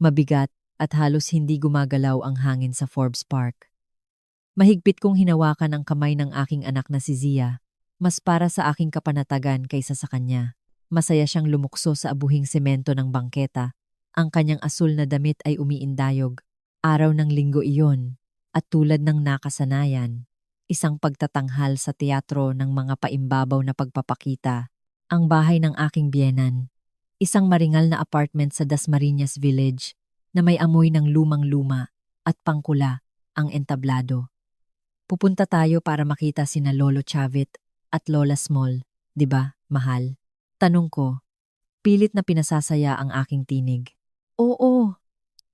Mabigat at halos hindi gumagalaw ang hangin sa Forbes Park. Mahigpit kong hinawakan ang kamay ng aking anak na si Zia, mas para sa aking kapanatagan kaysa sa kanya. Masaya siyang lumukso sa abuhing semento ng bangketa. Ang kanyang asul na damit ay umiindayog. Araw ng linggo iyon, at tulad ng nakasanayan, isang pagtatanghal sa teatro ng mga paimbabaw na pagpapakita, ang bahay ng aking biyenan. Isang maringal na apartment sa Dasmariñas Village na may amoy ng lumang-luma at pangkula ang entablado. Pupunta tayo para makita sina Lolo Chavit at Lola Small, di ba, mahal? Tanong ko, pilit na pinasasaya ang aking tinig. Oo,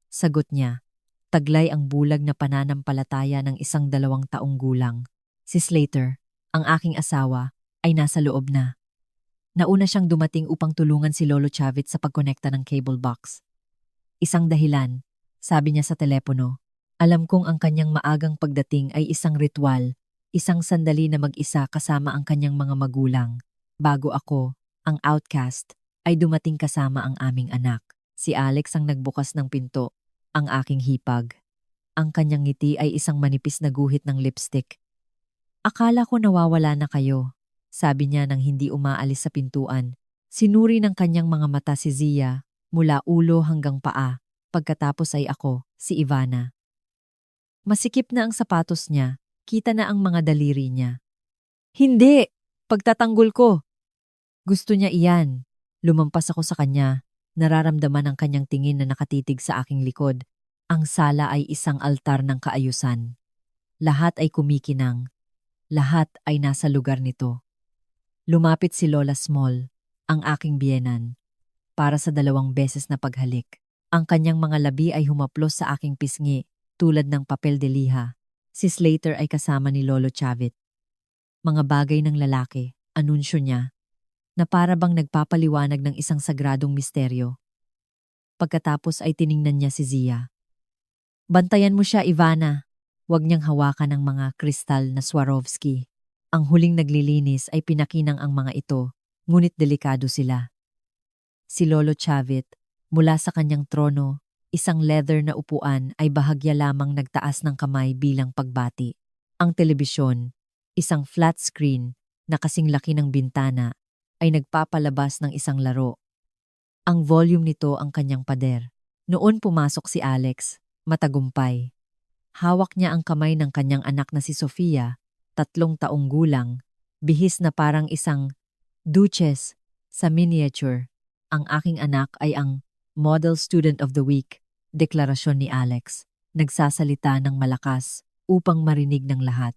sagot niya. Taglay ang bulag na pananampalataya ng 12 taong gulang. Si Slater, ang aking asawa, ay nasa loob na. Nauna siyang dumating upang tulungan si Lolo Chavit sa pagkonekta ng cable box. Isang dahilan, sabi niya sa telepono. Alam kong ang kanyang maagang pagdating ay isang ritual, isang sandali na mag-isa kasama ang kanyang mga magulang. Bago ako, ang outcast, ay dumating kasama ang aming anak. Si Alex ang nagbukas ng pinto, ang aking hipag. Ang kanyang ngiti ay isang manipis na guhit ng lipstick. Akala ko nawawala na kayo, sabi niya nang hindi umaalis sa pintuan. Sinuri ng kanyang mga mata si Zia, mula ulo hanggang paa. Pagkatapos ay ako, si Ivana. Masikip na ang sapatos niya, kita na ang mga daliri niya. Hindi! Pagtatanggol ko! Gusto niya iyan. Lumampas ako sa kanya. Nararamdaman ang kanyang tingin na nakatitig sa aking likod. Ang sala ay isang altar ng kaayusan. Lahat ay kumikinang. Lahat ay nasa lugar nito. Lumapit si Lola Small, ang aking biyenan, para sa 2 beses na paghalik. Ang kanyang mga labi ay humaplos sa aking pisngi, tulad ng papel de liha. Si Slater ay kasama ni Lolo Chavit. Mga bagay ng lalaki, anunsyo niya, na para bang nagpapaliwanag ng isang sagradong misteryo. Pagkatapos ay tiningnan niya si Zia. Bantayan mo siya, Ivana. Huwag niyang hawakan ang mga kristal na Swarovski. Ang huling naglilinis ay pinakinang ang mga ito, ngunit delikado sila. Si Lolo Chavit, mula sa kanyang trono, isang leather na upuan ay bahagya lamang nagtaas ng kamay bilang pagbati. Ang telebisyon, isang flat screen na kasing laki ng bintana, ay nagpapalabas ng isang laro. Ang volume nito ang kanyang pader. Noon pumasok si Alex, matagumpay. Hawak niya ang kamay ng kanyang anak na si Sofia, 3 taong gulang, bihis na parang isang duchess sa miniature. Ang aking anak ay ang Model Student of the Week, deklarasyon ni Alex. Nagsasalita ng malakas upang marinig ng lahat.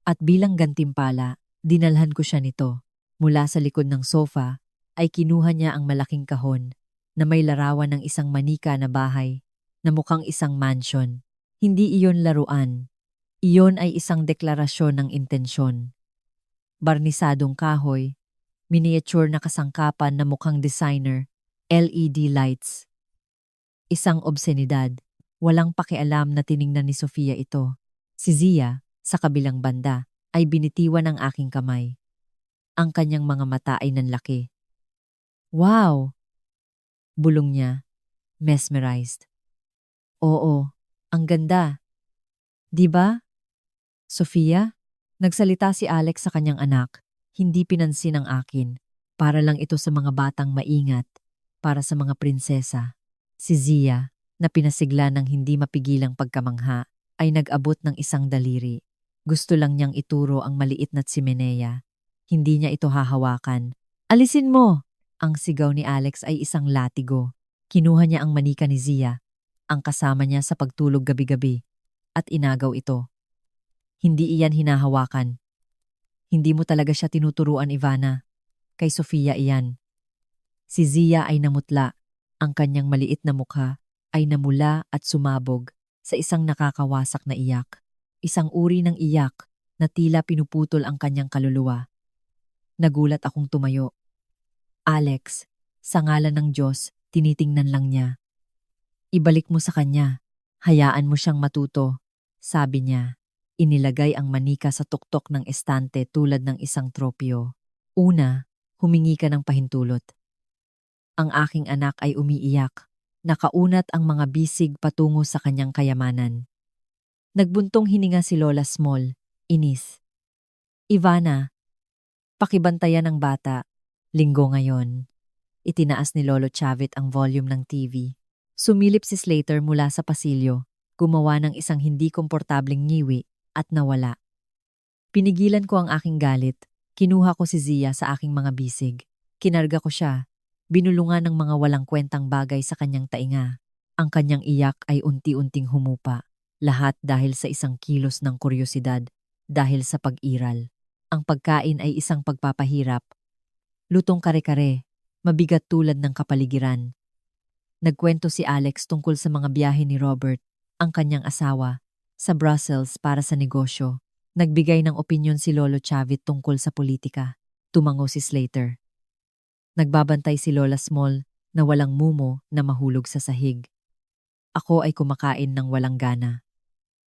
At bilang gantimpala, dinalhan ko siya nito. Mula sa likod ng sofa, ay kinuha niya ang malaking kahon na may larawan ng isang manika na bahay na mukhang isang mansion. Hindi iyon laruan. Iyon ay isang deklarasyon ng intensyon. Barnisadong kahoy, miniature na kasangkapan na mukhang designer, LED lights. Isang obsenidad, walang pakialam na tiningnan ni Sofia ito. Si Zia, sa kabilang banda, ay binitiwan ng aking kamay. Ang kanyang mga mata ay nanlaki. Wow! Bulong niya, mesmerized. Oo, ang ganda. Di ba? Sofia? Nagsalita si Alex sa kanyang anak. Hindi pinansin ang akin. Para lang ito sa mga batang maingat. Para sa mga prinsesa. Si Zia, na pinasigla ng hindi mapigilang pagkamangha, ay nag-abot ng isang daliri. Gusto lang niyang ituro ang maliit na tsimenea. Hindi niya ito hahawakan. Alisin mo! Ang sigaw ni Alex ay isang latigo. Kinuha niya ang manika ni Zia, ang kasama niya sa pagtulog gabi-gabi, at inagaw ito. Hindi iyan hinahawakan. Hindi mo talaga siya tinuturuan, Ivana. Kay Sofia iyan. Si Zia ay namutla. Ang kanyang maliit na mukha ay namula at sumabog sa isang nakakawasak na iyak. Isang uri ng iyak na tila pinuputol ang kanyang kaluluwa. Nagulat akong tumayo. Alex, sa ngalan ng Diyos, tinitingnan lang niya. Ibalik mo sa kanya. Hayaan mo siyang matuto, sabi niya. Inilagay ang manika sa tuktok ng estante tulad ng isang tropyo. Una, humingi ka ng pahintulot. Ang aking anak ay umiiyak. Nakaunat ang mga bisig patungo sa kanyang kayamanan. Nagbuntong hininga si Lola Small, inis. Ivana, pakibantayan ang bata. Linggo ngayon. Itinaas ni Lolo Chavit ang volume ng TV. Sumilip si Slater mula sa pasilyo, gumawa ng isang hindi komportabling ngiwi at nawala. Pinigilan ko ang aking galit. Kinuha ko si Zia sa aking mga bisig. Kinarga ko siya. Binulungan ng mga walang kwentang bagay sa kanyang tainga. Ang kanyang iyak ay unti-unting humupa. Lahat dahil sa isang kilos ng kuryosidad, dahil sa pag-iral. Ang pagkain ay isang pagpapahirap. Lutong kare-kare, mabigat tulad ng kapaligiran. Nagkwento si Alex tungkol sa mga biyahe ni Robert, ang kanyang asawa, sa Brussels para sa negosyo. Nagbigay ng opinyon si Lolo Chavit tungkol sa politika. Tumango si Slater. Nagbabantay si Lola Small na walang mumo na mahulog sa sahig. Ako ay kumakain ng walang gana.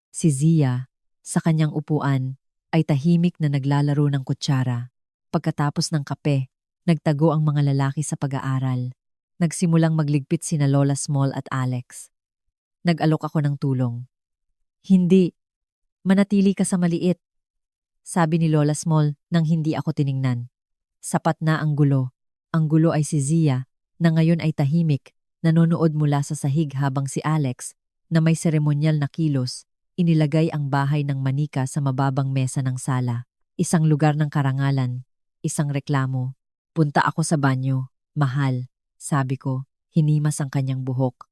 Si Zia, sa kanyang upuan, ay tahimik na naglalaro ng kutsara. Pagkatapos ng kape, nagtago ang mga lalaki sa pag-aaral. Nagsimulang magligpit sina Lola Small at Alex. Nag-alok ako ng tulong. Hindi. Manatili ka sa maliit. Sabi ni Lola Small nang hindi ako tiningnan. Sapat na ang gulo. Ang gulo ay si Zia, na ngayon ay tahimik, nanonood mula sa sahig habang si Alex, na may seremonyal na kilos, inilagay ang bahay ng manika sa mababang mesa ng sala. Isang lugar ng karangalan, isang reklamo. Punta ako sa banyo. Mahal, sabi ko, hinimas ang kanyang buhok.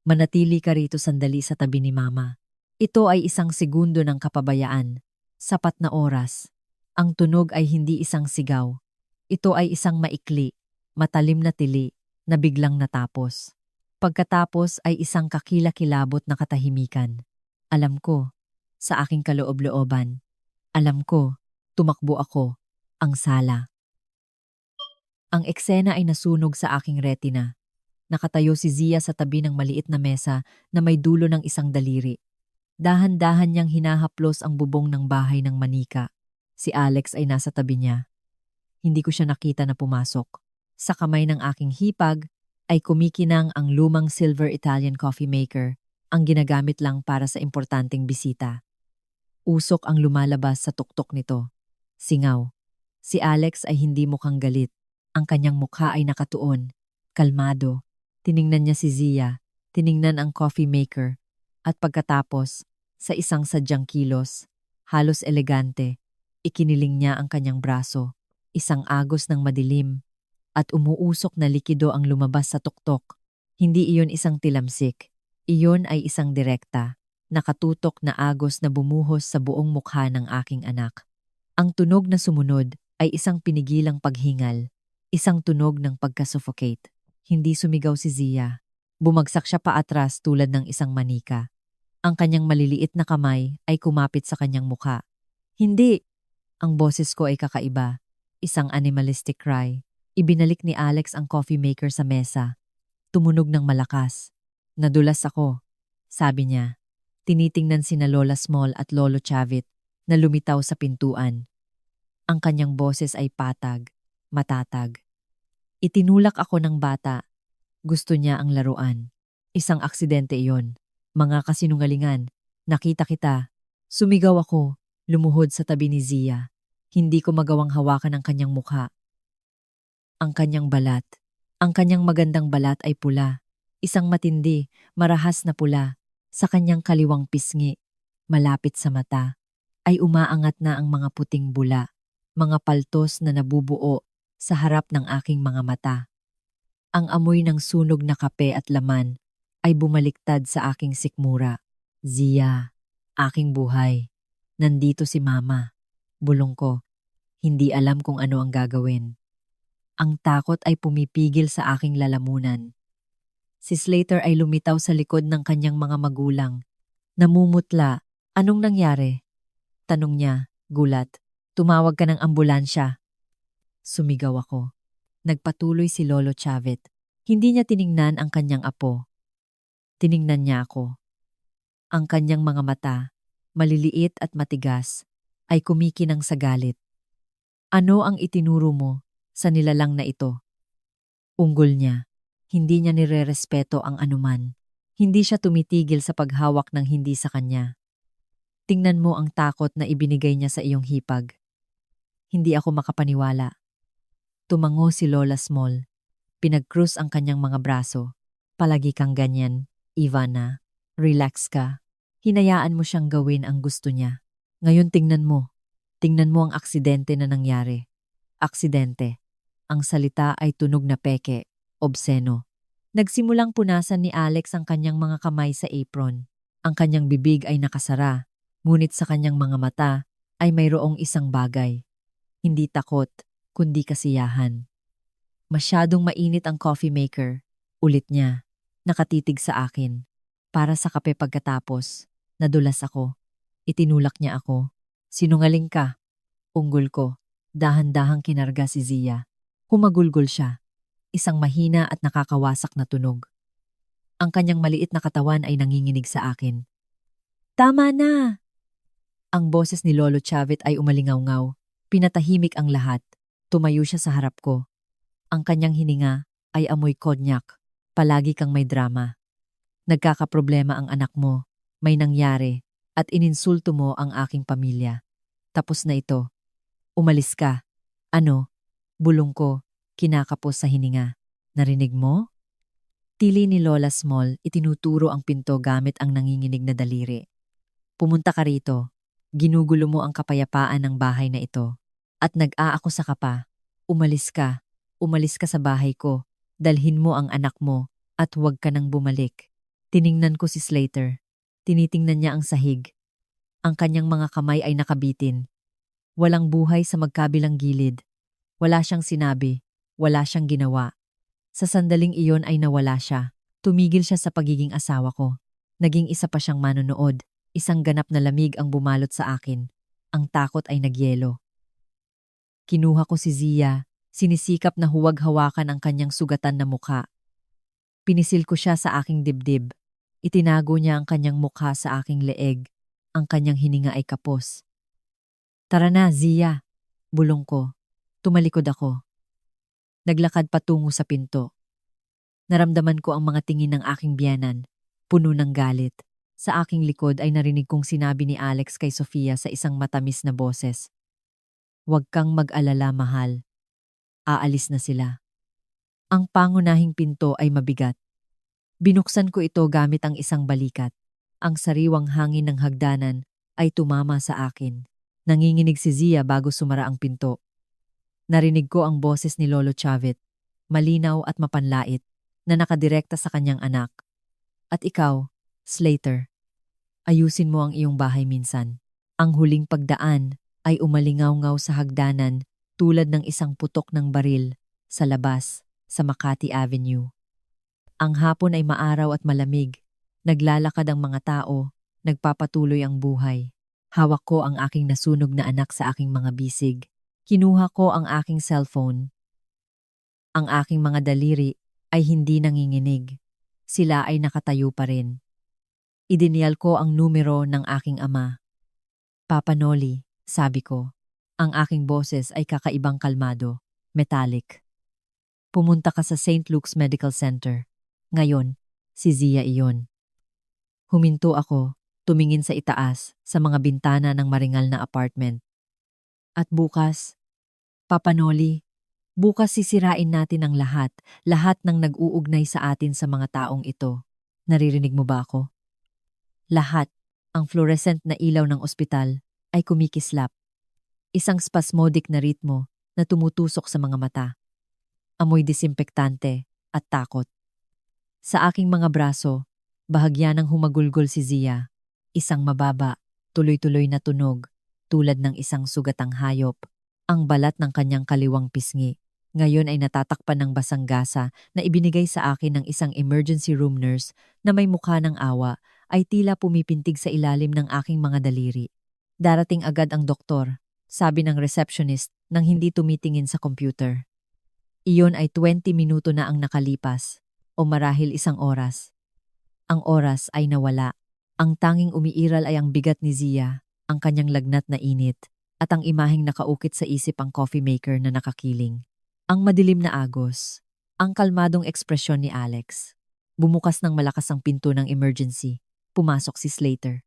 Manatili ka rito sandali sa tabi ni Mama. Ito ay isang segundo ng kapabayaan. Sapat na oras. Ang tunog ay hindi isang sigaw. Ito ay isang maikli, matalim na tili, na biglang natapos. Pagkatapos ay isang kakilakilabot na katahimikan. Alam ko, sa aking kaloob-looban. Alam ko, tumakbo ako, ang sala. Ang eksena ay nasunog sa aking retina. Nakatayo si Zia sa tabi ng maliit na mesa na may dulo ng isang daliri. Dahan-dahan niyang hinahaplos ang bubong ng bahay ng manika. Si Alex ay nasa tabi niya. Hindi ko siya nakita na pumasok. Sa kamay ng aking hipag ay kumikinang ang lumang silver Italian coffee maker, ang ginagamit lang para sa importanteng bisita. Usok ang lumalabas sa tuktok nito. Singaw. Si Alex ay hindi mukhang galit. Ang kanyang mukha ay nakatuon. Kalmado. Tiningnan niya si Zia. Tiningnan ang coffee maker. At pagkatapos, sa isang sadyang kilos, halos elegante, ikiniling niya ang kanyang braso. Isang agos ng madilim. At umuusok na likido ang lumabas sa tuktok. Hindi iyon isang tilamsik. Iyon ay isang direkta. Nakatutok na agos na bumuhos sa buong mukha ng aking anak. Ang tunog na sumunod ay isang pinigilang paghingal, isang tunog ng pagkasuffocate. Hindi sumigaw si Zia. Bumagsak siya paatras tulad ng isang manika. Ang kanyang maliliit na kamay ay kumapit sa kanyang mukha. Hindi! Ang boses ko ay kakaiba. Isang animalistic cry. Ibinalik ni Alex ang coffee maker sa mesa. Tumunog ng malakas. Nadulas ako, sabi niya. Tinitingnan sina Lola Small at Lolo Chavit na lumitaw sa pintuan. Ang kanyang boses ay patag, matatag. Itinulak ako ng bata. Gusto niya ang laruan. Isang aksidente iyon. Mga kasinungalingan. Nakita kita. Sumigaw ako, lumuhod sa tabi ni Zia. Hindi ko magawang hawakan ang kanyang mukha. Ang kanyang balat. Ang kanyang magandang balat ay pula. Isang matindi, marahas na pula. Sa kanyang kaliwang pisngi, malapit sa mata, ay umaangat na ang mga puting bula. Mga paltos na nabubuo sa harap ng aking mga mata. Ang amoy ng sunog na kape at laman ay bumaliktad sa aking sikmura. Zia, aking buhay. Nandito si Mama. Bulong ko. Hindi alam kung ano ang gagawin. Ang takot ay pumipigil sa aking lalamunan. Si Slater ay lumitaw sa likod ng kanyang mga magulang. Namumutla. Anong nangyari? Tanong niya, gulat. Tumawag ka ng ambulansya. Sumigaw ako. Nagpatuloy si Lolo Chavit. Hindi niya tiningnan ang kanyang apo. Tiningnan niya ako. Ang kanyang mga mata, maliliit at matigas, ay kumikinang sa galit. Ano ang itinuro mo sa nilalang na ito? Unggol niya. Hindi niya nirerespeto ang anuman. Hindi siya tumitigil sa paghawak ng hindi sa kanya. Tingnan mo ang takot na ibinigay niya sa iyong hipag. Hindi ako makapaniwala. Tumango si Lola Small. Pinag-cruise ang kanyang mga braso. Palagi kang ganyan, Ivana. Relax ka. Hinayaan mo siyang gawin ang gusto niya. Ngayon tingnan mo. Tingnan mo ang aksidente na nangyari. Aksidente. Ang salita ay tunog na peke, obsceno. Nagsimulang punasan ni Alex ang kanyang mga kamay sa apron. Ang kanyang bibig ay nakasara, ngunit sa kanyang mga mata ay mayroong isang bagay. Hindi takot, kundi kasiyahan. Masyadong mainit ang coffee maker. Ulit niya. Nakatitig sa akin. Para sa kape pagkatapos. Nadulas ako. Itinulak niya ako. Sinungaling ka. Unggol ko. Dahan-dahang kinarga si Zia. Humagulgol siya. Isang mahina at nakakawasak na tunog. Ang kanyang maliit na katawan ay nanginginig sa akin. Tama na! Ang boses ni Lolo Chavit ay umalingaw-ngaw. Pinatahimik ang lahat. Tumayo siya sa harap ko. Ang kanyang hininga ay amoy konyak. Palagi kang may drama. Nagkakaproblema ang anak mo. May nangyari. At ininsulto mo ang aking pamilya. Tapos na ito. Umalis ka. Ano? Bulong ko. Kinakapos sa hininga. Narinig mo? Tili ni Lola Small, itinuturo ang pinto gamit ang nanginginig na daliri. Pumunta ka rito. Ginugulo mo ang kapayapaan ng bahay na ito. At nag-aakusa ka pa. Umalis ka. Umalis ka sa bahay ko. Dalhin mo ang anak mo at huwag ka nang bumalik. Tiningnan ko si Slater. Tinitingnan niya ang sahig. Ang kanyang mga kamay ay nakabitin. Walang buhay sa magkabilang gilid. Wala siyang sinabi. Wala siyang ginawa. Sa sandaling iyon ay nawala siya. Tumigil siya sa pagiging asawa ko. Naging isa pa siyang manonood. Isang ganap na lamig ang bumalot sa akin. Ang takot ay nagyelo. Kinuha ko si Zia. Sinisikap na huwag hawakan ang kanyang sugatan na mukha. Pinisil ko siya sa aking dibdib. Itinago niya ang kanyang mukha sa aking leeg. Ang kanyang hininga ay kapos. Tara na, Zia. Bulong ko. Tumalikod ako. Naglakad patungo sa pinto. Naramdaman ko ang mga tingin ng aking biyenan, puno ng galit. Sa aking likod ay narinig kong sinabi ni Alex kay Sofia sa isang matamis na boses. Huwag kang mag-alala, mahal. Aalis na sila. Ang pangunahing pinto ay mabigat. Binuksan ko ito gamit ang isang balikat. Ang sariwang hangin ng hagdanan ay tumama sa akin. Nanginginig si Zia bago sumara ang pinto. Narinig ko ang boses ni Lolo Chavit, malinaw at mapanlait, na nakadirekta sa kanyang anak. At ikaw, Slater, ayusin mo ang iyong bahay minsan. Ang huling pagdaan ay umalingaw-ngaw sa hagdanan tulad ng isang putok ng baril sa labas sa Makati Avenue. Ang hapon ay maaraw at malamig. Naglalakad ang mga tao, nagpapatuloy ang buhay. Hawak ko ang aking nasunog na anak sa aking mga bisig. Kinuha ko ang aking cellphone. Ang aking mga daliri ay hindi nanginginig. Sila ay nakatayo pa rin. Idinial ko ang numero ng aking ama. Papa Noli, sabi ko. Ang aking boses ay kakaibang kalmado, metallic. Pumunta ka sa St. Luke's Medical Center. Ngayon, si Zia iyon. Huminto ako, tumingin sa itaas, sa mga bintana ng maringal na apartment. At bukas, Papa Noli, bukas sisirain natin ang lahat ng nag-uugnay sa atin sa mga taong ito. Naririnig mo ba ako? Lahat, ang fluorescent na ilaw ng ospital, ay kumikislap. Isang spasmodic na ritmo na tumutusok sa mga mata. Amoy disinfektante at takot. Sa aking mga braso, bahagya ng humagulgol si Zia. Isang mababa, tuloy-tuloy na tunog, tulad ng isang sugatang hayop. Ang balat ng kanyang kaliwang pisngi. Ngayon ay natatakpan ng basang gasa na ibinigay sa akin ng isang emergency room nurse na may mukha ng awa ay tila pumipintig sa ilalim ng aking mga daliri. Darating agad ang doktor, sabi ng receptionist nang hindi tumitingin sa computer. Iyon ay 20 minuto na ang nakalipas, o marahil 1 oras. Ang oras ay nawala. Ang tanging umiiral ay ang bigat ni Zia, ang kanyang lagnat na init, at ang imaheng nakaukit sa isip ang coffee maker na nakakiling. Ang madilim na agos. Ang kalmadong ekspresyon ni Alex. Bumukas ng malakas ang pinto ng emergency. Pumasok si Slater.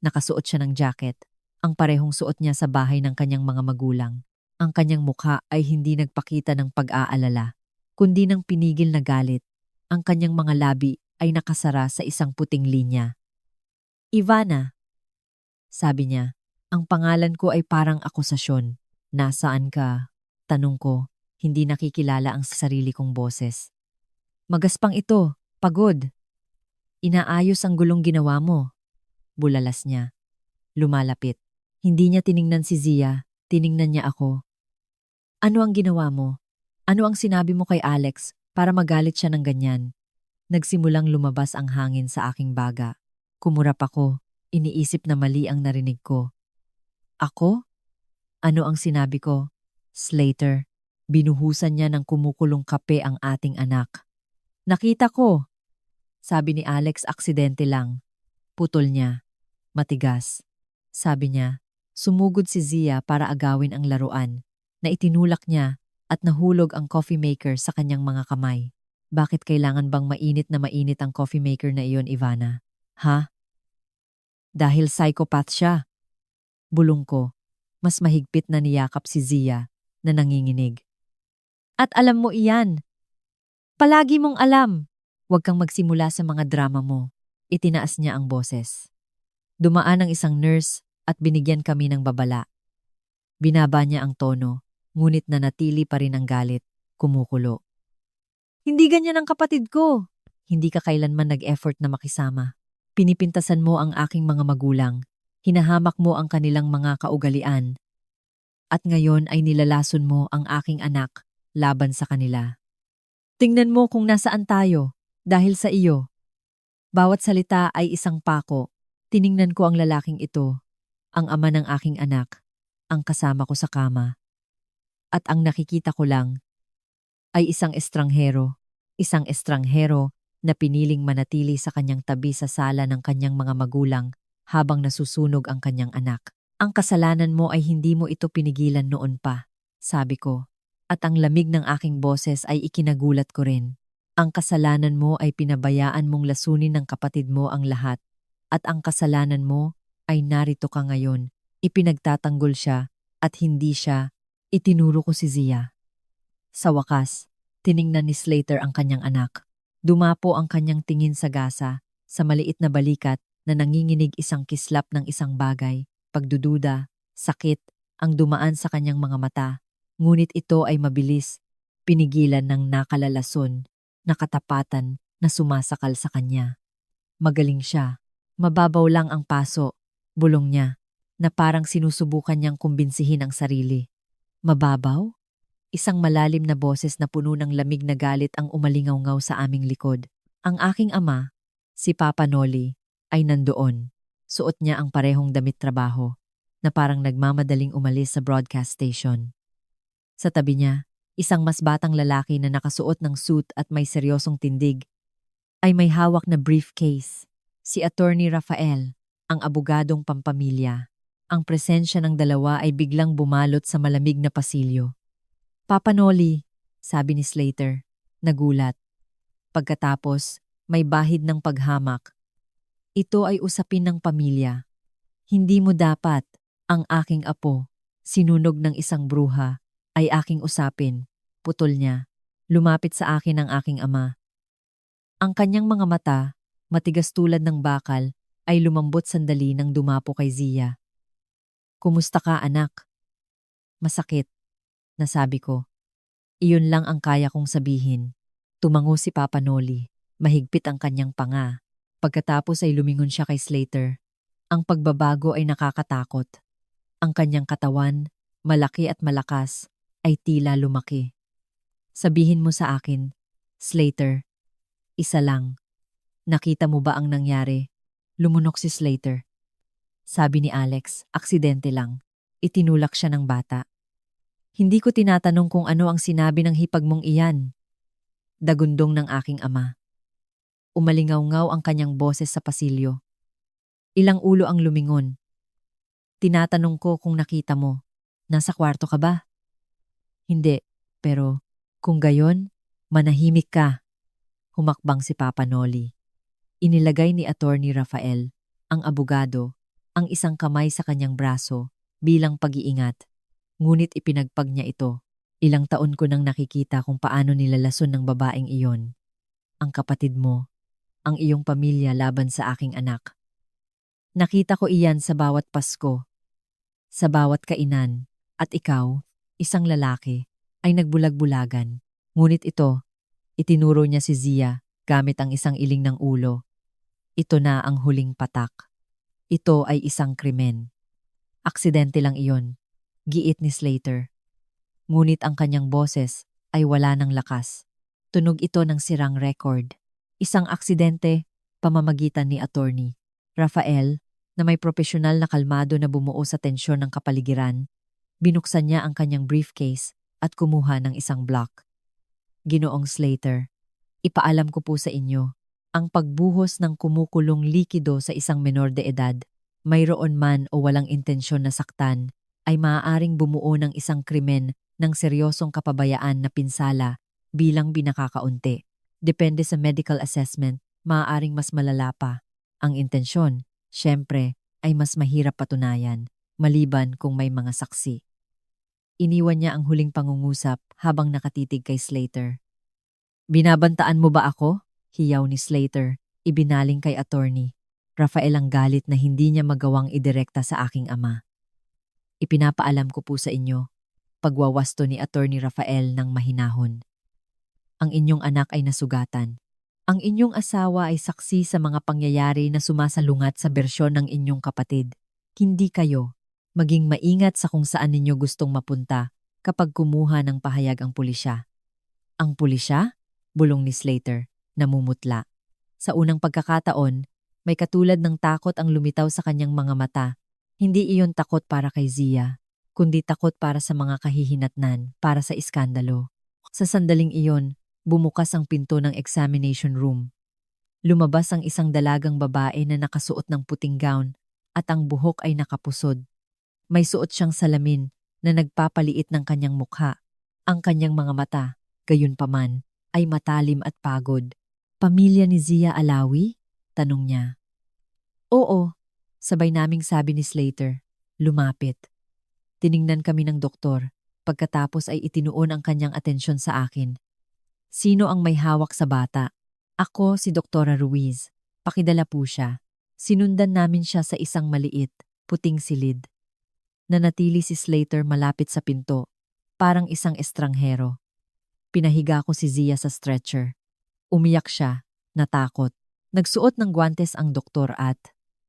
Nakasuot siya ng jacket. Ang parehong suot niya sa bahay ng kanyang mga magulang. Ang kanyang mukha ay hindi nagpakita ng pag-aalala, kundi ng pinigil na galit. Ang kanyang mga labi ay nakasara sa isang puting linya. Ivana, sabi niya, ang pangalan ko ay parang akusasyon. Nasaan ka? Tanong ko, hindi nakikilala ang sarili kong boses. Magaspang ito, pagod. Inaayos ang gulong ginawa mo. Bulalas niya. Lumalapit. Hindi niya tiningnan si Zia, tiningnan niya ako. Ano ang ginawa mo? Ano ang sinabi mo kay Alex para magalit siya ng ganyan? Nagsimulang lumabas ang hangin sa aking baga. Kumurap ako, iniisip na mali ang narinig ko. Ako? Ano ang sinabi ko? Slater, binuhusan niya ng kumukulong kape ang ating anak. Nakita ko, sabi ni Alex, aksidente lang. Putol niya. Matigas. Sabi niya, sumugod si Zia para agawin ang laruan, na itinulak niya at nahulog ang coffee maker sa kanyang mga kamay. Bakit kailangan bang mainit na mainit ang coffee maker na iyon, Ivana? Ha? Dahil psychopath siya. Bulong ko, mas mahigpit na niyakap si Zia na nanginginig. At alam mo iyan. Palagi mong alam. Huwag kang magsimula sa mga drama mo. Itinaas niya ang boses. Dumaan ang isang nurse at binigyan kami ng babala. Binaba niya ang tono, ngunit nanatili pa rin ang galit, kumukulo. Hindi ganyan ang kapatid ko. Hindi ka kailanman nag-effort na makisama. Pinipintasan mo ang aking mga magulang. Hinahamak mo ang kanilang mga kaugalian. At ngayon ay nilalason mo ang aking anak laban sa kanila. Tingnan mo kung nasaan tayo dahil sa iyo. Bawat salita ay isang pako. Tiningnan ko ang lalaking ito, ang ama ng aking anak, ang kasama ko sa kama. At ang nakikita ko lang ay isang estranghero na piniling manatili sa kanyang tabi sa sala ng kanyang mga magulang habang nasusunog ang kanyang anak. Ang kasalanan mo ay hindi mo ito pinigilan noon pa, sabi ko. At ang lamig ng aking boses ay ikinagulat ko rin. Ang kasalanan mo ay pinabayaan mong lasunin ng kapatid mo ang lahat. At ang kasalanan mo ay narito ka ngayon. Ipinagtatanggol siya at hindi siya. Itinuro ko si Zia. Sa wakas, tiningnan ni Slater ang kanyang anak. Dumapo ang kanyang tingin sa gasa, sa maliit na balikat na nanginginig isang kislap ng isang bagay, pagdududa, sakit, ang dumaan sa kanyang mga mata. Ngunit ito ay mabilis, pinigilan ng nakalalason, nakatapatan na sumasakal sa kanya. Magaling siya. Mababaw lang ang paso, bulong niya, na parang sinusubukan niyang kumbinsihin ang sarili. Mababaw? Isang malalim na boses na puno ng lamig na galit ang umalingaw-ngaw sa aming likod. Ang aking ama, si Papa Noli, ay nandoon. Suot niya ang parehong damit trabaho, na parang nagmamadaling umalis sa broadcast station. Sa tabi niya, isang mas batang lalaki na nakasuot ng suit at may seryosong tindig, ay may hawak na briefcase. Si Attorney Rafael, ang abogadong pampamilya. Ang presensya ng dalawa ay biglang bumalot sa malamig na pasilyo. Papa Noli, sabi ni Slater, nagulat. Pagkatapos, may bahid ng paghamak. Ito ay usapin ng pamilya. Hindi mo dapat, ang aking apo, sinunog ng isang bruha, ay aking usapin. Putol niya. Lumapit sa akin ang aking ama. Ang kanyang mga mata, matigas tulad ng bakal, ay lumambot sandali nang dumapo kay Zia. Kumusta ka, anak? Masakit, nasabi ko. Iyon lang ang kaya kong sabihin. Tumango si Papa Noli, mahigpit ang kanyang panga. Pagkatapos ay lumingon siya kay Slater. Ang pagbabago ay nakakatakot. Ang kanyang katawan, malaki at malakas, ay tila lumaki. Sabihin mo sa akin, Slater, isa lang. Nakita mo ba ang nangyari? Lumunok si Slater. Sabi ni Alex, aksidente lang. Itinulak siya ng bata. Hindi ko tinatanong kung ano ang sinabi ng hipag mong iyan. Dagundong ng aking ama. Umalingaw-ngaw ang kanyang boses sa pasilyo. Ilang ulo ang lumingon. Tinatanong ko kung nakita mo. Nasa kwarto ka ba? Hindi, pero kung gayon, Manahimik ka, humakbang si Papa Noli. Inilagay ni Attorney Rafael, ang abogado, ang isang kamay sa kanyang braso bilang pag-iingat. Ngunit ipinagpag niya ito. Ilang taon ko nang nakikita kung paano nilalason ng babaeng iyon. Ang kapatid mo, ang iyong pamilya laban sa aking anak. Nakita ko iyan sa bawat Pasko, sa bawat kainan, at ikaw, isang lalaki, ay nagbulag-bulagan. Ngunit ito, itinuro niya si Zia gamit ang isang iling ng ulo. Ito na ang huling patak. Ito ay isang krimen. Aksidente lang iyon, giit ni Slater. Ngunit ang kanyang boses ay wala ng lakas. Tunog ito ng sirang record. Isang aksidente, pamamagitan ni Attorney Rafael, na may profesional na kalmado na bumuo sa tensyon ng kapaligiran. Binuksan niya ang kanyang briefcase at kumuha ng isang block. Ginoong Slater, ipaalam ko po sa inyo, ang pagbuhos ng kumukulong likido sa isang menor de edad, mayroon man o walang intensyon na saktan, ay maaaring bumuo ng isang krimen ng seryosong kapabayaan na pinsala bilang binakakaunti. Depende sa medical assessment, maaaring mas malala pa. Ang intensyon, syempre, ay mas mahirap patunayan, maliban kung may mga saksi. Iniwan niya ang huling pangungusap habang nakatitig kay Slater. Binabantaan mo ba ako? Hiyaw ni Slater, ibinaling kay Attorney Rafael ang galit na hindi niya magawang idirekta sa aking ama. Ipinapaalam ko po sa inyo, pagwawasto ni Attorney Rafael ng mahinahon. Ang inyong anak ay nasugatan. Ang inyong asawa ay saksi sa mga pangyayari na sumasalungat sa bersyon ng inyong kapatid. Hindi kayo. Maging maingat sa kung saan ninyo gustong mapunta kapag kumuha ng pahayag ang pulisya. Ang pulisya? Bulong ni Slater, namumutla. Sa unang pagkakataon, may katulad ng takot ang lumitaw sa kanyang mga mata. Hindi iyon takot para kay Zia, kundi takot para sa mga kahihinatnan, para sa iskandalo. Sa sandaling iyon, bumukas ang pinto ng examination room. Lumabas ang isang dalagang babae na nakasuot ng puting gown at ang buhok ay nakapusod. May suot siyang salamin na nagpapaliit ng kanyang mukha. Ang kanyang mga mata, gayunpaman, ay matalim at pagod. Pamilya ni Zia Alawi? Tanong niya. Oo, sabay naming sabi ni Slater. Lumapit. Tiningnan kami ng doktor. Pagkatapos ay itinuon ang kanyang atensyon sa akin. Sino ang may hawak sa bata? Ako si Doktora Ruiz. Pakidala po siya. Sinundan namin siya sa isang maliit, puting silid. Nanatili si Slater malapit sa pinto, parang isang estranghero. Pinahiga ko si Zia sa stretcher. Umiyak siya, natakot. Nagsuot ng guwantes ang doktor at,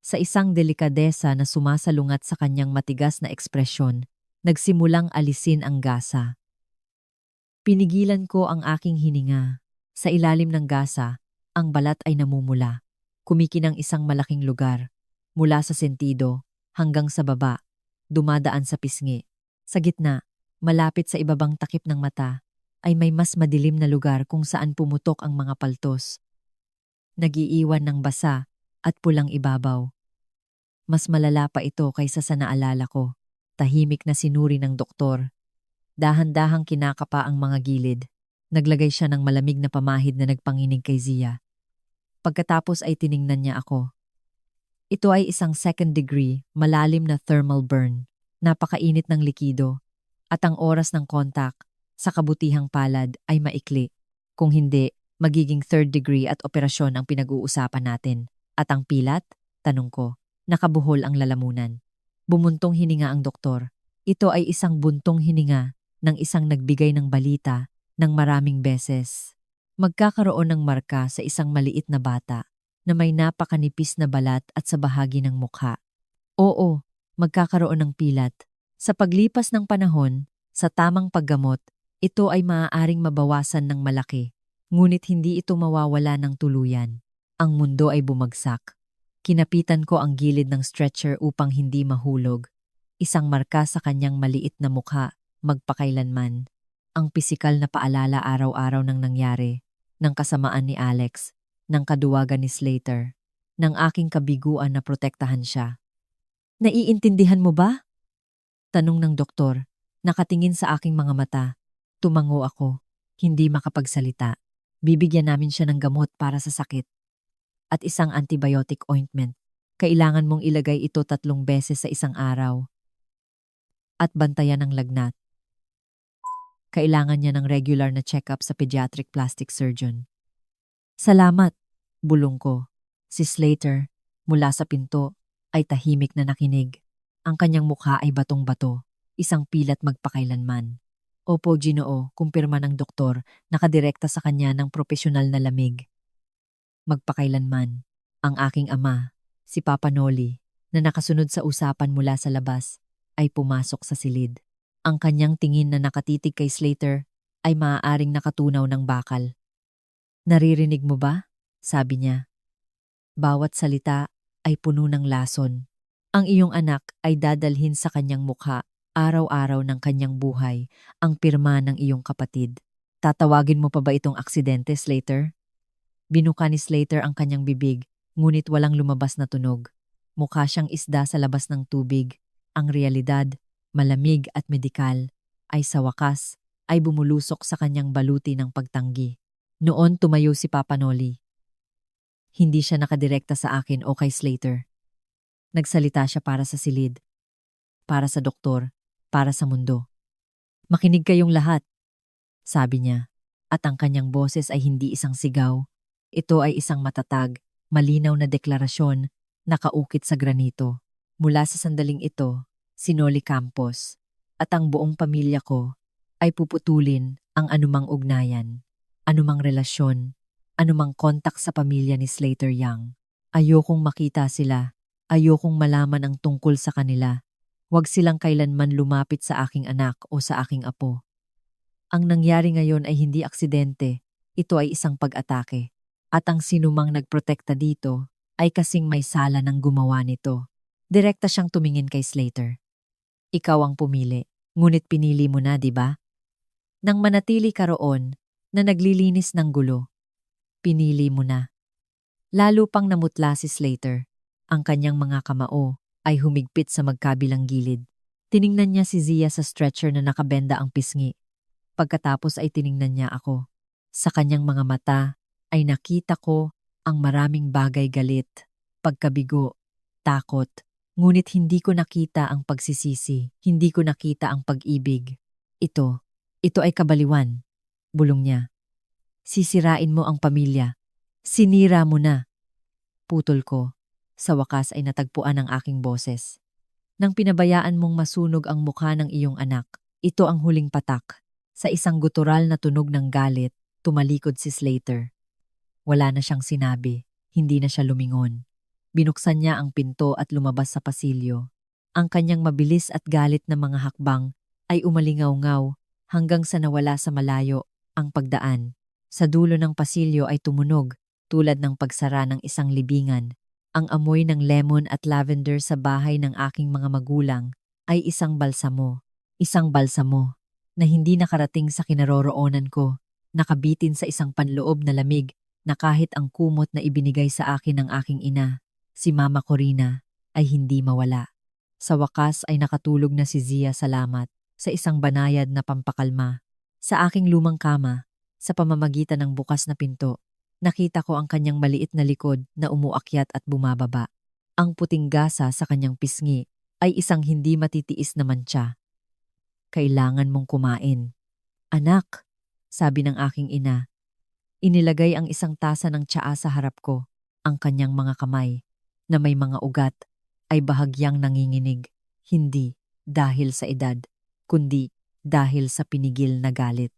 sa isang delikadesa na sumasalungat sa kanyang matigas na ekspresyon, nagsimulang alisin ang gasa. Pinigilan ko ang aking hininga. Sa ilalim ng gasa, ang balat ay namumula. Kumikinang isang malaking lugar, mula sa sentido hanggang sa baba, dumadaan sa pisngi. Sa gitna, malapit sa ibabang takip ng mata, ay may mas madilim na lugar kung saan pumutok ang mga paltos. Nagiiwan ng basa at pulang ibabaw. Mas malala pa ito kaysa sa naalala ko. Tahimik na sinuri ng doktor. Dahan-dahang kinakapa ang mga gilid. Naglagay siya ng malamig na pamahid na nagpanginig kay Zia. Pagkatapos ay tiningnan niya ako. Ito ay isang second degree, malalim na thermal burn. Napakainit ng likido. At ang oras ng contact, sa kabutihang palad, ay maikli. Kung hindi, magiging third degree at operasyon ang pinag-uusapan natin. At ang pilat? Tanong ko. Nakabuhol ang lalamunan. Bumuntong hininga ang doktor. Ito ay isang buntong hininga ng isang nagbigay ng balita ng maraming beses. Magkakaroon ng marka sa isang maliit na bata na may napakanipis na balat at sa bahagi ng mukha. Oo, magkakaroon ng pilat. Sa paglipas ng panahon, sa tamang paggamot, ito ay maaaring mabawasan ng malaki. Ngunit hindi ito mawawala ng tuluyan. Ang mundo ay bumagsak. Kinapitan ko ang gilid ng stretcher upang hindi mahulog. Isang marka sa kanyang maliit na mukha, magpakailanman. Ang pisikal na paalala araw-araw ng nangyari, ng kasamaan ni Alex, ng kaduwagan ni Slater, ng aking kabiguan na protektahan siya. Naiintindihan mo ba? Tanong ng doktor, nakatingin sa aking mga mata. Tumango ako. Hindi makapagsalita. Bibigyan namin siya ng gamot para sa sakit at isang antibiotic ointment. Kailangan mong ilagay ito 3 beses sa isang araw at bantayan ng lagnat. Kailangan niya ng regular na check-up sa pediatric plastic surgeon. Salamat, bulong ko. Si Slater, mula sa pinto, ay tahimik na nakinig. Ang kanyang mukha ay batong-bato, isang pilat magpakailanman. Opo, Ginoo, kumpirma ng doktor, nakadirekta sa kanya ng propesyonal na lamig. Magpakailanman, ang aking ama, si Papa Noli, na nakasunod sa usapan mula sa labas, ay pumasok sa silid. Ang kanyang tingin na nakatitig kay Slater ay maaaring nakatunaw ng bakal. Naririnig mo ba? Sabi niya. Bawat salita ay puno ng lason. Ang iyong anak ay dadalhin sa kanyang mukha araw-araw ng kanyang buhay ang pirma ng iyong kapatid. Tatawagin mo pa ba itong aksidente, Slater? Binuka ni Slater ang kanyang bibig, ngunit walang lumabas na tunog. Mukha siyang isda sa labas ng tubig. Ang realidad, malamig at medikal, ay sa wakas ay bumulusok sa kanyang baluti ng pagtanggi. Noon tumayo si Papa Noli. Hindi siya nakadirekta sa akin o kay Slater. Nagsalita siya para sa silid, para sa doktor, para sa mundo. Makinig kayong lahat, sabi niya, at ang kanyang boses ay hindi isang sigaw. Ito ay isang matatag, malinaw na deklarasyon na kaukit sa granito. Mula sa sandaling ito, si Noli Campos at ang buong pamilya ko ay puputulin ang anumang ugnayan, anumang relasyon, anumang kontak sa pamilya ni Slater Young. Ayokong makita sila, ayokong malaman ang tungkol sa kanila. Huwag silang kailanman lumapit sa aking anak o sa aking apo. Ang nangyari ngayon ay hindi aksidente, ito ay isang pag-atake. At ang sinumang nagprotekta dito ay kasing may sala ng gumawa nito. Direkta siyang tumingin kay Slater. Ikaw ang pumili, ngunit pinili mo na, di ba? Nang manatili ka roon na naglilinis ng gulo, pinili mo na. Lalo pang namutla si Slater. Ang kanyang mga kamao ay humigpit sa magkabilang gilid. Tiningnan niya si Zia sa stretcher na nakabenda ang pisngi. Pagkatapos ay tiningnan niya ako. Sa kanyang mga mata ay nakita ko ang maraming bagay galit, pagkabigo, takot. Ngunit hindi ko nakita ang pagsisisi, hindi ko nakita ang pag-ibig. Ito ay kabaliwan, bulong niya. Sisirain mo ang pamilya. Sinira mo na. Putol ko. Sa wakas ay natagpuan ang aking boses. Nang pinabayaan mong masunog ang mukha ng iyong anak, ito ang huling patak. Sa isang gutural na tunog ng galit, tumalikod si Slater. Wala na siyang sinabi, hindi na siya lumingon. Binuksan niya ang pinto at lumabas sa pasilyo. Ang kanyang mabilis at galit na mga hakbang ay umalingaw-ngaw hanggang sa nawala sa malayo ang pagdaan. Sa dulo ng pasilyo ay tumunog tulad ng pagsara ng isang libingan. Ang amoy ng lemon at lavender sa bahay ng aking mga magulang ay isang balsamo na hindi nakarating sa kinaroroonan ko, nakabitin sa isang panloob na lamig na kahit ang kumot na ibinigay sa akin ng aking ina, si Mama Corina, ay hindi mawala. Sa wakas ay nakatulog na si Zia, salamat, sa isang banayad na pampakalma. Sa aking lumang kama, sa pamamagitan ng bukas na pinto, nakita ko ang kanyang maliit na likod na umuakyat at bumababa. Ang puting gasa sa kanyang pisngi ay isang hindi matitiis na mantsa. Kailangan mong kumain. Anak, sabi ng aking ina. Inilagay ang isang tasa ng tsaa sa harap ko. Ang kanyang mga kamay, na may mga ugat, ay bahagyang nanginginig. Hindi dahil sa edad, kundi dahil sa pinigil na galit.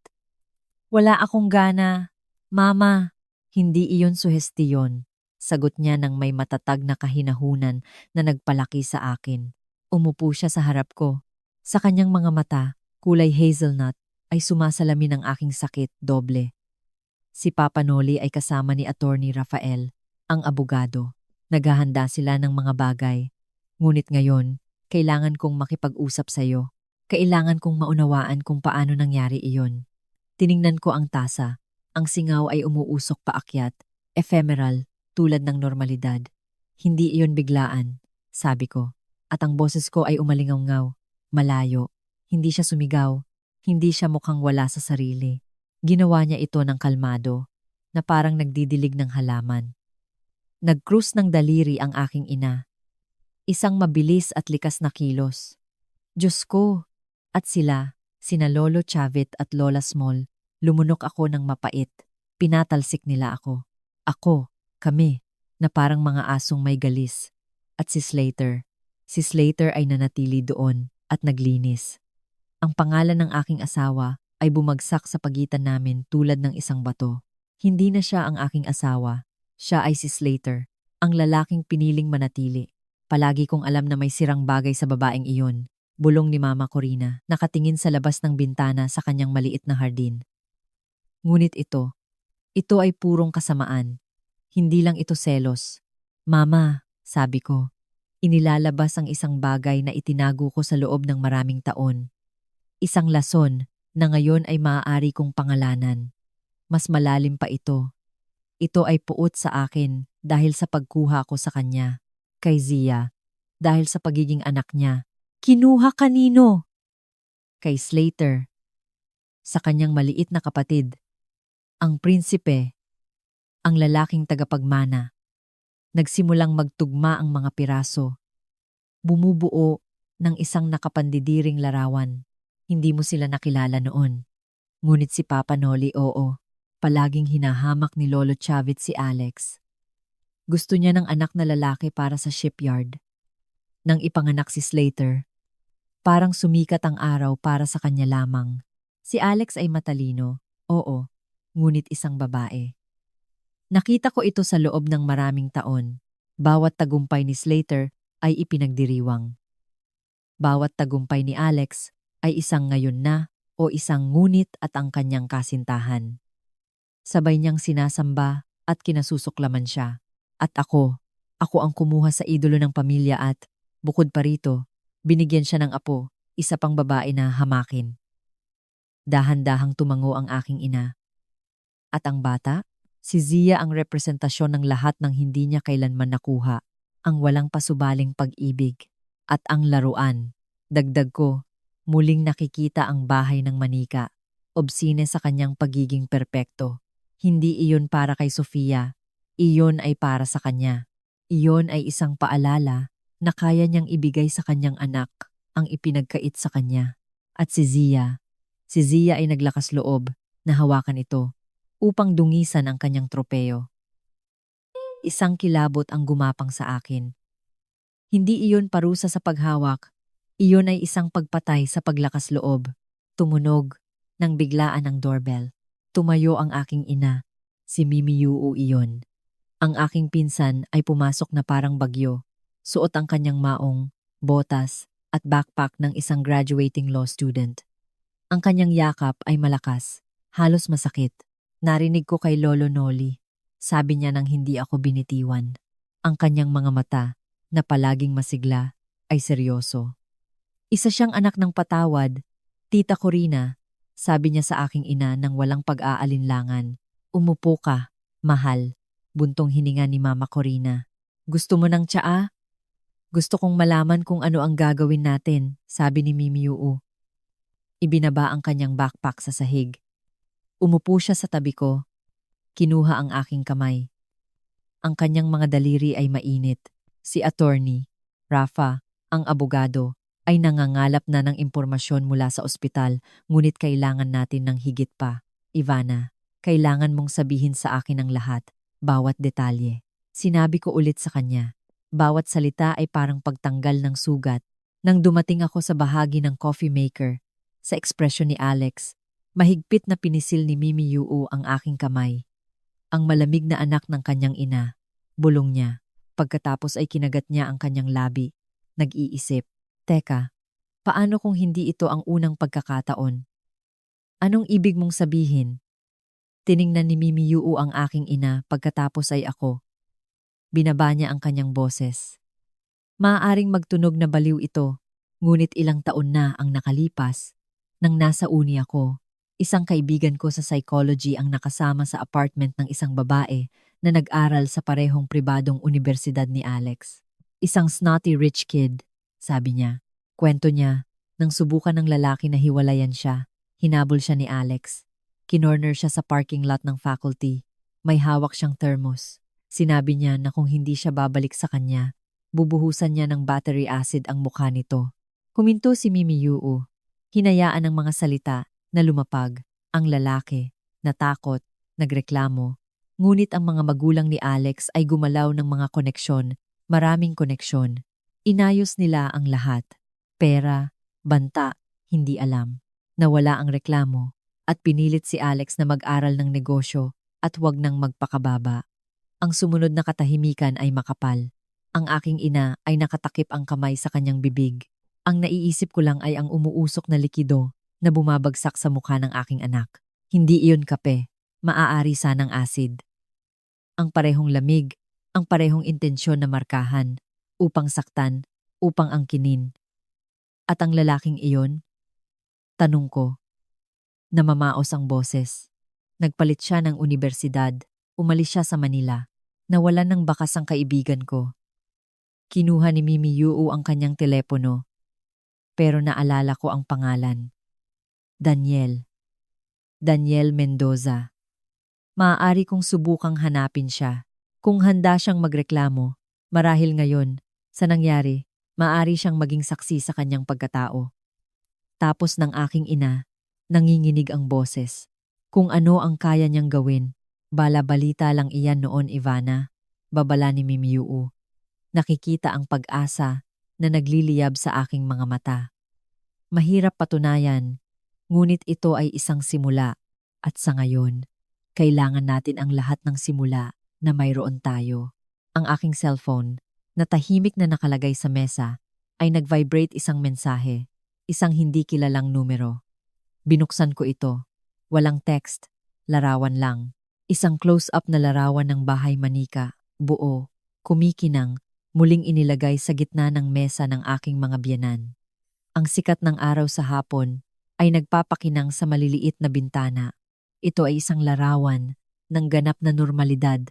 Wala akong gana. Mama, hindi iyon suhestiyon. Sagot niya ng may matatag na kahinahunan na nagpalaki sa akin. Umupo siya sa harap ko. Sa kanyang mga mata, kulay hazelnut, ay sumasalamin ang aking sakit doble. Si Papa Noli ay kasama ni Attorney Rafael, ang abogado. Naghahanda sila ng mga bagay. Ngunit ngayon, kailangan kong makipag-usap sa iyo. Kailangan kong maunawaan kung paano nangyari iyon. Tiningnan ko ang tasa. Ang singaw ay umuusok paakyat, ephemeral, tulad ng normalidad. Hindi iyon biglaan, sabi ko. At ang boses ko ay umalingaw-ngaw, malayo. Hindi siya sumigaw. Hindi siya mukhang wala sa sarili. Ginawa niya ito ng kalmado, na parang nagdidilig ng halaman. Nag-cruise ng daliri ang aking ina. Isang mabilis at likas na kilos. Diyos ko! At sila, sina Lolo Chavit at Lola Small, lumunok ako ng mapait. Pinatalsik nila ako. Ako, kami, na parang mga asong may galis. At si Slater ay nanatili doon at naglinis. Ang pangalan ng aking asawa ay bumagsak sa pagitan namin tulad ng isang bato. Hindi na siya ang aking asawa. Siya ay si Slater, ang lalaking piniling manatili. Palagi kong alam na may sirang bagay sa babaeng iyon. Bulong ni Mama Corina, nakatingin sa labas ng bintana sa kanyang maliit na hardin. Ngunit ito ay purong kasamaan. Hindi lang ito selos. Mama, sabi ko, inilalabas ang isang bagay na itinago ko sa loob ng maraming taon. Isang lason na ngayon ay maaari kong pangalanan. Mas malalim pa ito. Ito ay puot sa akin dahil sa pagkuha ko sa kanya, kay Zia, dahil sa pagiging anak niya. Kinuha kanino? Kay Slater. Sa kanyang maliit na kapatid. Ang prinsipe. Ang lalaking tagapagmana. Nagsimulang magtugma ang mga piraso. Bumubuo ng isang nakapandidiring larawan. Hindi mo sila nakilala noon. Ngunit si Papa Noli, oo. Palaging hinahamak ni Lolo Chavit si Alex. Gusto niya ng anak na lalaki para sa shipyard. Nang ipanganak si Slater, parang sumikat ang araw para sa kanya lamang. Si Alex ay matalino, oo, ngunit isang babae. Nakita ko ito sa loob ng maraming taon. Bawat tagumpay ni Slater ay ipinagdiriwang. Bawat tagumpay ni Alex ay isang ngayon na o isang ngunit at ang kanyang kasintahan. Sabay niyang sinasamba at kinasusuklaman siya. At ako ang kumuha sa idolo ng pamilya at, bukod pa rito, binigyan siya ng apo, isa pang babae na hamakin. Dahan-dahang tumango ang aking ina. At ang bata? Si Zia ang representasyon ng lahat ng hindi niya kailanman nakuha, ang walang pasubaling pag-ibig. At ang laruan, dagdag ko, muling nakikita ang bahay ng manika, obsine sa kanyang pagiging perpekto. Hindi iyon para kay Sofia, iyon ay para sa kanya. Iyon ay isang paalala na kaya niyang ibigay sa kanyang anak ang ipinagkait sa kanya. At si Zia ay naglakas loob na hawakan ito upang dungisan ang kanyang tropeo. Isang kilabot ang gumapang sa akin. Hindi iyon parusa sa paghawak, iyon ay isang pagpatay sa paglakas loob. Tumunog nang biglaan ang doorbell. Tumayo ang aking ina, si Mimi Yuu iyon. Ang aking pinsan ay pumasok na parang bagyo. Suot ang kanyang maong, botas, at backpack ng isang graduating law student. Ang kanyang yakap ay malakas, halos masakit. Narinig ko kay Lolo Noli. Sabi niya nang hindi ako binitiwan. Ang kanyang mga mata, na palaging masigla, ay seryoso. Isa siyang anak ng patawad, Tita Corina. Sabi niya sa aking ina nang walang pag-aalinlangan. Umupo ka, mahal. Buntong hininga ni Mama Corina. Gusto mo ng tsaa? Gusto kong malaman kung ano ang gagawin natin, sabi ni Mimi Yuu. Ibinaba ang kanyang backpack sa sahig. Umupo siya sa tabi ko. Kinuha ang aking kamay. Ang kanyang mga daliri ay mainit. Si Attorney Rafa, ang abogado, ay nangangalap na ng impormasyon mula sa ospital, ngunit kailangan natin ng higit pa. Ivana, kailangan mong sabihin sa akin ang lahat, bawat detalye. Sinabi ko ulit sa kanya. Bawat salita ay parang pagtanggal ng sugat. Nang dumating ako sa bahagi ng coffee maker, sa ekspresyon ni Alex, mahigpit na pinisil ni Mimi Yuu ang aking kamay. Ang malamig na anak ng kanyang ina, bulong niya. Pagkatapos ay kinagat niya ang kanyang labi. Nag-iisip. Teka, paano kung hindi ito ang unang pagkakataon? Anong ibig mong sabihin? Tiningnan ni Mimi Yuu ang aking ina pagkatapos ay ako. Binaba niya ang kanyang boses. Maaaring magtunog na baliw ito, ngunit ilang taon na ang nakalipas. Nang nasa uni ako, isang kaibigan ko sa psychology ang nakasama sa apartment ng isang babae na nag-aral sa parehong pribadong universidad ni Alex. Isang snotty rich kid, sabi niya. Kwento niya, nang subukan ng lalaki na hiwalayan siya, hinabol siya ni Alex. Kinorner siya sa parking lot ng faculty. May hawak siyang thermos. Sinabi niya na kung hindi siya babalik sa kanya, bubuhusan niya ng battery acid ang mukha nito. Huminto si Mimi Yu. Hinayaan ng mga salita na lumapag. Ang lalaki, natakot, nagreklamo. Ngunit ang mga magulang ni Alex ay gumalaw ng mga koneksyon, maraming koneksyon. Inayos nila ang lahat. Pera, banta, hindi alam. Nawala ang reklamo at pinilit si Alex na mag-aral ng negosyo at huwag nang magpakababa. Ang sumunod na katahimikan ay makapal. Ang aking ina ay nakatakip ang kamay sa kanyang bibig. Ang naiisip ko lang ay ang umuusok na likido na bumabagsak sa mukha ng aking anak. Hindi iyon kape, maaari sanang acid. Ang parehong lamig, ang parehong intensyon na markahan, upang saktan, upang angkinin. At ang lalaking iyon? Tanong ko. Namamaos ang boses. Nagpalit siya ng universidad, umalis siya sa Manila. Nawalan ng bakas ang kaibigan ko. Kinuha ni Mimi Yu ang kanyang telepono, pero naalala ko ang pangalan. Daniel. Daniel Mendoza. Maaari kong subukang hanapin siya. Kung handa siyang magreklamo, marahil ngayon, sa nangyari, maaari siyang maging saksi sa kanyang pagkatao. Tapos ng aking ina, nanginginig ang boses. Kung ano ang kaya niyang gawin, bala-balita lang iyan noon, Ivana, babala ni Mimi Yu. Nakikita ang pag-asa na nagliliyab sa aking mga mata. Mahirap patunayan, ngunit ito ay isang simula at sa ngayon, kailangan natin ang lahat ng simula na mayroon tayo. Ang aking cellphone, na tahimik na nakalagay sa mesa, ay nag-vibrate isang mensahe, isang hindi kilalang numero. Binuksan ko ito. Walang text, larawan lang. Isang close-up na larawan ng bahay manika, buo, kumikinang, muling inilagay sa gitna ng mesa ng aking mga biyenan. Ang sikat ng araw sa hapon ay nagpapakinang sa maliliit na bintana. Ito ay isang larawan ng ganap na normalidad,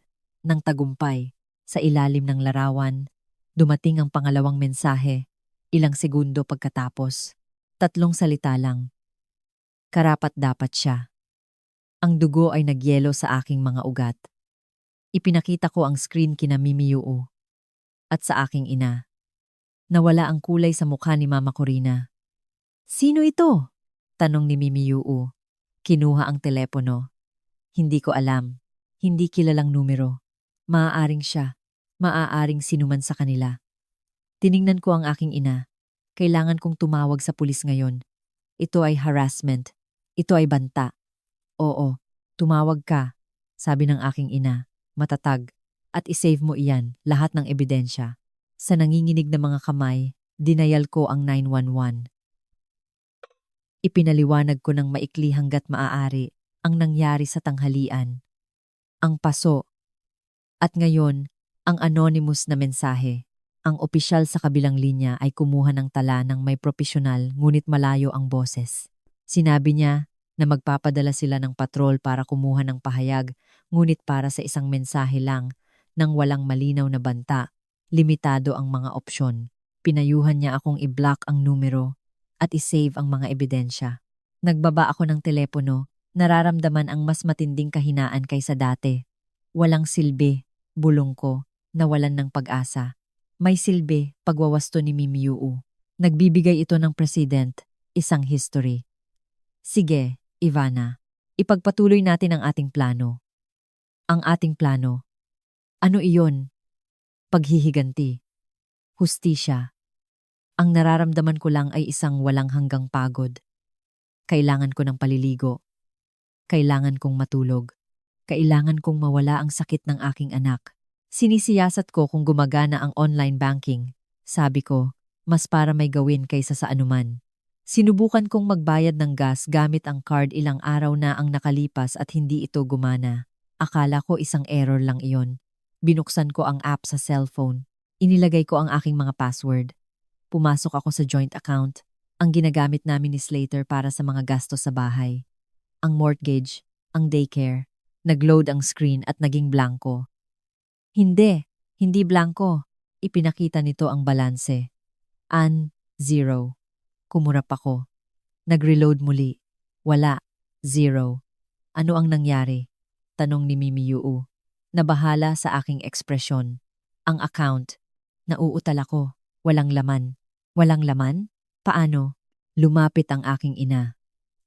ng tagumpay. Sa ilalim ng larawan, dumating ang pangalawang mensahe, ilang segundo pagkatapos. 3 salita lang. Karapat-dapat siya. Ang dugo ay nagyelo sa aking mga ugat. Ipinakita ko ang screen kina Mimi Yu at sa aking ina. Nawala ang kulay sa mukha ni Mama Corina. Sino ito? Tanong ni Mimi Yu. Kinuha ang telepono. Hindi ko alam. Hindi kilalang numero. Maaaring siya. Maaaring sinuman sa kanila. Tiningnan ko ang aking ina. Kailangan kong tumawag sa pulis ngayon. Ito ay harassment. Ito ay banta. Oo, tumawag ka, sabi ng aking ina, matatag, at isave mo iyan, lahat ng ebidensya. Sa nanginginig na mga kamay, dinayal ko ang 911. Ipinaliwanag ko ng maikli hanggat maaari ang nangyari sa tanghalian. Ang paso. At ngayon, ang anonymous na mensahe. Ang opisyal sa kabilang linya ay kumuha ng tala ng may propesyonal ngunit malayo ang boses. Sinabi niya na magpapadala sila ng patrol para kumuha ng pahayag ngunit para sa isang mensahe lang nang walang malinaw na banta. Limitado ang mga opsyon. Pinayuhan niya akong i-block ang numero at isave ang mga ebidensya. Nagbaba ako ng telepono, nararamdaman ang mas matinding kahinaan kaysa dati. Walang silbi, bulong ko, nawalan ng pag-asa. May silbi, pagwawasto ni Mimi Yu. Nagbibigay ito ng president, isang history. Sige, Ivana, ipagpatuloy natin ang ating plano. Ang ating plano. Ano iyon? Paghihiganti. Hustisya. Ang nararamdaman ko lang ay isang walang hanggang pagod. Kailangan ko ng paliligo. Kailangan kong matulog. Kailangan kong mawala ang sakit ng aking anak. Sinisiyasat ko kung gumagana ang online banking. Sabi ko, mas para may gawin kaysa sa anuman. Sinubukan kong magbayad ng gas gamit ang card, ilang araw na ang nakalipas at hindi ito gumana. Akala ko isang error lang iyon. Binuksan ko ang app sa cellphone. Inilagay ko ang aking mga password. Pumasok ako sa joint account, ang ginagamit namin ni Slater para sa mga gastos sa bahay. Ang mortgage, ang daycare. Nag-load ang screen at naging blanco. Hindi blanco. Ipinakita nito ang balanse. 0. Kumurap ako. Nag-reload muli. Wala. 0. Ano ang nangyari? Tanong ni Mimi Yu. Nabahala sa aking ekspresyon. Ang account. Nauutal ako. Walang laman. Walang laman? Paano? Lumapit ang aking ina.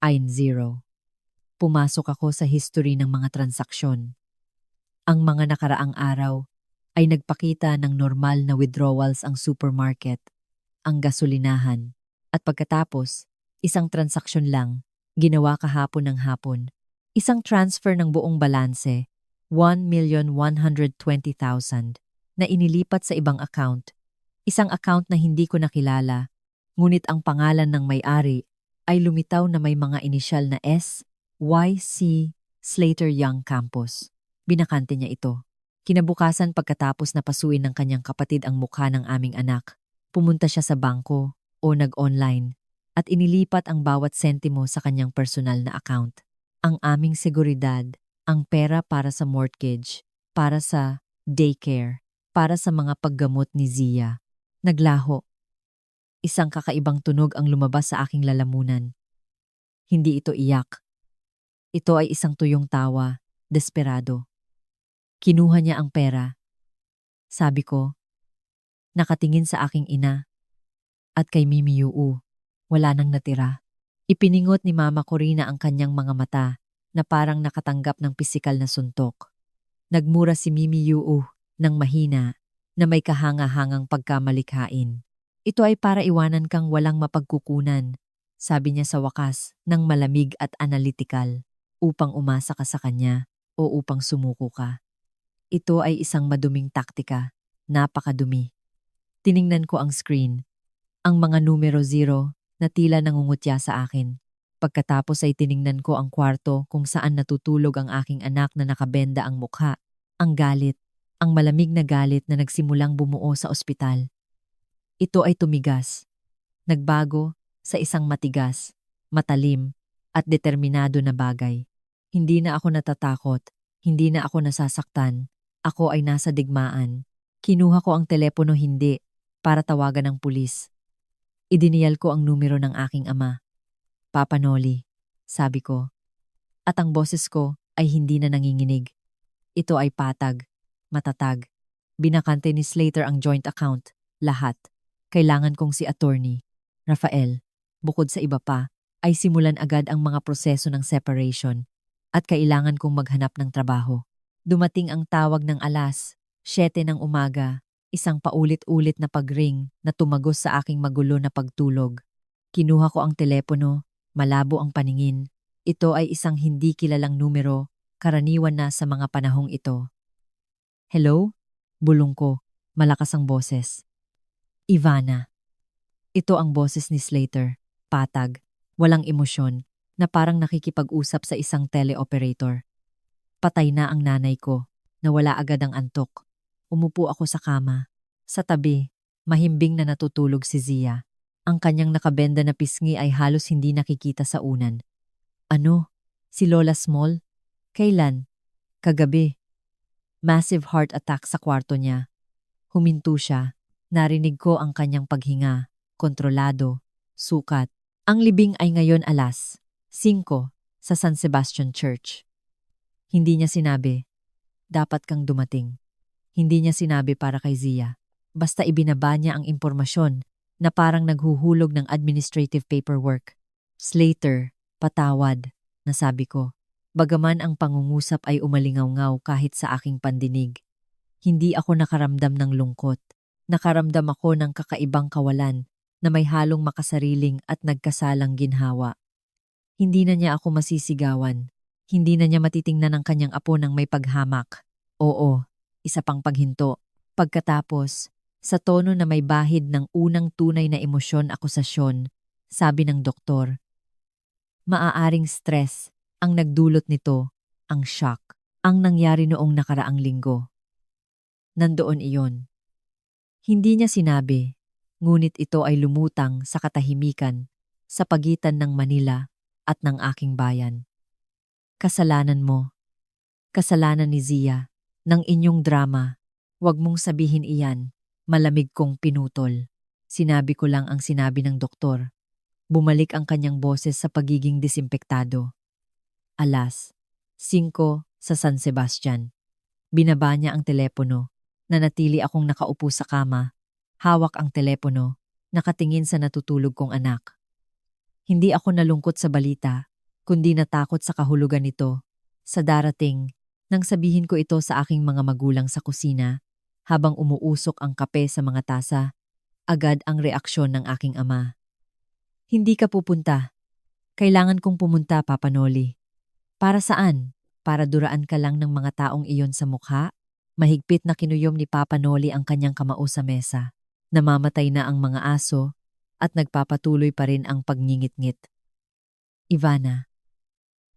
I'm zero. Pumasok ako sa history ng mga transaksyon. Ang mga nakaraang araw ay nagpakita ng normal na withdrawals ang supermarket, ang gasolinahan, at pagkatapos, isang transaksyon lang, ginawa kahapon ng hapon. Isang transfer ng buong balanse, 1,120,000, na inilipat sa ibang account. Isang account na hindi ko nakilala, ngunit ang pangalan ng may-ari ay lumitaw na may mga inisyal na S, Y, C, Slater Young Campus. Binakante niya ito. Kinabukasan pagkatapos na pasuin ng kanyang kapatid ang mukha ng aming anak, pumunta siya sa bangko o nag-online at inilipat ang bawat sentimo sa kanyang personal na account. Ang aming seguridad, ang pera para sa mortgage, para sa daycare, para sa mga paggamot ni Zia. Naglaho. Isang kakaibang tunog ang lumabas sa aking lalamunan. Hindi ito iyak. Ito ay isang tuyong tawa, desperado. Kinuha niya ang pera. Sabi ko, nakatingin sa aking ina. At kay Mimi Yu, wala nang natira. Ipiningot ni Mama Corina ang kanyang mga mata na parang nakatanggap ng pisikal na suntok. Nagmura si Mimi Yu ng mahina na may kahanga-hangang pagkamalikhain. Ito ay para iwanan kang walang mapagkukunan, sabi niya sa wakas ng malamig at analytical, upang umasa ka sa kanya o upang sumuko ka. Ito ay isang maduming taktika, napakadumi. Tiningnan ko ang screen. Ang mga numero 0 na tila nangungutya sa akin. Pagkatapos ay tiningnan ko ang kwarto kung saan natutulog ang aking anak na nakabenda ang mukha. Ang galit, ang malamig na galit na nagsimulang bumuo sa ospital. Ito ay tumigas. Nagbago sa isang matigas, matalim, at determinado na bagay. Hindi na ako natatakot, hindi na ako nasasaktan. Ako ay nasa digmaan. Kinuha ko ang telepono hindi para tawagan ng pulis. Idiniyal ko ang numero ng aking ama. Papa Noli, sabi ko. At ang boses ko ay hindi na nanginginig. Ito ay patag, matatag. Binakante ni Slater ang joint account, lahat. Kailangan kong si attorney, Rafael, bukod sa iba pa, ay simulan agad ang mga proseso ng separation at kailangan kong maghanap ng trabaho. Dumating ang tawag ng alas, 7 ng umaga, isang paulit-ulit na pagring na tumagos sa aking magulo na pagtulog. Kinuha ko ang telepono, malabo ang paningin. Ito ay isang hindi kilalang numero, karaniwan na sa mga panahong ito. Hello? Bulong ko, malakas ang boses. Ivana. Ito ang boses ni Slater, patag, walang emosyon, na parang nakikipag-usap sa isang teleoperator. Patay na ang nanay ko, nawala agad ang antok. Umupo ako sa kama. Sa tabi, mahimbing na natutulog si Zia. Ang kanyang nakabenda na pisngi ay halos hindi nakikita sa unan. Ano? Si Lola Small? Kailan? Kagabi. Massive heart attack sa kwarto niya. Huminto siya. Narinig ko ang kanyang paghinga. Kontrolado. Sukat. Ang libing ay ngayon alas 5 sa San Sebastian Church. Hindi niya sinabi, dapat kang dumating. Hindi niya sinabi para kay Zia. Basta ibinaba niya ang impormasyon na parang naghuhulog ng administrative paperwork. Slater, patawad, nasabi ko. Bagaman ang pangungusap ay umalingaw-ngaw kahit sa aking pandinig. Hindi ako nakaramdam ng lungkot. Nakaramdam ako ng kakaibang kawalan na may halong makasariling at nagkasalang ginhawa. Hindi na niya ako masisigawan. Hindi na niya matitingnan ang kanyang apo ng may paghamak. Oo, isa pang paghinto. Pagkatapos, sa tono na may bahid ng unang tunay na emosyon akusasyon, sabi ng doktor, maaaring stress ang nagdulot nito, ang shock, ang nangyari noong nakaraang linggo. Nandoon iyon. Hindi niya sinabi, ngunit ito ay lumutang sa katahimikan sa pagitan ng Manila at ng aking bayan. Kasalanan mo. Kasalanan ni Zia. Ng inyong drama. Huwag mong sabihin iyan. Malamig kong pinutol. Sinabi ko lang ang sinabi ng doktor. Bumalik ang kanyang boses sa pagiging desimpektado. Alas, 5 sa San Sebastian. Binaba niya ang telepono. Nanatili akong nakaupo sa kama. Hawak ang telepono. Nakatingin sa natutulog kong anak. Hindi ako nalungkot sa balita, kundi natakot sa kahulugan nito. Sa darating, nang sabihin ko ito sa aking mga magulang sa kusina, habang umuusok ang kape sa mga tasa, agad ang reaksyon ng aking ama. Hindi ka pupunta. Kailangan kong pumunta, Papa Noli. Para saan? Para duraan ka lang ng mga taong iyon sa mukha? Mahigpit na kinuyom ni Papa Noli ang kanyang kamao sa mesa. Namamatay na ang mga aso at nagpapatuloy pa rin ang pagngingit-ngit. Ivana,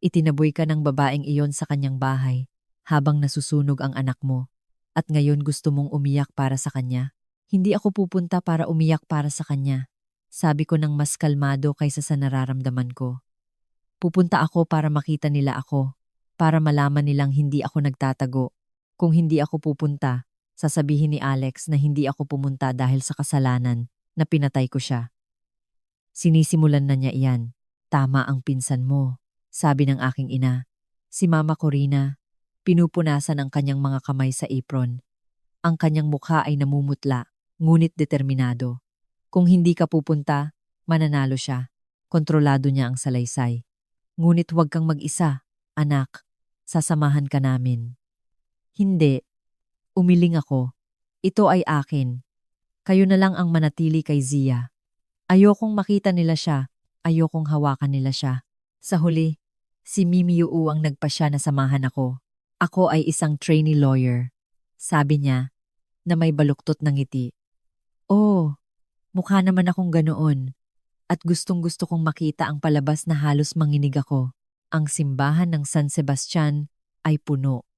itinaboy ka ng babaeng iyon sa kanyang bahay habang nasusunog ang anak mo at ngayon gusto mong umiyak para sa kanya. Hindi ako pupunta para umiyak para sa kanya. Sabi ko ng mas kalmado kaysa sa nararamdaman ko. Pupunta ako para makita nila ako, para malaman nilang hindi ako nagtatago. Kung hindi ako pupunta, sasabihin ni Alex na hindi ako pumunta dahil sa kasalanan na pinatay ko siya. Sinisimulan na niya iyan. Tama ang pinsan mo, sabi ng aking ina. Si Mama Corina, pinupunasan ang kanyang mga kamay sa apron. Ang kanyang mukha ay namumutla, ngunit determinado. Kung hindi ka pupunta, mananalo siya. Kontrolado niya ang salaysay. Ngunit huwag kang mag-isa, anak. Sasamahan ka namin. Hindi. Umiling ako. Ito ay akin. Kayo na lang ang manatili kay Zia. Ayokong makita nila siya. Ayokong hawakan nila siya. Sa huli, si Mimi Uu ang nagpasya na samahan ako. Ako ay isang trainee lawyer. Sabi niya, na may baluktot ng ngiti. Oh, mukha naman akong ganoon. At gustong-gusto kong makita ang palabas na halos manginig ako. Ang simbahan ng San Sebastian ay puno.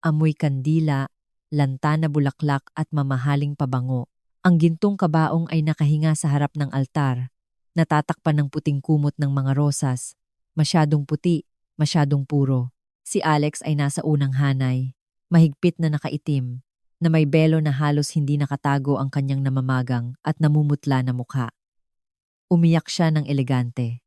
Amoy kandila, lanta na bulaklak at mamahaling pabango. Ang gintong kabaong ay nakahinga sa harap ng altar. Natatakpan ng puting kumot ng mga rosas. Masyadong puti, masyadong puro. Si Alex ay nasa unang hanay. Mahigpit na nakaitim, na may belo na halos hindi nakatago ang kanyang namamagang at namumutla na mukha. Umiyak siya ng elegante.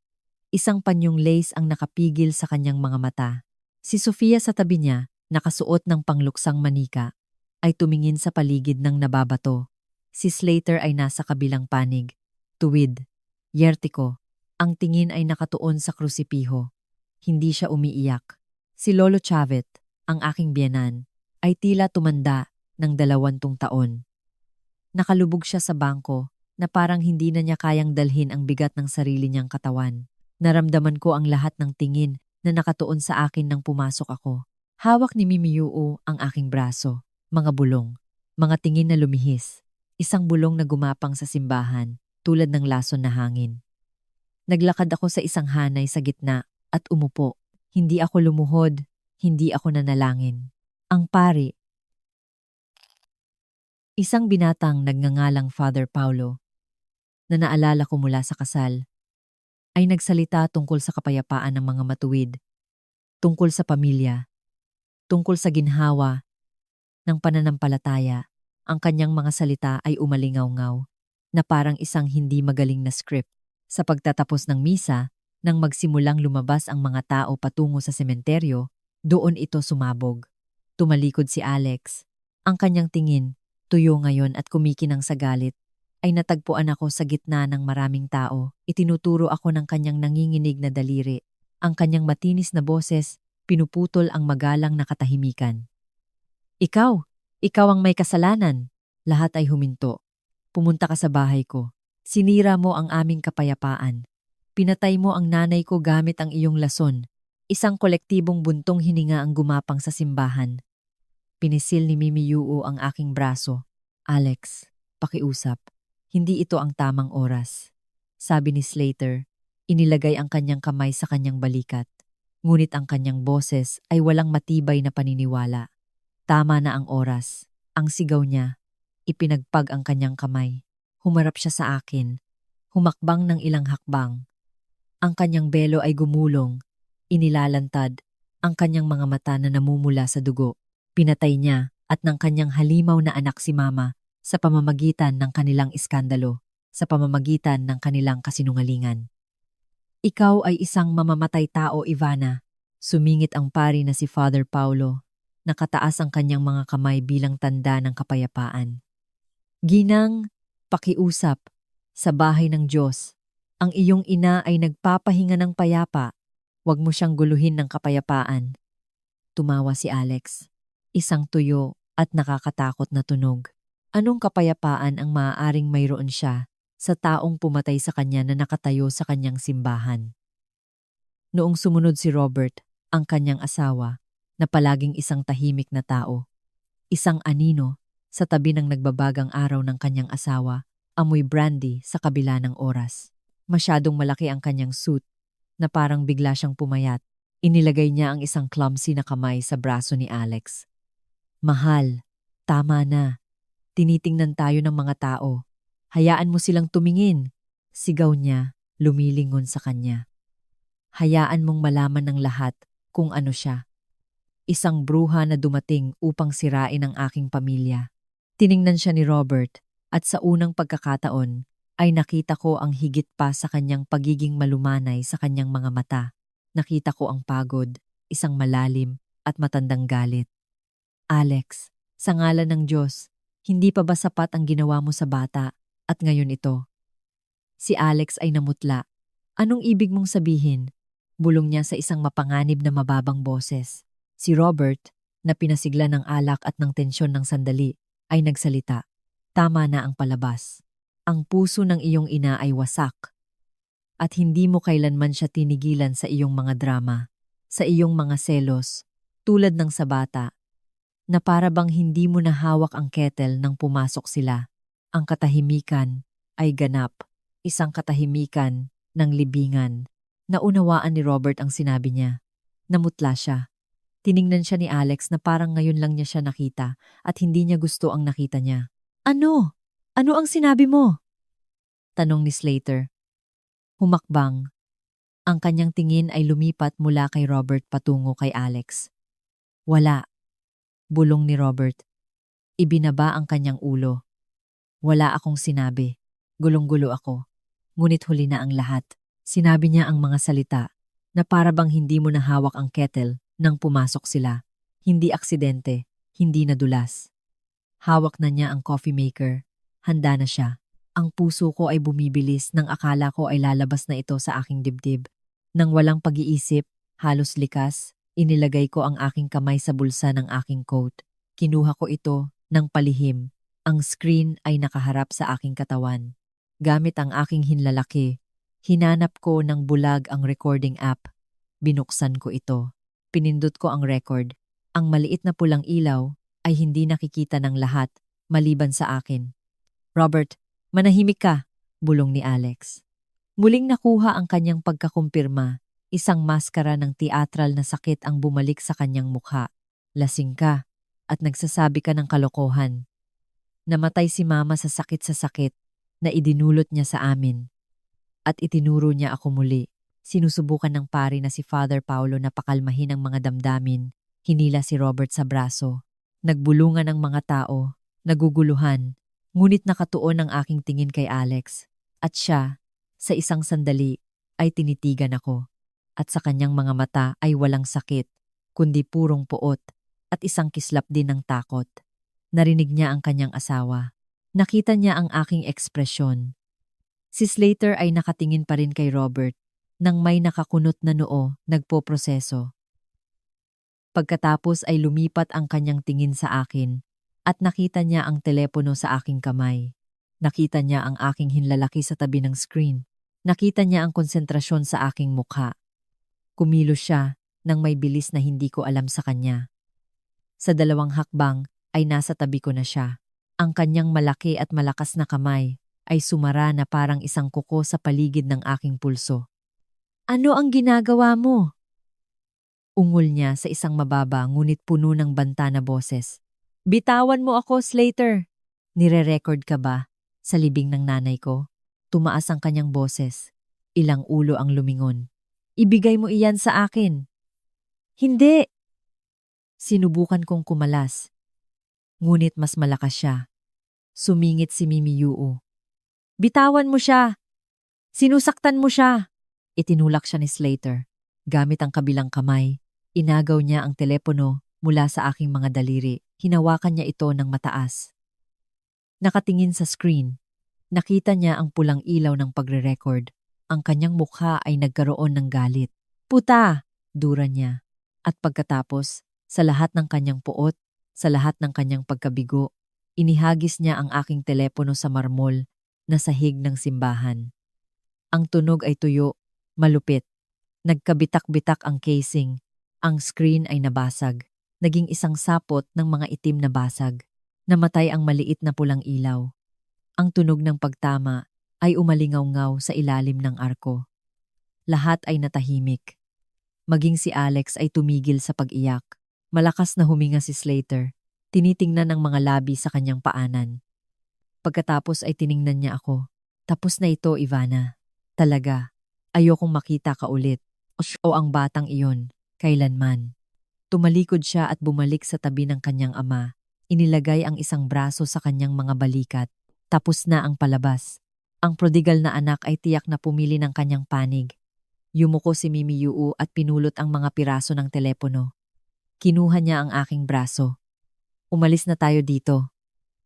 Isang panyong lace ang nakapigil sa kanyang mga mata. Si Sofia sa tabi niya, nakasuot ng pangluksang manika, ay tumingin sa paligid ng nababato. Si Slater ay nasa kabilang panig. Tuwid. Yertiko. Ang tingin ay nakatuon sa krusipiho. Hindi siya umiiyak. Si Lolo Chavet, ang aking biyenan, ay tila tumanda ng 20 taon. Nakalubog siya sa bangko na parang hindi na niya kayang dalhin ang bigat ng sarili niyang katawan. Naramdaman ko ang lahat ng tingin na nakatuon sa akin nang pumasok ako. Hawak ni Mimi Uu ang aking braso, mga bulong, mga tingin na lumihis. Isang bulong na gumapang sa simbahan, tulad ng lason na hangin. Naglakad ako sa isang hanay sa gitna at umupo. Hindi ako lumuhod, hindi ako nanalangin. Ang pari, isang binatang nagngangalang Father Paulo, na naalala ko mula sa kasal, ay nagsalita tungkol sa kapayapaan ng mga matuwid, tungkol sa pamilya, tungkol sa ginhawa ng pananampalataya. Ang kanyang mga salita ay umalingaw-ngaw na parang isang hindi magaling na script. Sa pagtatapos ng misa, nang magsimulang lumabas ang mga tao patungo sa sementeryo, doon ito sumabog. Tumalikod si Alex. Ang kanyang tingin, tuyo ngayon at kumikinang sa galit, ay natagpuan ako sa gitna ng maraming tao. Itinuturo ako ng kanyang nanginginig na daliri. Ang kanyang matinis na boses, pinuputol ang magalang na katahimikan. Ikaw ang may kasalanan. Lahat ay huminto. Pumunta ka sa bahay ko. Sinira mo ang aming kapayapaan. Pinatay mo ang nanay ko gamit ang iyong lason. Isang kolektibong buntong hininga ang gumapang sa simbahan. Pinisil ni Mimi Uu ang aking braso. Alex, pakiusap. Hindi ito ang tamang oras. Sabi ni Slater, inilagay ang kanyang kamay sa kanyang balikat. Ngunit ang kanyang boses ay walang matibay na paniniwala. Tama na ang oras. Ang sigaw niya. Ipinagpag ang kanyang kamay. Humarap siya sa akin. Humakbang ng ilang hakbang. Ang kanyang belo ay gumulong. Inilalantad. Ang kanyang mga mata na namumula sa dugo. Pinatay niya at ng kanyang halimaw na anak si Mama sa pamamagitan ng kanilang iskandalo, sa pamamagitan ng kanilang kasinungalingan. Ikaw ay isang mamamatay tao, Ivana. Sumingit ang pari na si Father Paulo. Nakataas ang kanyang mga kamay bilang tanda ng kapayapaan. Ginang, pakiusap, sa bahay ng Diyos. Ang iyong ina ay nagpapahinga ng payapa. Huwag mo siyang guluhin ng kapayapaan. Tumawa si Alex. Isang tuyo at nakakatakot na tunog. Anong kapayapaan ang maaaring mayroon siya sa taong pumatay sa kanya na nakatayo sa kanyang simbahan? Noong sumunod si Robert, ang kanyang asawa, na palaging isang tahimik na tao. Isang anino sa tabi ng nagbabagang araw ng kanyang asawa, amoy brandy sa kabila ng oras. Masyadong malaki ang kanyang suit na parang bigla siyang pumayat. Inilagay niya ang isang clumsy na kamay sa braso ni Alex. Mahal, tama na. Tinitingnan tayo ng mga tao. Hayaan mo silang tumingin. Sigaw niya, lumilingon sa kanya. Hayaan mong malaman ng lahat kung ano siya. Isang bruha na dumating upang sirain ang aking pamilya. Tiningnan siya ni Robert at sa unang pagkakataon ay nakita ko ang higit pa sa kanyang pagiging malumanay sa kanyang mga mata. Nakita ko ang pagod, isang malalim at matandang galit. Alex, sa ngalan ng Diyos, hindi pa ba sapat ang ginawa mo sa bata at ngayon ito? Si Alex ay namutla. Anong ibig mong sabihin? Bulong niya sa isang mapanganib na mababang boses. Si Robert, na pinasigla ng alak at ng tensyon ng sandali, ay nagsalita. Tama na ang palabas. Ang puso ng iyong ina ay wasak. At hindi mo kailanman siya tinigilan sa iyong mga drama, sa iyong mga selos, tulad ng sa bata, na para bang hindi mo nahawak ang kettle nang pumasok sila. Ang katahimikan ay ganap, isang katahimikan ng libingan. Naunawaan ni Robert ang sinabi niya. Namutla siya. Tiningnan siya ni Alex na parang ngayon lang niya siya nakita at hindi niya gusto ang nakita niya. Ano? Ano ang sinabi mo? Tanong ni Slater. Humakbang. Ang kanyang tingin ay lumipat mula kay Robert patungo kay Alex. Wala. Bulong ni Robert. Ibinaba ang kanyang ulo. Wala akong sinabi. Gulong-gulo ako. Ngunit huli na ang lahat. Sinabi niya ang mga salita na para bang hindi mo nahawak ang kettle nang pumasok sila. Hindi aksidente, hindi nadulas. Hawak na niya ang coffee maker. Handa na siya. Ang puso ko ay bumibilis nang akala ko ay lalabas na ito sa aking dibdib. Nang walang pag-iisip, halos likas, inilagay ko ang aking kamay sa bulsa ng aking coat. Kinuha ko ito ng palihim. Ang screen ay nakaharap sa aking katawan. Gamit ang aking hinlalaki, hinanap ko ng bulag ang recording app. Binuksan ko ito. Pinindot ko ang record. Ang maliit na pulang ilaw ay hindi nakikita ng lahat maliban sa akin. Robert, manahimik ka, bulong ni Alex. Muling nakuha ang kanyang pagkakumpirma. Isang maskara ng teatral na sakit ang bumalik sa kanyang mukha. Lasing ka at nagsasabi ka ng kalokohan. Namatay si Mama sa sakit na idinulot niya sa amin. At itinuro niya ako muli. Sinusubukan ng pari na si Father Paulo na pakalmahin ang mga damdamin. Hinila si Robert sa braso. Nagbulungan ang mga tao, naguguluhan, ngunit nakatuon ang aking tingin kay Alex. At siya, sa isang sandali, ay tinitigan ako. At sa kanyang mga mata ay walang sakit, kundi purong puot at isang kislap din ng takot. Narinig niya ang kanyang asawa. Nakita niya ang aking ekspresyon. Si Slater ay nakatingin pa rin kay Robert nang may nakakunot na noo nagpoproseso. Pagkatapos ay lumipat ang kanyang tingin sa akin at nakita niya ang telepono sa aking kamay. Nakita niya ang aking hinlalaki sa tabi ng screen. Nakita niya ang konsentrasyon sa aking mukha. Kumilos siya nang may bilis na hindi ko alam sa kanya. Sa 2 hakbang ay nasa tabi ko na siya. Ang kanyang malaki at malakas na kamay ay sumara na parang isang kuko sa paligid ng aking pulso. Ano ang ginagawa mo? Ungol niya sa isang mababa ngunit puno ng banta na boses. Bitawan mo ako, Slater! Nire-record ka ba? Sa libing ng nanay ko. Tumaas ang kanyang boses. Ilang ulo ang lumingon. Ibigay mo iyan sa akin. Hindi! Sinubukan kong kumalas. Ngunit mas malakas siya. Sumingit si Mimi Yuu. Bitawan mo siya! Sinusaktan mo siya! Itinulak siya ni Slater. Gamit ang kabilang kamay, Inagaw niya ang telepono mula sa aking mga daliri. Hinawakan niya ito ng mataas. Nakatingin sa screen. Nakita niya ang pulang ilaw ng pagre-record. Ang kanyang mukha ay nagkaroon ng galit. Puta! Dura niya. At pagkatapos, sa lahat ng kanyang puot, sa lahat ng kanyang pagkabigo, inihagis niya ang aking telepono sa marmol na sahig ng simbahan. Ang tunog ay tuyo, malupit. Nagkabitak-bitak ang casing. Ang screen ay nabasag. Naging isang sapot ng mga itim na basag. Namatay ang maliit na pulang ilaw. Ang tunog ng pagtama ay umalingaw-ngaw sa ilalim ng arko. Lahat ay natahimik. Maging si Alex ay tumigil sa pag-iyak. Malakas na huminga si Slater. Tinitingnan ng mga labi sa kanyang paanan. Pagkatapos ay tiningnan niya ako. Tapos na ito, Ivana. Talaga. Ayokong makita ka ulit. O ang batang iyon. Kailanman. Tumalikod siya at bumalik sa tabi ng kanyang ama. Inilagay ang isang braso sa kanyang mga balikat. Tapos na ang palabas. Ang prodigal na anak ay tiyak na pumili ng kanyang panig. Yumuko si Mimi Yuu at pinulot ang mga piraso ng telepono. Kinuha niya ang aking braso. Umalis na tayo dito.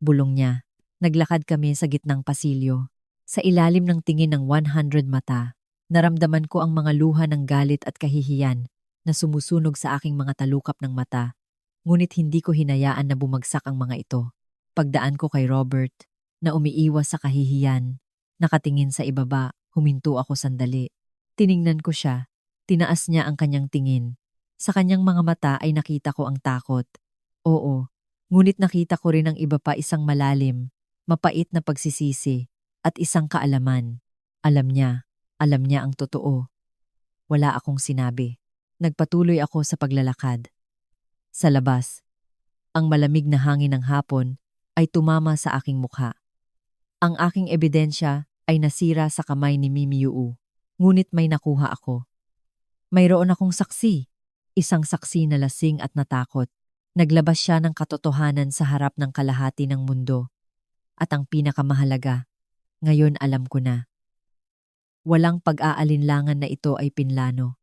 Bulong niya. Naglakad kami sa gitnang pasilyo. Sa ilalim ng tingin ng 100 mata, naramdaman ko ang mga luha ng galit at kahihiyan na sumusunog sa aking mga talukap ng mata. Ngunit hindi ko hinayaan na bumagsak ang mga ito. Pagdaan ko kay Robert, na umiiwas sa kahihiyan, nakatingin sa ibaba, huminto ako sandali. Tiningnan ko siya, tinaas niya ang kanyang tingin. Sa kanyang mga mata ay nakita ko ang takot. Oo, ngunit nakita ko rin ang iba pa isang malalim, mapait na pagsisisi, at isang kaalaman. Alam niya ang totoo. Wala akong sinabi. Nagpatuloy ako sa paglalakad. Sa labas, ang malamig na hangin ng hapon ay tumama sa aking mukha. Ang aking ebidensya ay nasira sa kamay ni Mimi Yuu, ngunit may nakuha ako. Mayroon akong saksi, isang saksi na lasing at natakot. Naglabas siya ng katotohanan sa harap ng kalahati ng mundo. At ang pinakamahalaga, ngayon alam ko na. Walang pag-aalinlangan na ito ay pinlano.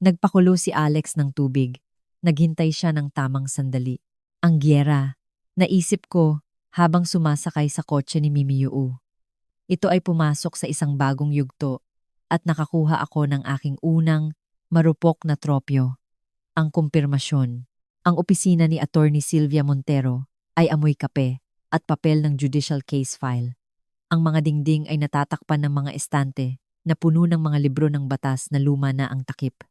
Nagpakulo si Alex ng tubig. Naghintay siya ng tamang sandali. Ang giyera, naisip ko habang sumasakay sa kotse ni Mimi Yuu. Ito ay pumasok sa isang bagong yugto at nakakuha ako ng aking unang marupok na tropyo. Ang kumpirmasyon. Ang opisina ni Attorney Sylvia Montero ay amoy kape at papel ng judicial case file. Ang mga dingding ay natatakpan ng mga estante na puno ng mga libro ng batas na luma na ang takip.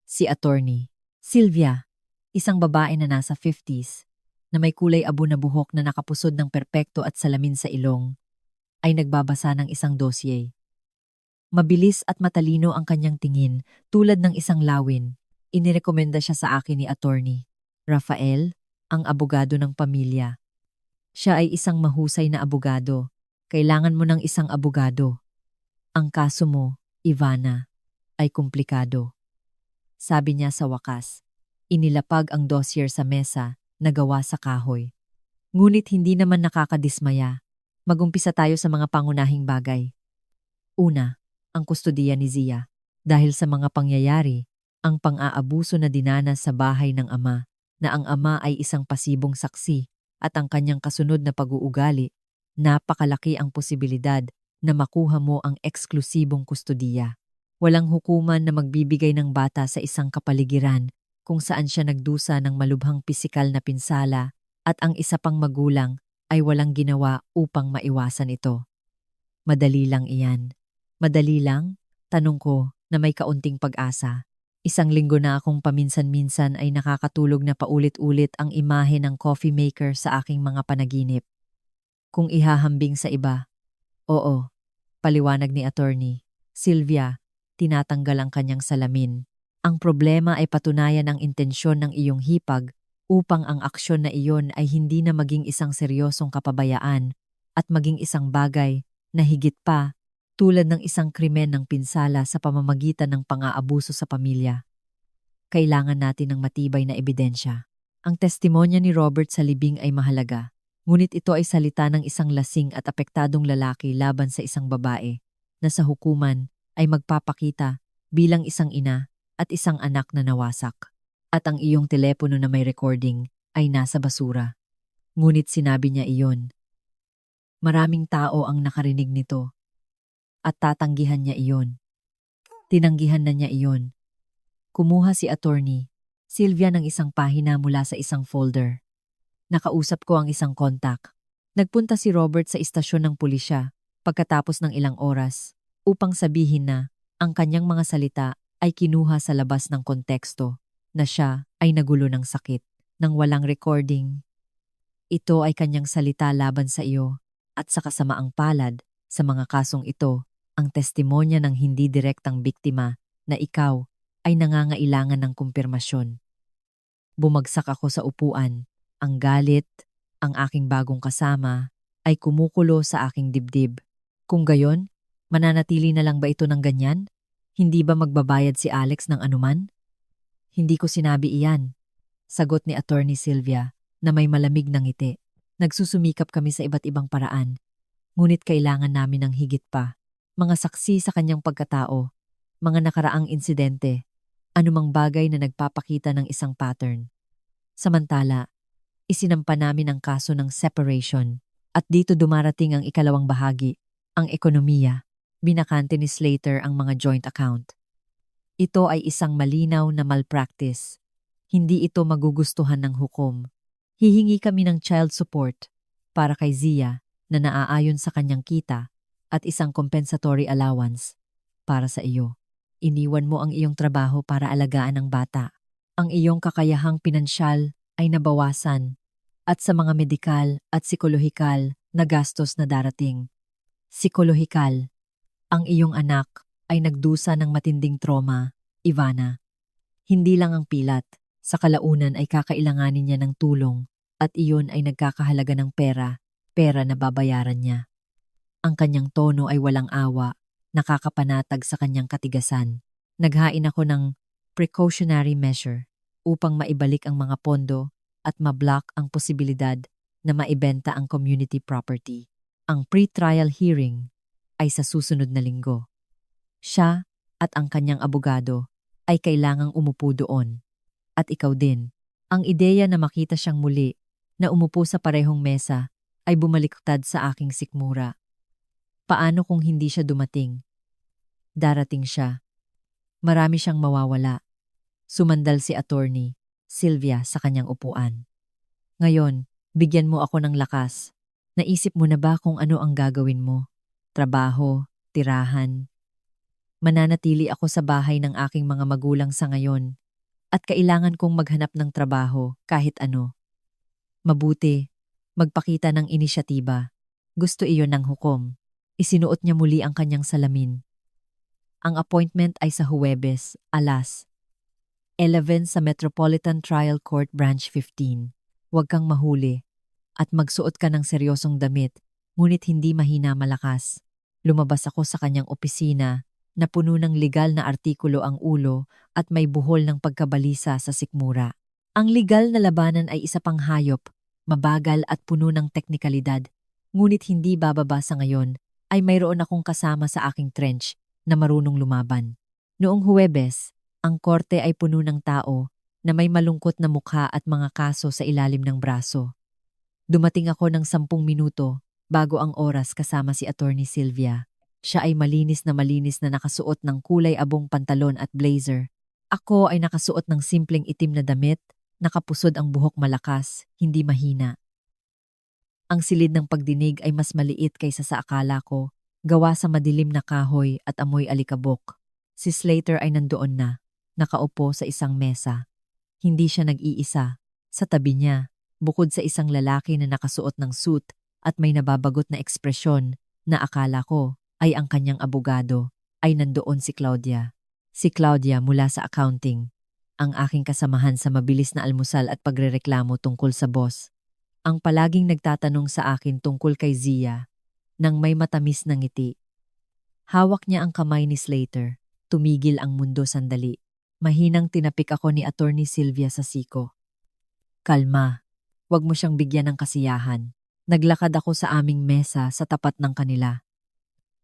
Si Attorney Sylvia, isang babae na nasa 50s, na may kulay abo na buhok na nakapusod ng perpekto at salamin sa ilong, ay nagbabasa ng isang dosye. Mabilis at matalino ang kanyang tingin, tulad ng isang lawin. Inirekomenda siya sa akin ni Attorney Rafael, ang abogado ng pamilya. Siya ay isang mahusay na abogado. Kailangan mo ng isang abogado. Ang kaso mo, Ivana, ay komplikado. Sabi niya sa wakas. Inilapag ang dossier sa mesa na gawa sa kahoy. Ngunit hindi naman nakakadismaya. Magumpisa tayo sa mga pangunahing bagay. Una, ang kustodiya ni Zia. Dahil sa mga pangyayari, ang pang-aabuso na dinanas sa bahay ng ama, na ang ama ay isang pasibong saksi at ang kanyang kasunod na pag-uugali, napakalaki ang posibilidad na makuha mo ang eksklusibong kustodiya. Walang hukuman na magbibigay ng bata sa isang kapaligiran kung saan siya nagdusa ng malubhang pisikal na pinsala at ang isa pang magulang ay walang ginawa upang maiwasan ito. Madali lang iyan. Madali lang? Tanong ko na may kaunting pag-asa. Isang linggo na akong paminsan-minsan ay nakakatulog na paulit-ulit ang imahe ng coffee maker sa aking mga panaginip. Kung ihahambing sa iba, oo, paliwanag ni Attorney Sylvia, tinatanggal ang kanyang salamin. Ang problema ay patunayan ang intensyon ng iyong hipag upang ang aksyon na iyon ay hindi na maging isang seryosong kapabayaan at maging isang bagay na higit pa tulad ng isang krimen ng pinsala sa pamamagitan ng pang-aabuso sa pamilya. Kailangan natin ng matibay na ebidensya. Ang testimonya ni Robert sa libing ay mahalaga, ngunit ito ay salita ng isang lasing at apektadong lalaki laban sa isang babae na sa hukuman ay magpapakita bilang isang ina at isang anak na nawasak. At ang iyong telepono na may recording ay nasa basura. Ngunit sinabi niya iyon. Maraming tao ang nakarinig nito at tatanggihan niya iyon. Tinanggihan na niya iyon. Kumuha si attorney Sylvia ng isang pahina mula sa isang folder. Nakausap ko ang isang kontak. Nagpunta si Robert sa istasyon ng pulisya pagkatapos ng ilang oras upang sabihin na ang kanyang mga salita ay kinuha sa labas ng konteksto na siya ay nagulo ng sakit nang walang recording. Ito ay kanyang salita laban sa iyo at sa kasamaang palad sa mga kasong ito ang testimonya ng hindi direktang biktima na ikaw ay nangangailangan ng kumpirmasyon. Bumagsak ako sa upuan. Ang galit, ang aking bagong kasama, ay kumukulo sa aking dibdib. Kung gayon, mananatili na lang ba ito ng ganyan? Hindi ba magbabayad si Alex ng anuman? Hindi ko sinabi iyan. Sagot ni Attorney Sylvia na may malamig na ngiti. Nagsusumikap kami sa iba't ibang paraan. Ngunit kailangan namin ng higit pa. Mga saksi sa kanyang pagkatao, mga nakaraang insidente, anumang bagay na nagpapakita ng isang pattern. Samantala, isinampa namin ang kaso ng separation at dito dumarating ang ikalawang bahagi, ang ekonomiya. Binakante ni Slater ang mga joint account. Ito ay isang malinaw na malpractice. Hindi ito magugustuhan ng hukom. Hihingi kami ng child support para kay Zia na naaayon sa kanyang kita at isang compensatory allowance para sa iyo. Iniwan mo ang iyong trabaho para alagaan ang bata. Ang iyong kakayahang pinansyal ay nabawasan at sa mga medikal at psikolohikal na gastos na darating. Psikolohikal, ang iyong anak ay nagdusa ng matinding trauma, Ivana. Hindi lang ang pilat, sa kalaunan ay kakailanganin niya ng tulong at iyon ay nagkakahalaga ng pera na babayaran niya. Ang kanyang tono ay walang awa, nakakapanatag sa kanyang katigasan. Naghain ako ng precautionary measure upang maibalik ang mga pondo at mablock ang posibilidad na maibenta ang community property. Ang pre-trial hearing ay sa susunod na linggo. Siya at ang kanyang abogado ay kailangang umupo doon. At ikaw din. Ang ideya na makita siyang muli, na umupo sa parehong mesa, ay bumaliktad sa aking sikmura. Paano kung hindi siya dumating? Darating siya. Marami siyang mawawala. Sumandal si attorney Sylvia sa kanyang upuan. Ngayon, bigyan mo ako ng lakas. Naisip mo na ba kung ano ang gagawin mo? Trabaho, tirahan. Mananatili ako sa bahay ng aking mga magulang sa ngayon at kailangan kong maghanap ng trabaho kahit ano. Mabuti, magpakita ng inisyatiba. Gusto iyon ng hukom. Isinuot niya muli ang kanyang salamin. Ang appointment ay sa Huwebes, alas 11 sa Metropolitan Trial Court Branch 15. Huwag kang mahuli at magsuot ka ng seryosong damit, ngunit hindi mahina malakas. Lumabas ako sa kanyang opisina na puno ng legal na artikulo ang ulo at may buhol ng pagkabalisa sa sikmura. Ang legal na labanan ay isa pang hayop, mabagal at puno ng teknikalidad, ngunit hindi bababa sa ngayon ay mayroon akong kasama sa aking trench na marunong lumaban. Noong Huwebes, ang korte ay puno ng tao na may malungkot na mukha at mga kaso sa ilalim ng braso. Dumating ako ng 10 minuto bago ang oras kasama si Attorney Sylvia. Siya ay malinis na nakasuot ng kulay abong pantalon at blazer. Ako ay nakasuot ng simpleng itim na damit, nakapusod ang buhok malakas, hindi mahina. Ang silid ng pagdinig ay mas maliit kaysa sa akala ko, gawa sa madilim na kahoy at amoy alikabok. Si Slater ay nandoon na, nakaupo sa isang mesa. Hindi siya nag-iisa. Sa tabi niya, bukod sa isang lalaki na nakasuot ng suit at may nababagot na ekspresyon na akala ko ay ang kanyang abogado, ay nandoon si Claudia. Si Claudia mula sa accounting, ang aking kasamahan sa mabilis na almusal at pagrereklamo tungkol sa boss. Ang palaging nagtatanong sa akin tungkol kay Zia, nang may matamis na ngiti. Hawak niya ang kamay ni Slater. Tumigil ang mundo sandali. Mahinang tinapik ako ni Attorney Sylvia sa siko. Kalma. Huwag mo siyang bigyan ng kasiyahan. Naglakad ako sa aming mesa sa tapat ng kanila.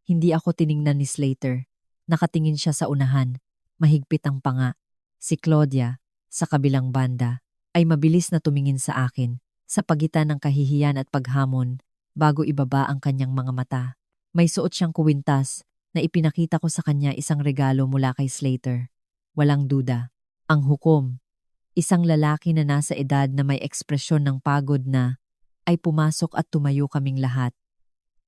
Hindi ako tiningnan ni Slater. Nakatingin siya sa unahan. Mahigpit ang panga. Si Claudia, sa kabilang banda, ay mabilis na tumingin sa akin sa pagitan ng kahihiyan at paghamon bago ibaba ang kanyang mga mata. May suot siyang kuwintas na ipinakita ko sa kanya isang regalo mula kay Slater. Walang duda. Ang hukom, isang lalaki na nasa edad na may ekspresyon ng pagod na, ay pumasok at tumayo kaming lahat.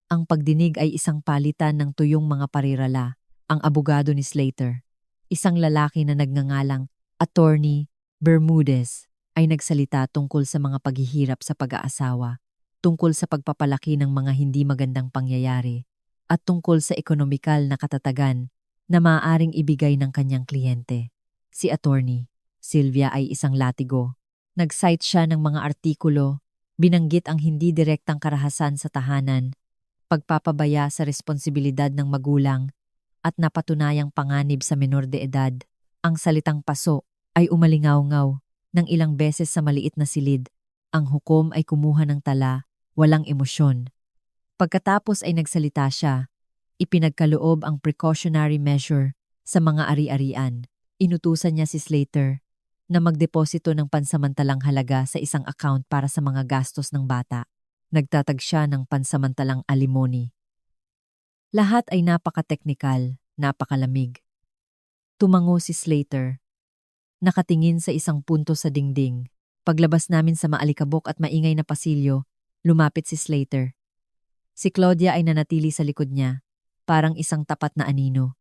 Ang pagdinig ay isang palitan ng tuyong mga parirala, ang abogado ni Slater. Isang lalaki na nagngangalang Attorney Bermudez ay nagsalita tungkol sa mga paghihirap sa pag-aasawa, tungkol sa pagpapalaki ng mga hindi magandang pangyayari, at tungkol sa ekonomikal na katatagan na maaaring ibigay ng kanyang kliyente. Si Attorney Sylvia ay isang latigo. Nag-cite siya ng mga artikulo, binanggit ang hindi direktang karahasan sa tahanan, pagpapabaya sa responsibilidad ng magulang, at napatunayang panganib sa menor de edad. Ang salitang paso ay umalingaw-ngaw ng ilang beses sa maliit na silid. Ang hukom ay kumuha ng tala, walang emosyon. Pagkatapos ay nagsalita siya, ipinagkaloob ang precautionary measure sa mga ari-arian. Inutusan niya si Slater na magdeposito ng pansamantalang halaga sa isang account para sa mga gastos ng bata. Nagtatag siya ng pansamantalang alimony. Lahat ay napaka-teknikal, napakalamig. Tumango si Slater. Nakatingin sa isang punto sa dingding. Paglabas namin sa maalikabok at maingay na pasilyo, lumapit si Slater. Si Claudia ay nanatili sa likod niya, parang isang tapat na anino.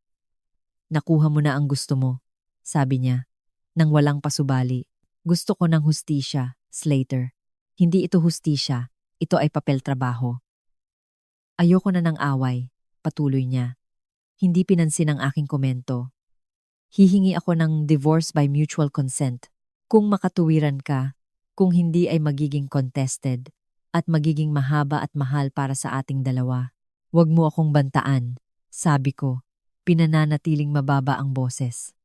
Nakuha mo na ang gusto mo, sabi niya, nang walang pasubali. Gusto ko ng hustisya, Slater. Hindi ito hustisya, ito ay papel trabaho. Ayoko na ng away, patuloy niya. Hindi pinansin ang aking komento. Hihingi ako ng divorce by mutual consent. Kung makatuwiran ka, kung hindi ay magiging contested, at magiging mahaba at mahal para sa ating dalawa. Huwag mo akong bantaan, sabi ko, pinananatiling mababa ang boses.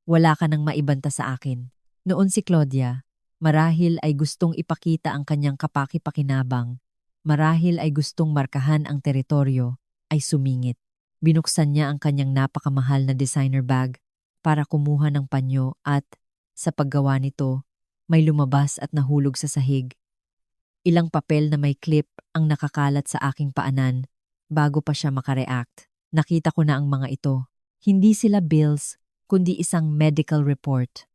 Wala ka nang maibanta sa akin. Noon si Claudia, marahil ay gustong ipakita ang kanyang kapaki-pakinabang, marahil ay gustong markahan ang teritoryo, ay sumingit. Binuksan niya ang kanyang napakamahal na designer bag para kumuha ng panyo at, sa paggawa nito, may lumabas at nahulog sa sahig. Ilang papel na may clip ang nakakalat sa aking paanan bago pa siya makareact. Nakita ko na ang mga ito. Hindi sila bills, kundi isang medical report.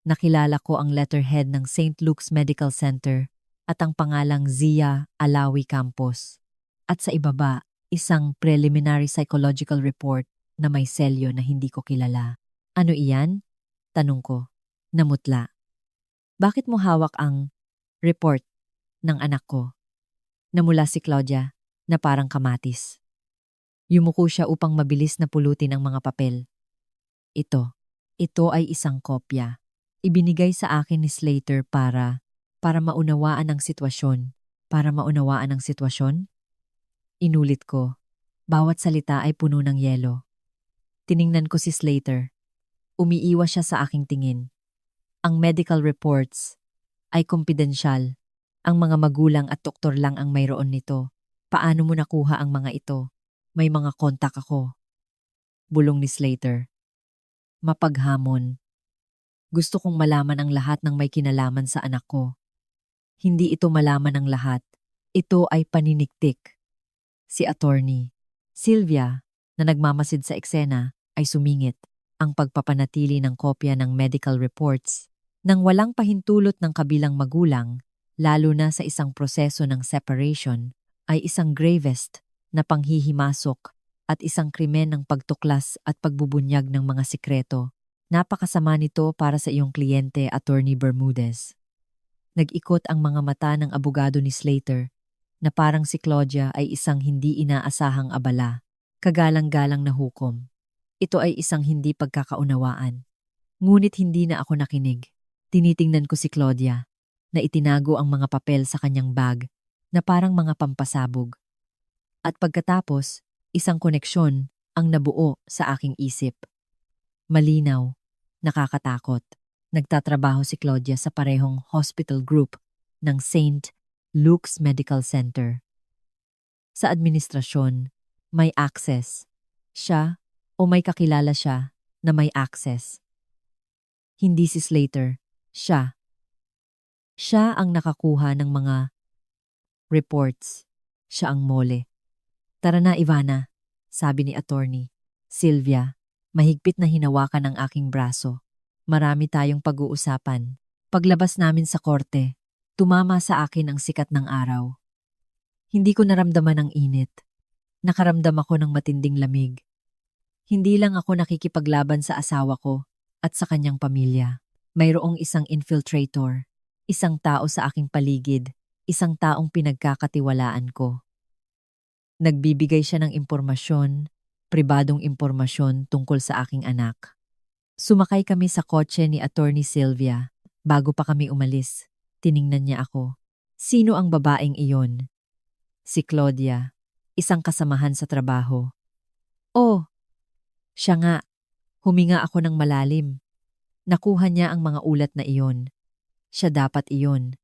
Nakilala ko ang letterhead ng St. Luke's Medical Center at ang pangalang Zia Alawi Campos. At sa ibaba, isang preliminary psychological report na may selyo na hindi ko kilala. Ano iyan? Tanong ko. Namutla. Bakit mo hawak ang report ng anak ko? Namula si Claudia na parang kamatis. Yumuko siya upang mabilis na pulutin ang mga papel. Ito ay isang kopya. Ibinigay sa akin ni Slater para maunawaan ang sitwasyon. Para maunawaan ang sitwasyon? Inulit ko. Bawat salita ay puno ng yelo. Tiningnan ko si Slater. Umiiwas siya sa aking tingin. Ang medical reports ay kumpidensyal. Ang mga magulang at doktor lang ang mayroon nito. Paano mo nakuha ang mga ito? May mga kontak ako. Bulong ni Slater. Mapaghamon. Gusto kong malaman ang lahat ng may kinalaman sa anak ko. Hindi ito malaman ng lahat. Ito ay paniniktik. Si Attorney Sylvia, na nagmamasid sa eksena, ay sumingit. Ang pagpapanatili ng kopya ng medical reports nang walang pahintulot ng kabilang magulang, lalo na sa isang proseso ng separation, ay isang gravest na panghihimasok at isang krimen ng pagtuklas at pagbubunyag ng mga sikreto. Napakasama nito para sa iyong kliyente, Attorney Bermudez. Nag-ikot ang mga mata ng abogado ni Slater na parang si Claudia ay isang hindi inaasahang abala, kagalang-galang na hukom. Ito ay isang hindi pagkakaunawaan. Ngunit hindi na ako nakinig. Tinitingnan ko si Claudia na itinago ang mga papel sa kanyang bag na parang mga pampasabog. At pagkatapos, isang koneksyon ang nabuo sa aking isip. Malinaw, nakakatakot. Nagtatrabaho si Claudia sa parehong hospital group ng St. Luke's Medical Center. Sa administrasyon, may access. Siya o may kakilala siya na may access. Hindi si Slater. Siya. Siya ang nakakuha ng mga reports. Siya ang mole. Tara na, Ivana, sabi ni attorney. Sylvia, mahigpit na hinawakan ang aking braso. Marami tayong pag-uusapan. Paglabas namin sa korte, tumama sa akin ang sikat ng araw. Hindi ko naramdaman ang init. Nakaramdam ako ng matinding lamig. Hindi lang ako nakikipaglaban sa asawa ko at sa kanyang pamilya. Mayroong isang infiltrator, isang tao sa aking paligid, isang taong pinagkakatiwalaan ko. Nagbibigay siya ng impormasyon, pribadong impormasyon tungkol sa aking anak. Sumakay kami sa kotse ni Attorney Sylvia. Bago pa kami umalis, tiningnan niya ako. Sino ang babaeng iyon? Si Claudia, isang kasamahan sa trabaho. Oh, siya nga. Huminga ako ng malalim. Nakuha niya ang mga ulat na iyon. Siya dapat iyon.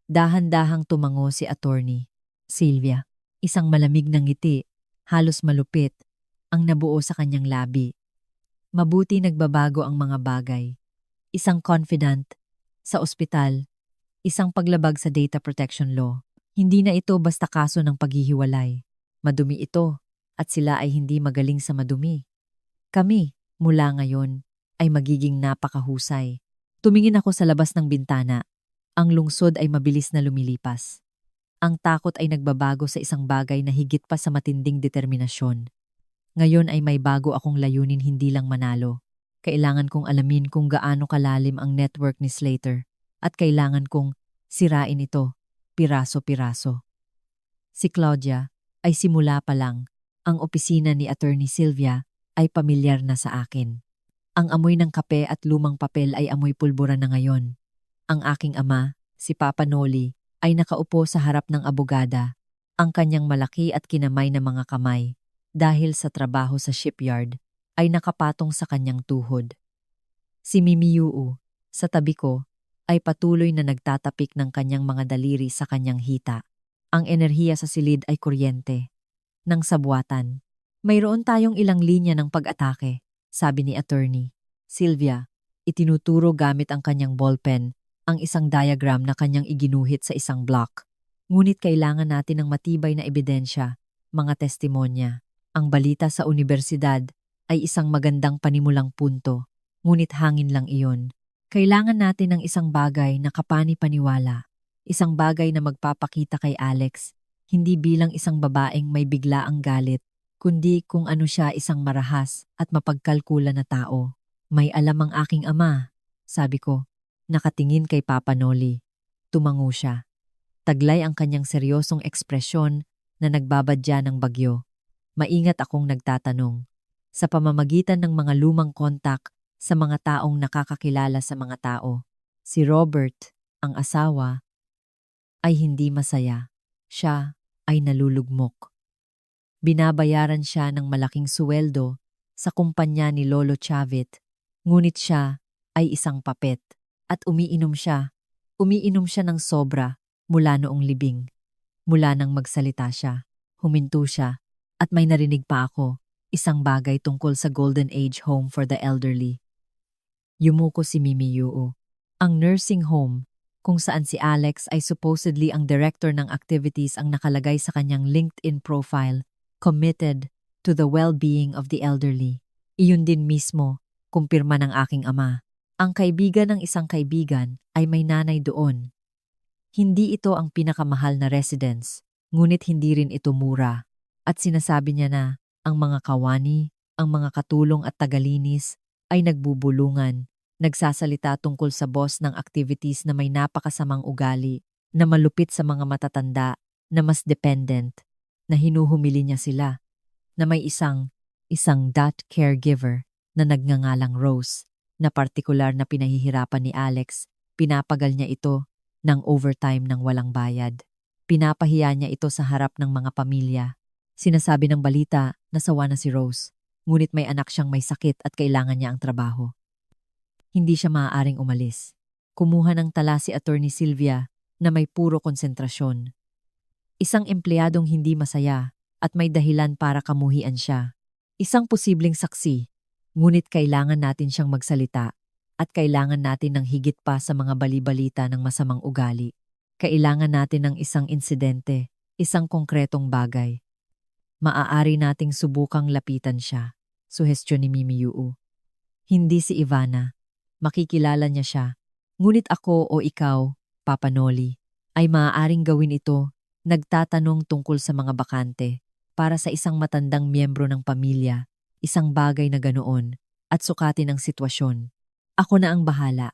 Dahan-dahang tumango si Attorney Sylvia. Isang malamig na ngiti, halos malupit, ang nabuo sa kanyang labi. Mabuti nagbabago ang mga bagay. Isang confidant, sa ospital, isang paglabag sa data protection law. Hindi na ito basta kaso ng paghihiwalay. Madumi ito, at sila ay hindi magaling sa madumi. Kami, mula ngayon, ay magiging napakahusay. Tumingin ako sa labas ng bintana. Ang lungsod ay mabilis na lumilipas. Ang takot ay nagbabago sa isang bagay na higit pa sa matinding determinasyon. Ngayon ay may bago akong layunin, hindi lang manalo. Kailangan kong alamin kung gaano kalalim ang network ni Slater at kailangan kong sirain ito, piraso-piraso. Si Claudia ay simula pa lang. Ang opisina ni Attorney Sylvia ay pamilyar na sa akin. Ang amoy ng kape at lumang papel ay amoy pulbura na ngayon. Ang aking ama, si Papa Noli, ay nakaupo sa harap ng abogada, ang kanyang malaki at kinamay na mga kamay, dahil sa trabaho sa shipyard, ay nakapatong sa kanyang tuhod. Si Mimi Yuu, sa tabi ko, ay patuloy na nagtatapik ng kanyang mga daliri sa kanyang hita. Ang enerhiya sa silid ay kuryente. Nang sabuatan, mayroon tayong ilang linya ng pag-atake, sabi ni Attorney Sylvia. Itinuturo gamit ang kanyang ballpen ang isang diagram na kanyang iginuhit sa isang block. Ngunit kailangan natin ng matibay na ebidensya, mga testimonya. Ang balita sa unibersidad ay isang magandang panimulang punto, ngunit hangin lang iyon. Kailangan natin ng isang bagay na kapani-paniwala, isang bagay na magpapakita kay Alex, hindi bilang isang babaeng may biglaang galit, kundi kung ano siya, isang marahas at mapagkalkula na tao. May alam ang aking ama, sabi ko. Nakatingin kay Papa Noli. Tumango siya. Taglay ang kanyang seryosong ekspresyon na nagbabadya ng bagyo. Maingat akong nagtatanong. Sa pamamagitan ng mga lumang kontak sa mga taong nakakakilala sa mga tao, si Robert, ang asawa, ay hindi masaya. Siya ay nalulugmok. Binabayaran siya ng malaking suweldo sa kumpanya ni Lolo Chavit, ngunit siya ay isang papet. At umiinom siya ng sobra mula noong libing. Mula nang magsalita siya, huminto siya, at may narinig pa ako, isang bagay tungkol sa Golden Age Home for the Elderly. Yumuko si Mimi Yuu. Ang nursing home, kung saan si Alex ay supposedly ang director ng activities, ang nakalagay sa kanyang LinkedIn profile, committed to the well-being of the elderly. Iyon din mismo, kumpirma ng aking ama. Ang kaibigan ng isang kaibigan ay may nanay doon. Hindi ito ang pinakamahal na residence, ngunit hindi rin ito mura. At sinasabi niya na ang mga kawani, ang mga katulong at tagalinis ay nagbubulungan, nagsasalita tungkol sa boss ng activities na may napakasamang ugali, na malupit sa mga matatanda, na mas dependent, na hinuhumili niya sila, na may isang caregiver na nagngangalang Rose, na partikular na pinahihirapan ni Alex, pinapagal niya ito ng overtime ng walang bayad. Pinapahiya niya ito sa harap ng mga pamilya. Sinasabi ng balita na sawa na si Rose, ngunit may anak siyang may sakit at kailangan niya ang trabaho. Hindi siya maaaring umalis. Kumuha ng tala si Attorney Sylvia na may puro konsentrasyon. Isang empleyadong hindi masaya at may dahilan para kamuhian siya. Isang posibleng saksi, ngunit kailangan natin siyang magsalita At kailangan natin ng higit pa sa mga bali-balita ng masamang ugali. Kailangan natin ng isang insidente, isang konkretong bagay. Maaari nating subukang lapitan siya, suhestyon ni Mimi Yu. Hindi si Ivana. Makikilala niya siya. Ngunit ako o ikaw, Papa Noli, ay maaaring gawin ito, nagtatanong tungkol sa mga bakante, para sa isang matandang miyembro ng pamilya, isang bagay na ganoon, at sukatin ang sitwasyon. Ako na ang bahala,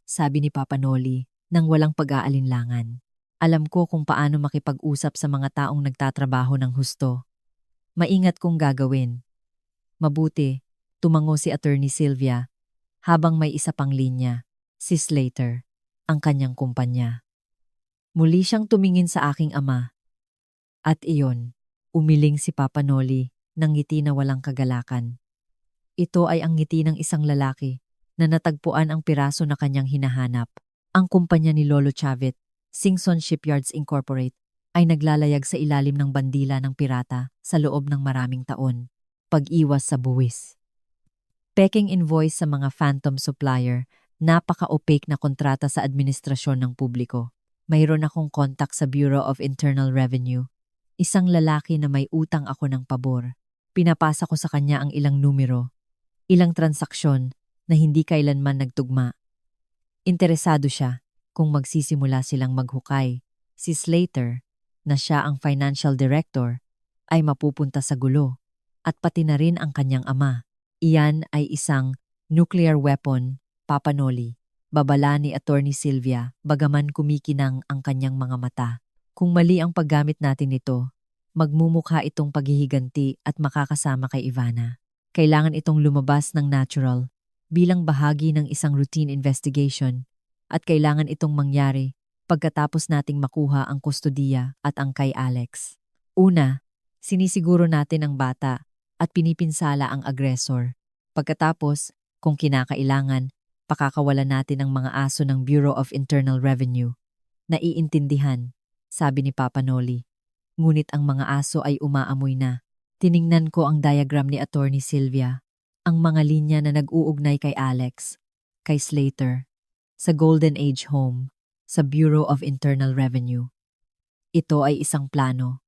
sabi ni Papa Noli, nang walang pag-aalinlangan. Alam ko kung paano makipag-usap sa mga taong nagtatrabaho ng husto. Maingat kong gagawin. Mabuti, tumango si Attorney Sylvia, habang may isa pang linya, si Slater, ang kanyang kumpanya. Muli siyang tumingin sa aking ama. At iyon, umiling si Papa Noli ng ngiti na walang kagalakan. Ito ay ang ngiti ng isang lalaki na natagpuan ang piraso na kanyang hinahanap. Ang kumpanya ni Lolo Chavit, Singson Shipyards Incorporate, ay naglalayag sa ilalim ng bandila ng pirata sa loob ng maraming taon. Pag-iwas sa buwis. Peking invoice sa mga phantom supplier, napaka-opaque na kontrata sa administrasyon ng publiko. Mayroon akong kontak sa Bureau of Internal Revenue. Isang lalaki na may utang ako ng pabor. Pinapasa ko sa kanya ang ilang numero, ilang transaksyon na hindi kailanman nagtugma. Interesado siya kung magsisimula silang maghukay. Si Slater, na siya ang financial director, ay mapupunta sa gulo, at pati na rin ang kanyang ama. Iyan ay isang nuclear weapon, Papa Noli. Babala ni Attorney Sylvia, bagaman kumikinang ang kanyang mga mata. Kung mali ang paggamit natin nito, magmumukha itong paghihiganti at makakasama kay Ivana. Kailangan itong lumabas ng natural, bilang bahagi ng isang routine investigation, at kailangan itong mangyari pagkatapos nating makuha ang kustodiya at ang kay Alex. Una, sinisiguro natin ang bata at pinipinsala ang agresor. Pagkatapos, kung kinakailangan, pakakawalan natin ang mga aso ng Bureau of Internal Revenue. Naiintindihan, sabi ni Papa Noli. Ngunit ang mga aso ay umaamoy na. Tiningnan ko ang diagram ni Attorney Sylvia, ang mga linya na nag-uugnay kay Alex, kay Slater, sa Golden Age Home, sa Bureau of Internal Revenue. Ito ay isang plano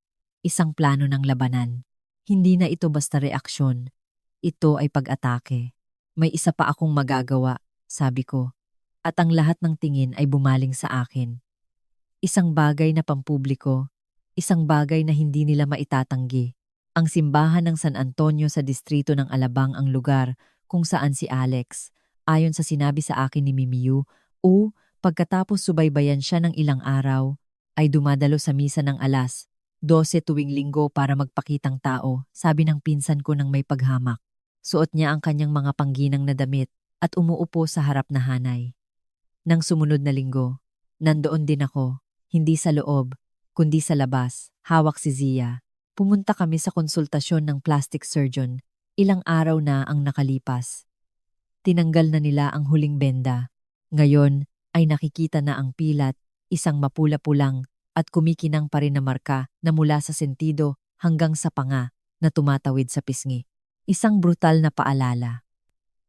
ng labanan. Hindi na ito basta reaksyon. Ito ay pag-atake. May isa pa akong magagawa, sabi ko, at ang lahat ng tingin ay bumaling sa akin. Isang bagay na pampubliko, isang bagay na hindi nila maitatanggi. Ang simbahan ng San Antonio sa distrito ng Alabang ang lugar kung saan si Alex, ayon sa sinabi sa akin ni Mimiyu, pagkatapos subaybayan siya ng ilang araw, ay dumadalo sa misa ng alas 12 tuwing linggo para magpakitang tao, sabi ng pinsan ko nang may paghamak. Suot niya ang kanyang mga pangginang na damit at umuupo sa harap na hanay. Nang sumunod na linggo, nandoon din ako, hindi sa loob, kundi sa labas, hawak si Zia. Pumunta kami sa konsultasyon ng plastic surgeon, ilang araw na ang nakalipas. Tinanggal na nila ang huling benda. Ngayon ay nakikita na ang pilat, isang mapula-pulang at kumikinang pa rin na marka na mula sa sentido hanggang sa panga na tumatawid sa pisngi. Isang brutal na paalala.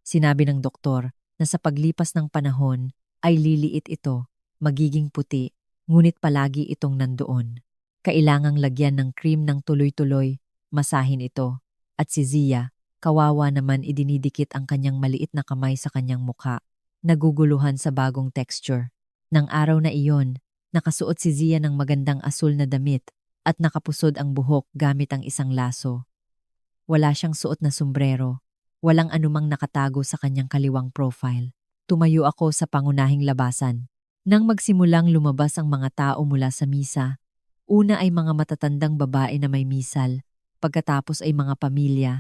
Sinabi ng doktor na sa paglipas ng panahon ay liliit ito, magiging puti, ngunit palagi itong nandoon. Kailangang lagyan ng cream ng tuloy-tuloy, masahin ito, at si Zia, kawawa naman idinidikit ang kanyang maliit na kamay sa kanyang mukha, naguguluhan sa bagong texture. Nang araw na iyon, nakasuot si Zia ng magandang asul na damit at nakapusod ang buhok gamit ang isang laso. Wala siyang suot na sombrero, walang anumang nakatago sa kanyang kaliwang profile. Tumayo ako sa pangunahing labasan. Nang magsimulang lumabas ang mga tao mula sa misa, una ay mga matatandang babae na may misal, pagkatapos ay mga pamilya,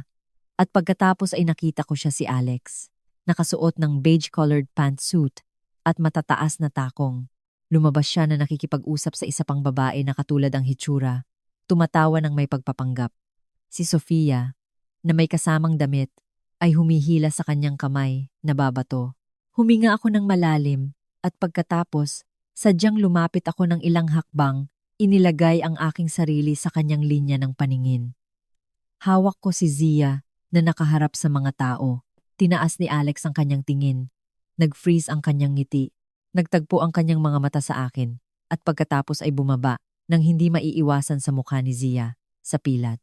at pagkatapos ay nakita ko siya si Alex, nakasuot ng beige-colored pantsuit at matataas na takong. Lumabas siya na nakikipag-usap sa isa pang babae na katulad ang hitsura, tumatawa ng may pagpapanggap. Si Sofia, na may kasamang damit, ay humihila sa kanyang kamay, nababato. Huminga ako ng malalim, at pagkatapos, sadyang lumapit ako ng ilang hakbang, inilagay ang aking sarili sa kanyang linya ng paningin. Hawak ko si Zia na nakaharap sa mga tao. Tinaas ni Alex ang kanyang tingin. Nag-freeze ang kanyang ngiti. Nagtagpo ang kanyang mga mata sa akin at pagkatapos ay bumaba nang hindi maiiwasan sa mukha ni Zia sa pilat.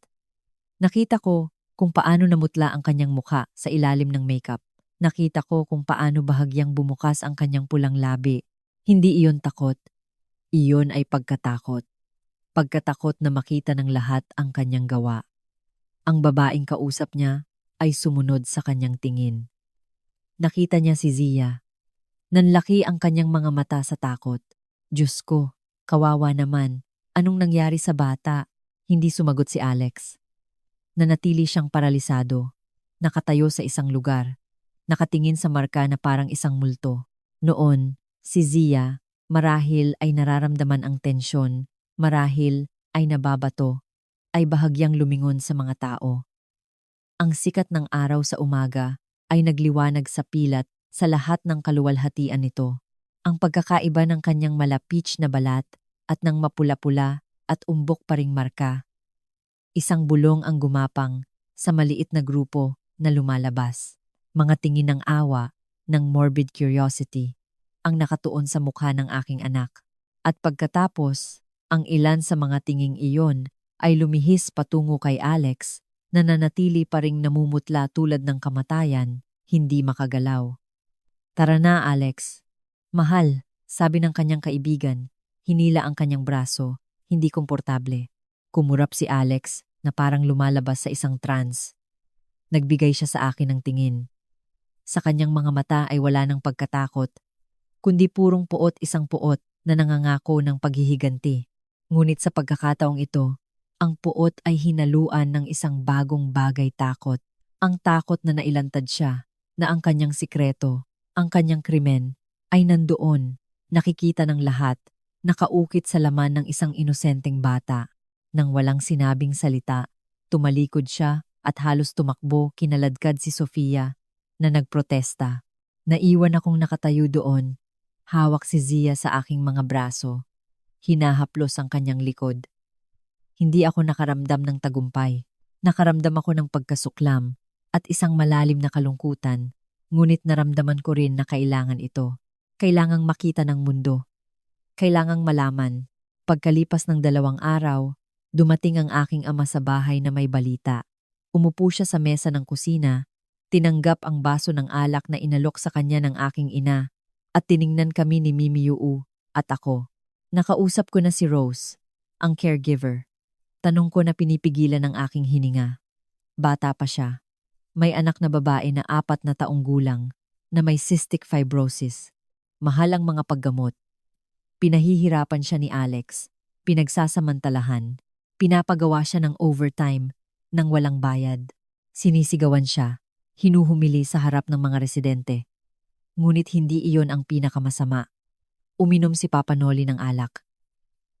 Nakita ko kung paano namutla ang kanyang mukha sa ilalim ng makeup. Nakita ko kung paano bahagyang bumukas ang kanyang pulang labi. Hindi iyon takot. Iyon ay pagkatakot. Pagkatakot na makita ng lahat ang kanyang gawa. Ang babaeng kausap niya ay sumunod sa kanyang tingin. Nakita niya si Zia. Nanlaki ang kanyang mga mata sa takot. Diyos ko, kawawa naman. Anong nangyari sa bata? Hindi sumagot si Alex. Nanatili siyang paralisado. Nakatayo sa isang lugar. Nakatingin sa marka na parang isang multo. Noon, si Zia, marahil ay nararamdaman ang tensyon, marahil ay nababato, ay bahagyang lumingon sa mga tao. Ang sikat ng araw sa umaga ay nagliwanag sa pilat sa lahat ng kaluwalhatian nito. Ang pagkakaiba ng kanyang malapich na balat at ng mapula-pula at umbok pa ring marka. Isang bulong ang gumapang sa maliit na grupo na lumalabas. Mga tingin ng awa, ng morbid curiosity, ang nakatuon sa mukha ng aking anak. At pagkatapos, ang ilan sa mga tinging iyon ay lumihis patungo kay Alex na nanatili pa ring namumutla tulad ng kamatayan, hindi makagalaw. Tara na, Alex. Mahal, sabi ng kanyang kaibigan, hinila ang kanyang braso, hindi komportable. Kumurap si Alex na parang lumalabas sa isang trance. Nagbigay siya sa akin ng tingin. Sa kanyang mga mata ay wala ng pagkatakot, kundi purong puot isang puot na nangangako ng paghihiganti. Ngunit sa pagkakataong ito, ang puot ay hinaluan ng isang bagong bagay takot. Ang takot na nailantad siya, na ang kanyang sikreto, ang kanyang krimen, ay nandoon, nakikita ng lahat, nakaukit sa laman ng isang inosenteng bata. Nang walang sinabing salita, tumalikod siya at halos tumakbo kinaladkad si Sofia na nagprotesta. Naiwan akong nakatayo doon, hawak si Zia sa aking mga braso. Hinahaplos ang kanyang likod. Hindi ako nakaramdam ng tagumpay. Nakaramdam ako ng pagkasuklam at isang malalim na kalungkutan. Ngunit naramdaman ko rin na kailangan ito. Kailangang makita ng mundo. Kailangang malaman. Pagkalipas ng 2 araw, dumating ang aking ama sa bahay na may balita. Umupo siya sa mesa ng kusina, tinanggap ang baso ng alak na inalok sa kanya ng aking ina, at tiningnan kami ni Mimi Yuu at ako. Nakausap ko na si Rose, ang caregiver. Tanong ko na pinipigilan ng aking hininga. Bata pa siya. May anak na babae na 4 na taong gulang na may cystic fibrosis. Mahal ang mga paggamot. Pinahihirapan siya ni Alex. Pinagsasamantalahan. Pinapagawa siya ng overtime nang walang bayad. Sinisigawan siya. Hinuhumili sa harap ng mga residente. Ngunit hindi iyon ang pinakamasama. Uminom si Papa Noli ng alak.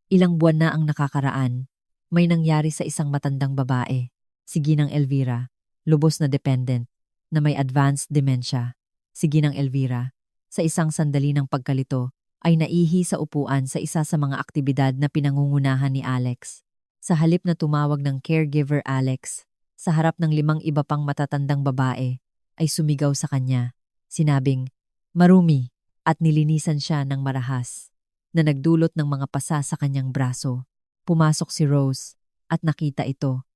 Ilang buwan na ang nakakaraan. May nangyari sa isang matandang babae, si Ginang Elvira, lubos na dependent, na may advanced dementia. Si Ginang Elvira, sa isang sandali ng pagkalito, ay naihi sa upuan sa isa sa mga aktibidad na pinangungunahan ni Alex. Sa halip na tumawag ng caregiver Alex, sa harap ng 5 iba pang matatandang babae, ay sumigaw sa kanya. Sinabing, "Marumi," at nilinisan siya ng marahas, na nagdulot ng mga pasa sa kanyang braso. Pumasok si Rose at nakita ito.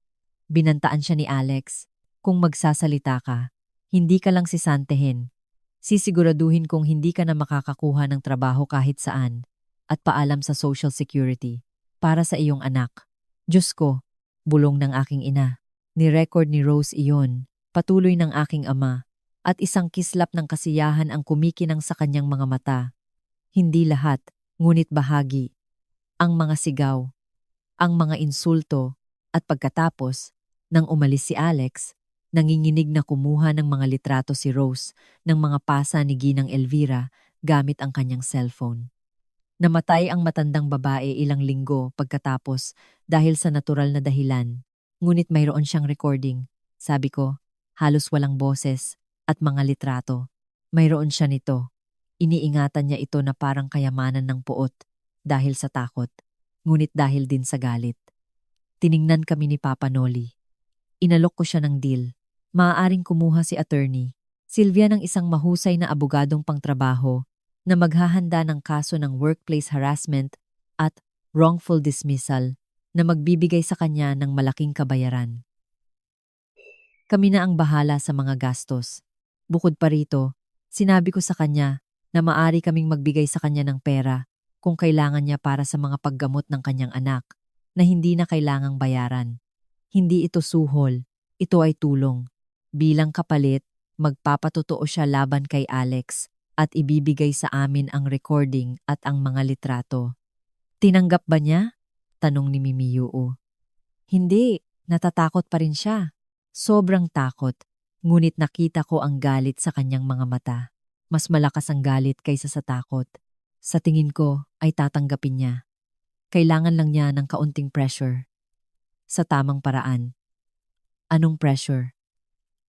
Binantaan siya ni Alex, "Kung magsasalita ka, hindi ka lang sisantehin. Sisiguraduhin kong hindi ka na makakakuha ng trabaho kahit saan at paalam sa Social Security para sa iyong anak." Diyos ko, bulong ng aking ina. Ni-record ni Rose iyon, patuloy ng aking ama, at isang kislap ng kasiyahan ang kumikinang sa kanyang mga mata. Hindi lahat, ngunit bahagi. Ang mga sigaw, ang mga insulto, at pagkatapos, nang umalis si Alex, nanginginig na kumuha ng mga litrato si Rose ng mga pasa ni Ginang Elvira gamit ang kanyang cellphone. Namatay ang matandang babae ilang linggo pagkatapos dahil sa natural na dahilan. Ngunit mayroon siyang recording. Sabi ko, halos walang boses at mga litrato. Mayroon siya nito. Iniingatan niya ito na parang kayamanan ng puot dahil sa takot, ngunit dahil din sa galit. Tiningnan kami ni Papa Noli. Inalok ko siya ng deal. Maaaring kumuha si attorney. Sylvia ng isang mahusay na abogadong pangtrabaho na maghahanda ng kaso ng workplace harassment at wrongful dismissal na magbibigay sa kanya ng malaking kabayaran. Kami na ang bahala sa mga gastos. Bukod pa rito, sinabi ko sa kanya na maari kaming magbigay sa kanya ng pera kung kailangan niya para sa mga paggamot ng kanyang anak na hindi na kailangang bayaran. Hindi ito suhol, ito ay tulong. Bilang kapalit, magpapatotoo siya laban kay Alex at ibibigay sa amin ang recording at ang mga litrato. Tinanggap ba niya? Tanong ni Mimiyuo. Hindi, natatakot pa rin siya. Sobrang takot, ngunit nakita ko ang galit sa kanyang mga mata. Mas malakas ang galit kaysa sa takot. Sa tingin ko ay tatanggapin niya. Kailangan lang niya ng kaunting pressure. Sa tamang paraan. Anong pressure?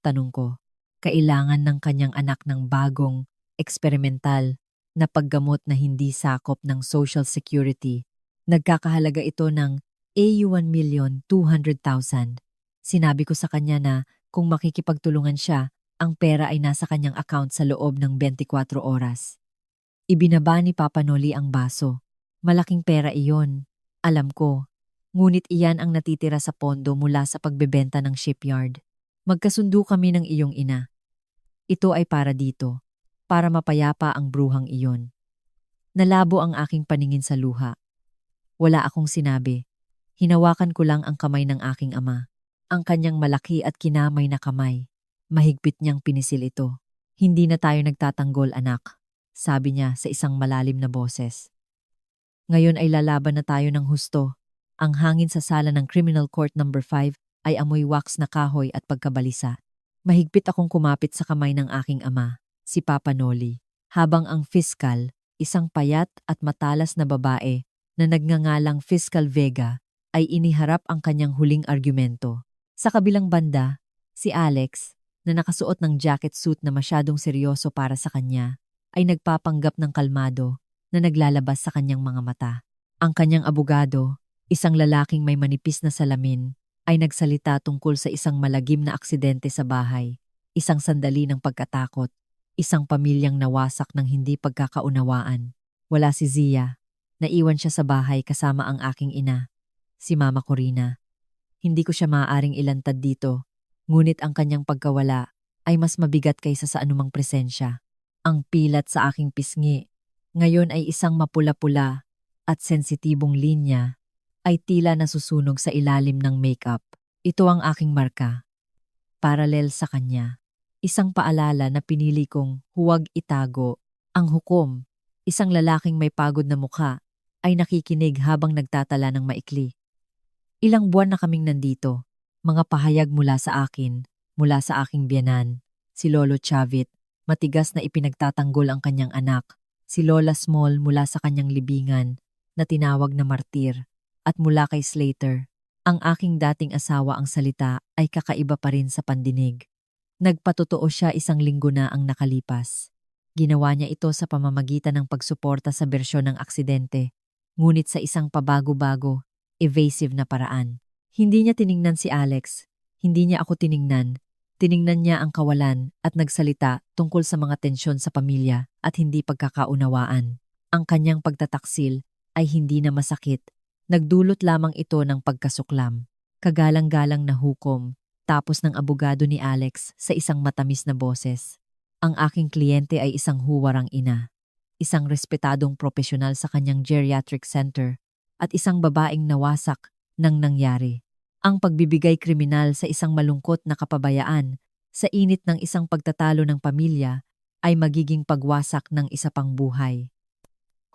Tanong ko. Kailangan ng kanyang anak ng bagong, eksperimental, na paggamot na hindi sakop ng Social Security. Nagkakahalaga ito ng AU1,200,000. Sinabi ko sa kanya na kung makikipagtulungan siya, ang pera ay nasa kanyang account sa loob ng 24 oras. Ibinaba ni Papa Noli ang baso. Malaking pera iyon. Alam ko. Ngunit iyan ang natitira sa pondo mula sa pagbebenta ng shipyard. Magkasundo kami ng iyong ina. Ito ay para dito. Para mapayapa ang bruhang iyon. Nalabo ang aking paningin sa luha. Wala akong sinabi. Hinawakan ko lang ang kamay ng aking ama. Ang kanyang malaki at kinamay na kamay. Mahigpit niyang pinisil ito. Hindi na tayo nagtatanggol, anak. Sabi niya sa isang malalim na boses. Ngayon ay lalaban na tayo ng husto. Ang hangin sa sala ng Criminal Court No. 5 ay amoy wax na kahoy at pagkabalisa. Mahigpit akong kumapit sa kamay ng aking ama, si Papa Noli, habang ang fiskal, isang payat at matalas na babae na nagngangalang Fiscal Vega, ay iniharap ang kanyang huling argumento. Sa kabilang banda, si Alex, na nakasuot ng jacket suit na masyadong seryoso para sa kanya, ay nagpapanggap ng kalmado na naglalabas sa kanyang mga mata. Ang kanyang abogado, isang lalaking may manipis na salamin, ay nagsalita tungkol sa isang malagim na aksidente sa bahay, isang sandali ng pagkatakot, isang pamilyang nawasak ng hindi pagkakaunawaan. Wala si Zia. Naiwan siya sa bahay kasama ang aking ina, si Mama Corina. Hindi ko siya maaaring ilantad dito, ngunit ang kanyang pagkawala ay mas mabigat kaysa sa anumang presensya. Ang pilat sa aking pisngi, ngayon ay isang mapula-pula at sensitibong linya, ay tila nasusunog sa ilalim ng makeup. Ito ang aking marka. Paralel sa kanya. Isang paalala na pinili kong huwag itago. Ang hukom, isang lalaking may pagod na mukha, ay nakikinig habang nagtatala ng maikli. Ilang buwan na kaming nandito. Mga pahayag mula sa akin, mula sa aking biyanan. Si Lolo Chavit, matigas na ipinagtatanggol ang kanyang anak. Si Lola Small mula sa kanyang libingan, na tinawag na martir. At mula kay Slater, ang aking dating asawa ang salita ay kakaiba pa rin sa pandinig. Nagpatotoo siya isang linggo na ang nakalipas. Ginawa niya ito sa pamamagitan ng pagsuporta sa bersyon ng aksidente, ngunit sa isang pabago-bago, evasive na paraan. Hindi niya tiningnan si Alex, hindi niya ako tiningnan. Tiningnan niya ang kawalan at nagsalita tungkol sa mga tensyon sa pamilya at hindi pagkakaunawaan. Ang kanyang pagtataksil ay hindi na masakit. Nagdulot lamang ito ng pagkasuklam. Kagalang-galang na hukom, tapos ng abogado ni Alex sa isang matamis na boses. Ang aking kliyente ay isang huwarang ina, isang respetadong profesional sa kanyang geriatric center, at isang babaeng nawasak ng nangyari. Ang pagbibigay kriminal sa isang malungkot na kapabayaan, sa init ng isang pagtatalo ng pamilya, ay magiging pagwasak ng isa pang buhay.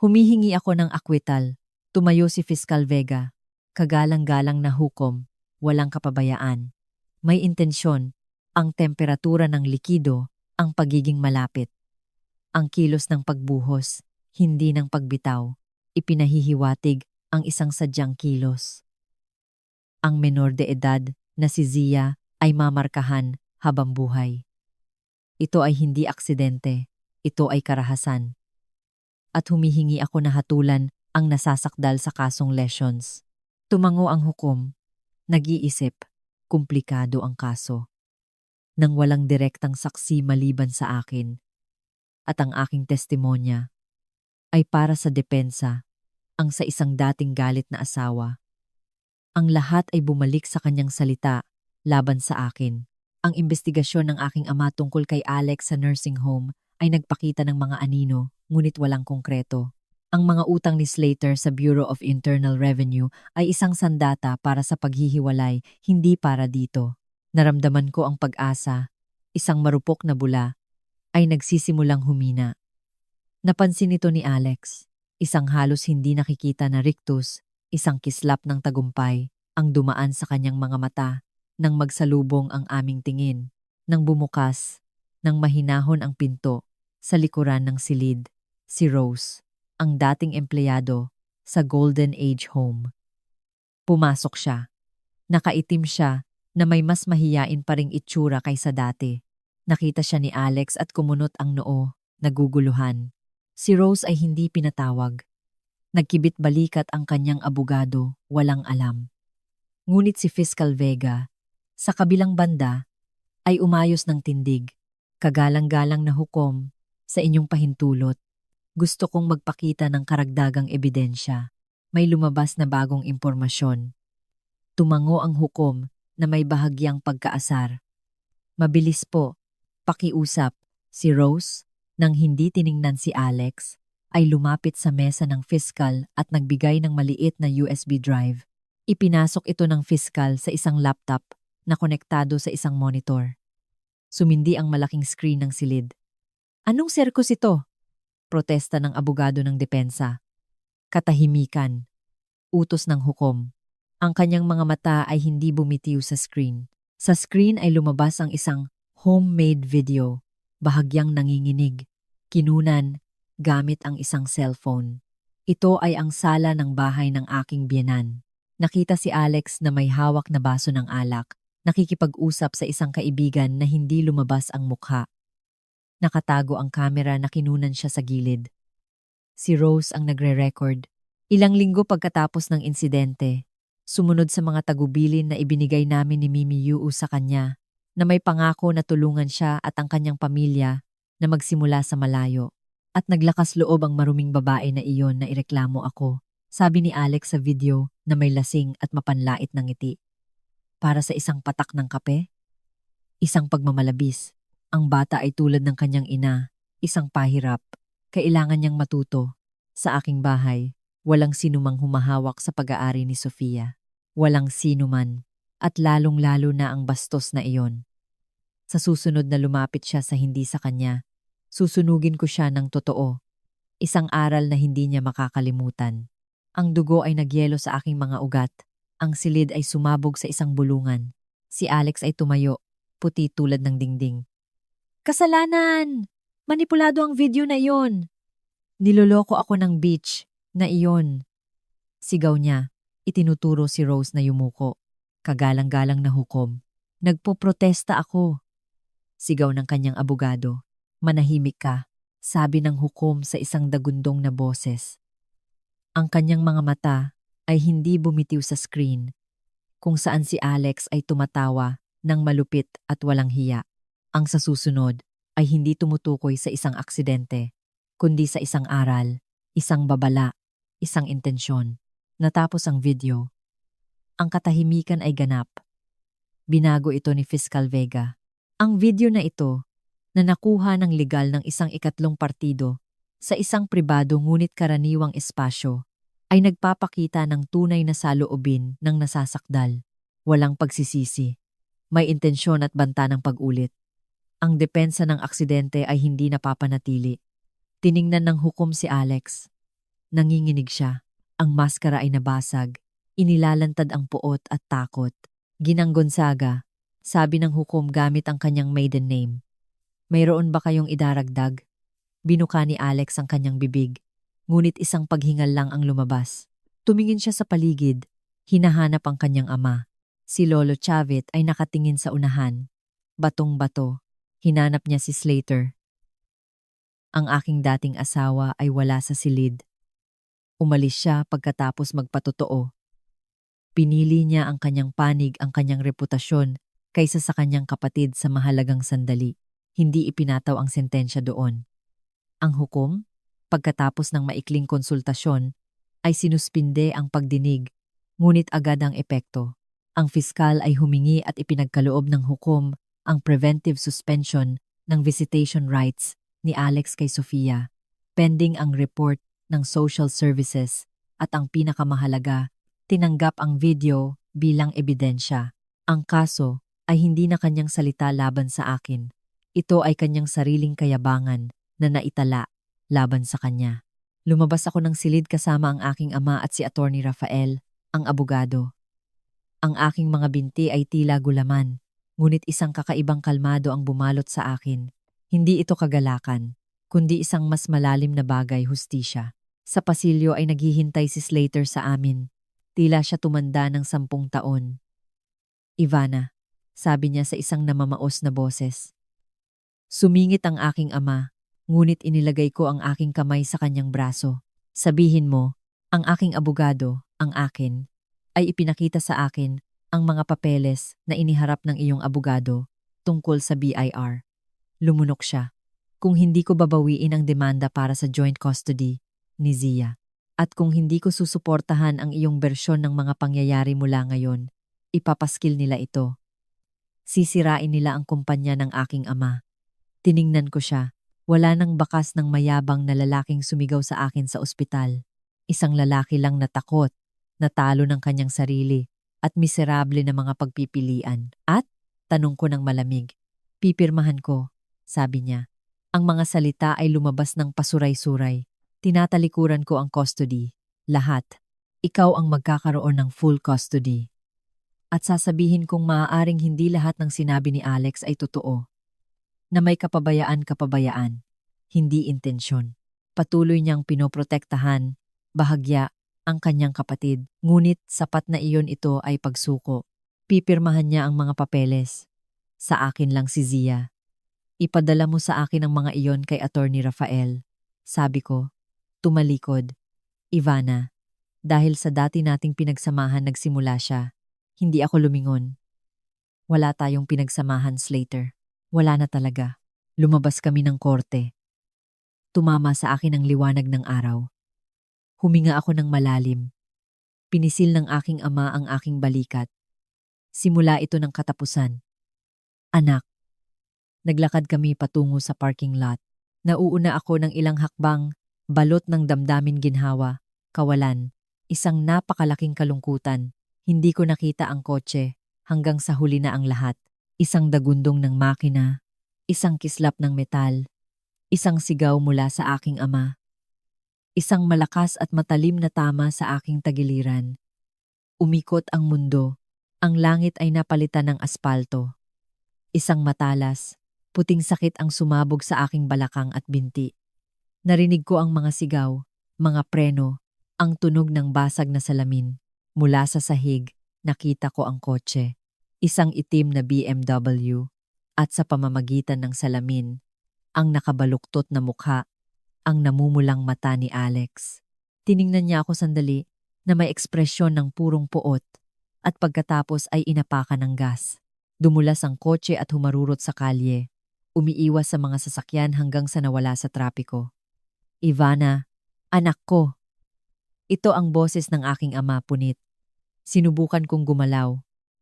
Humihingi ako ng akwital. Tumayo si Fiscal Vega. Kagalang-galang na hukom, walang kapabayaan. May intensyon, ang temperatura ng likido, ang pagiging malapit. Ang kilos ng pagbuhos, hindi ng pagbitaw. Ipinahihiwatig ang isang sadyang kilos. Ang menor de edad na si Zia ay mamarkahan habang buhay. Ito ay hindi aksidente, ito ay karahasan. At humihingi ako na hatulan ang nasasakdal sa kasong lesions. Tumango ang hukom. Nag-iisip, komplikado ang kaso. nang walang direktang saksi maliban sa akin. At ang aking testimonya ay para sa depensa, ang sa isang dating galit na asawa. Ang lahat ay bumalik sa kanyang salita laban sa akin. Ang investigasyon ng aking ama tungkol kay Alex sa nursing home ay nagpakita ng mga anino, ngunit walang konkreto. Ang mga utang ni Slater sa Bureau of Internal Revenue ay isang sandata para sa paghihiwalay, hindi para dito. Naramdaman ko ang pag-asa, isang marupok na bula, ay nagsisimulang humina. Napansin ito ni Alex, isang halos hindi nakikita na rictus, isang kislap ng tagumpay, ang dumaan sa kanyang mga mata, nang magsalubong ang aming tingin, nang bumukas, nang mahinahon ang pinto, sa likuran ng silid, si Rose, ang dating empleyado sa Golden Age Home. Pumasok siya. Nakaitim siya na may mas mahiyain pa ring itsura kaysa dati. Nakita siya ni Alex at kumunot ang noo, naguguluhan. Si Rose ay hindi pinatawag. Nagkibit balikat ang kanyang abogado, walang alam. Ngunit si Fiscal Vega, sa kabilang banda, ay umayos ng tindig. Kagalang-galang na hukom sa inyong pahintulot. Gusto kong magpakita ng karagdagang ebidensya. May lumabas na bagong impormasyon. Tumango ang hukom na may bahagyang pagkaasar. Mabilis po, pakiusap, si Rose, nang hindi tiningnan si Alex, ay lumapit sa mesa ng fiscal at nagbigay ng maliit na USB drive. Ipinasok ito ng fiscal sa isang laptop na konektado sa isang monitor. Sumindi ang malaking screen ng silid. Anong serkos ito? Protesta ng abogado ng depensa. Katahimikan. Utos ng hukom. Ang kanyang mga mata ay hindi bumitiw sa screen. Sa screen ay lumabas ang isang homemade video, bahagyang nanginginig, kinunan, gamit ang isang cellphone. Ito ay ang sala ng bahay ng aking biyenan. Nakita si Alex na may hawak na baso ng alak, nakikipag-usap sa isang kaibigan na hindi lumabas ang mukha. Nakatago ang kamera na kinunan siya sa gilid. Si Rose ang nagre-record. Ilang linggo pagkatapos ng insidente, sumunod sa mga tagubilin na ibinigay namin ni Mimi Yu sa kanya, na may pangako na tulungan siya at ang kanyang pamilya na magsimula sa malayo. At naglakas loob ang maruming babae na iyon na ireklamo ako, sabi ni Alex sa video na may lasing at mapanlait ng ngiti. Para sa isang patak ng kape? Isang pagmamalabis. Ang bata ay tulad ng kanyang ina, isang pahirap. Kailangan niyang matuto. Sa aking bahay, walang sinumang humahawak sa pag-aari ni Sofia. Walang sinuman, at lalong-lalo na ang bastos na iyon. Sa susunod na lumapit siya sa hindi sa kanya, susunugin ko siya ng totoo. Isang aral na hindi niya makakalimutan. Ang dugo ay nagyelo sa aking mga ugat. Ang silid ay sumabog sa isang bulungan. Si Alex ay tumayo, puti tulad ng dingding. Kasalanan! Manipulado ang video na iyon. Niloloko ako ng beach na iyon. Sigaw niya, itinuturo si Rose na yumuko. Kagalang-galang na hukom. Nagpoprotesta ako. Sigaw ng kanyang abogado. Manahimik ka, sabi ng hukom sa isang dagundong na boses. Ang kanyang mga mata ay hindi bumitiw sa screen, kung saan si Alex ay tumatawa ng malupit at walang hiya. Ang sa susunod ay hindi tumutukoy sa isang aksidente, kundi sa isang aral, isang babala, isang intensyon. Natapos ang video. Ang katahimikan ay ganap. Binago ito ni Fiscal Vega. Ang video na ito, na nakuha ng legal ng isang ikatlong partido sa isang pribado ngunit karaniwang espasyo, ay nagpapakita ng tunay na saloobin ng nasasakdal. Walang pagsisisi. May intensyon at banta ng pag-ulit. Ang depensa ng aksidente ay hindi napapanatili. Tiningnan ng hukom si Alex. Nanginginig siya. Ang maskara ay nabasag. Inilalantad ang puot at takot. Ginang Gonzaga, sabi ng hukom gamit ang kanyang maiden name. Mayroon ba kayong idaragdag? Binuka ni Alex ang kanyang bibig. Ngunit isang paghingal lang ang lumabas. Tumingin siya sa paligid. Hinahanap ang kanyang ama. Si Lolo Chavit ay nakatingin sa unahan. Batong-bato. Hinanap niya si Slater. Ang aking dating asawa ay wala sa silid. Umalis siya pagkatapos magpatotoo. Pinili niya ang kanyang panig, ang kanyang reputasyon, kaysa sa kanyang kapatid sa mahalagang sandali. Hindi ipinataw ang sentensya doon. Ang hukom, pagkatapos ng maikling konsultasyon, ay sinuspinde ang pagdinig, ngunit agad ang epekto. Ang fiskal ay humingi at ipinagkaloob ng hukom ang preventive suspension ng visitation rights ni Alex kay Sofia, pending ang report ng social services at ang pinakamahalaga, tinanggap ang video bilang ebidensya. Ang kaso ay hindi na kanyang salita laban sa akin. Ito ay kanyang sariling kayabangan na naitala laban sa kanya. Lumabas ako ng silid kasama ang aking ama at si Attorney Rafael, ang abogado. Ang aking mga binti ay tila gulaman, ngunit isang kakaibang kalmado ang bumalot sa akin. Hindi ito kagalakan, kundi isang mas malalim na bagay, hustisya. Sa pasilyo ay naghihintay si Slater sa amin. Tila siya tumanda ng 10 taon. Ivana, sabi niya sa isang namamaos na boses. Sumingit ang aking ama, ngunit inilagay ko ang aking kamay sa kanyang braso. Sabihin mo, ang aking abogado, ang akin, ay ipinakita sa akin ang mga papeles na iniharap ng iyong abogado tungkol sa BIR. Lumunok siya. Kung hindi ko babawiin ang demanda para sa joint custody ni Zia, at kung hindi ko susuportahan ang iyong bersyon ng mga pangyayari mula ngayon, ipapaskil nila ito. Sisirain nila ang kumpanya ng aking ama. Tiningnan ko siya. Wala nang bakas ng mayabang na lalaking sumigaw sa akin sa ospital. Isang lalaki lang na takot, natalo ng kanyang sarili, at miserable na mga pagpipilian. At, tanong ko ng malamig, pipirmahan ko, sabi niya. Ang mga salita ay lumabas ng pasuray-suray. Tinatalikuran ko ang custody. Lahat. Ikaw ang magkakaroon ng full custody. At sasabihin kong maaaring hindi lahat ng sinabi ni Alex ay totoo. Na may kapabayaan, hindi intensyon. Patuloy niyang pinoprotektahan, bahagya, ang kanyang kapatid. Ngunit sapat na iyon, ito ay pagsuko. Pipirmahan niya ang mga papeles. Sa akin lang si Zia. Ipadala mo sa akin ang mga iyon kay Attorney Rafael. Sabi ko, tumalikod. Ivana, dahil sa dati nating pinagsamahan nagsimula siya. Hindi ako lumingon. Wala tayong pinagsamahan, Slater. Wala na talaga. Lumabas kami ng korte. Tumama sa akin ang liwanag ng araw. Huminga ako ng malalim. Pinisil ng aking ama ang aking balikat. Simula ito ng katapusan. Anak. Naglakad kami patungo sa parking lot. Nauuna ako ng ilang hakbang, balot ng damdamin ginhawa, kawalan, isang napakalaking kalungkutan. Hindi ko nakita ang kotse hanggang sa huli na ang lahat. Isang dagundong ng makina, isang kislap ng metal, isang sigaw mula sa aking ama. Isang malakas at matalim na tama sa aking tagiliran. Umikot ang mundo, ang langit ay napalitan ng aspalto. Isang matalas, puting sakit ang sumabog sa aking balakang at binti. Narinig ko ang mga sigaw, mga preno, ang tunog ng basag na salamin. Mula sa sahig, nakita ko ang kotse. Isang itim na BMW, at sa pamamagitan ng salamin, ang nakabaluktot na mukha, ang namumulang mata ni Alex. Tiningnan niya ako sandali na may ekspresyon ng purong puot, at pagkatapos ay inapakan ng gas. Dumulas ang kotse at humarurot sa kalye, umiiwas sa mga sasakyan hanggang sa nawala sa trapiko. Ivana, anak ko. Ito ang boses ng aking ama, punit. Sinubukan kong gumalaw.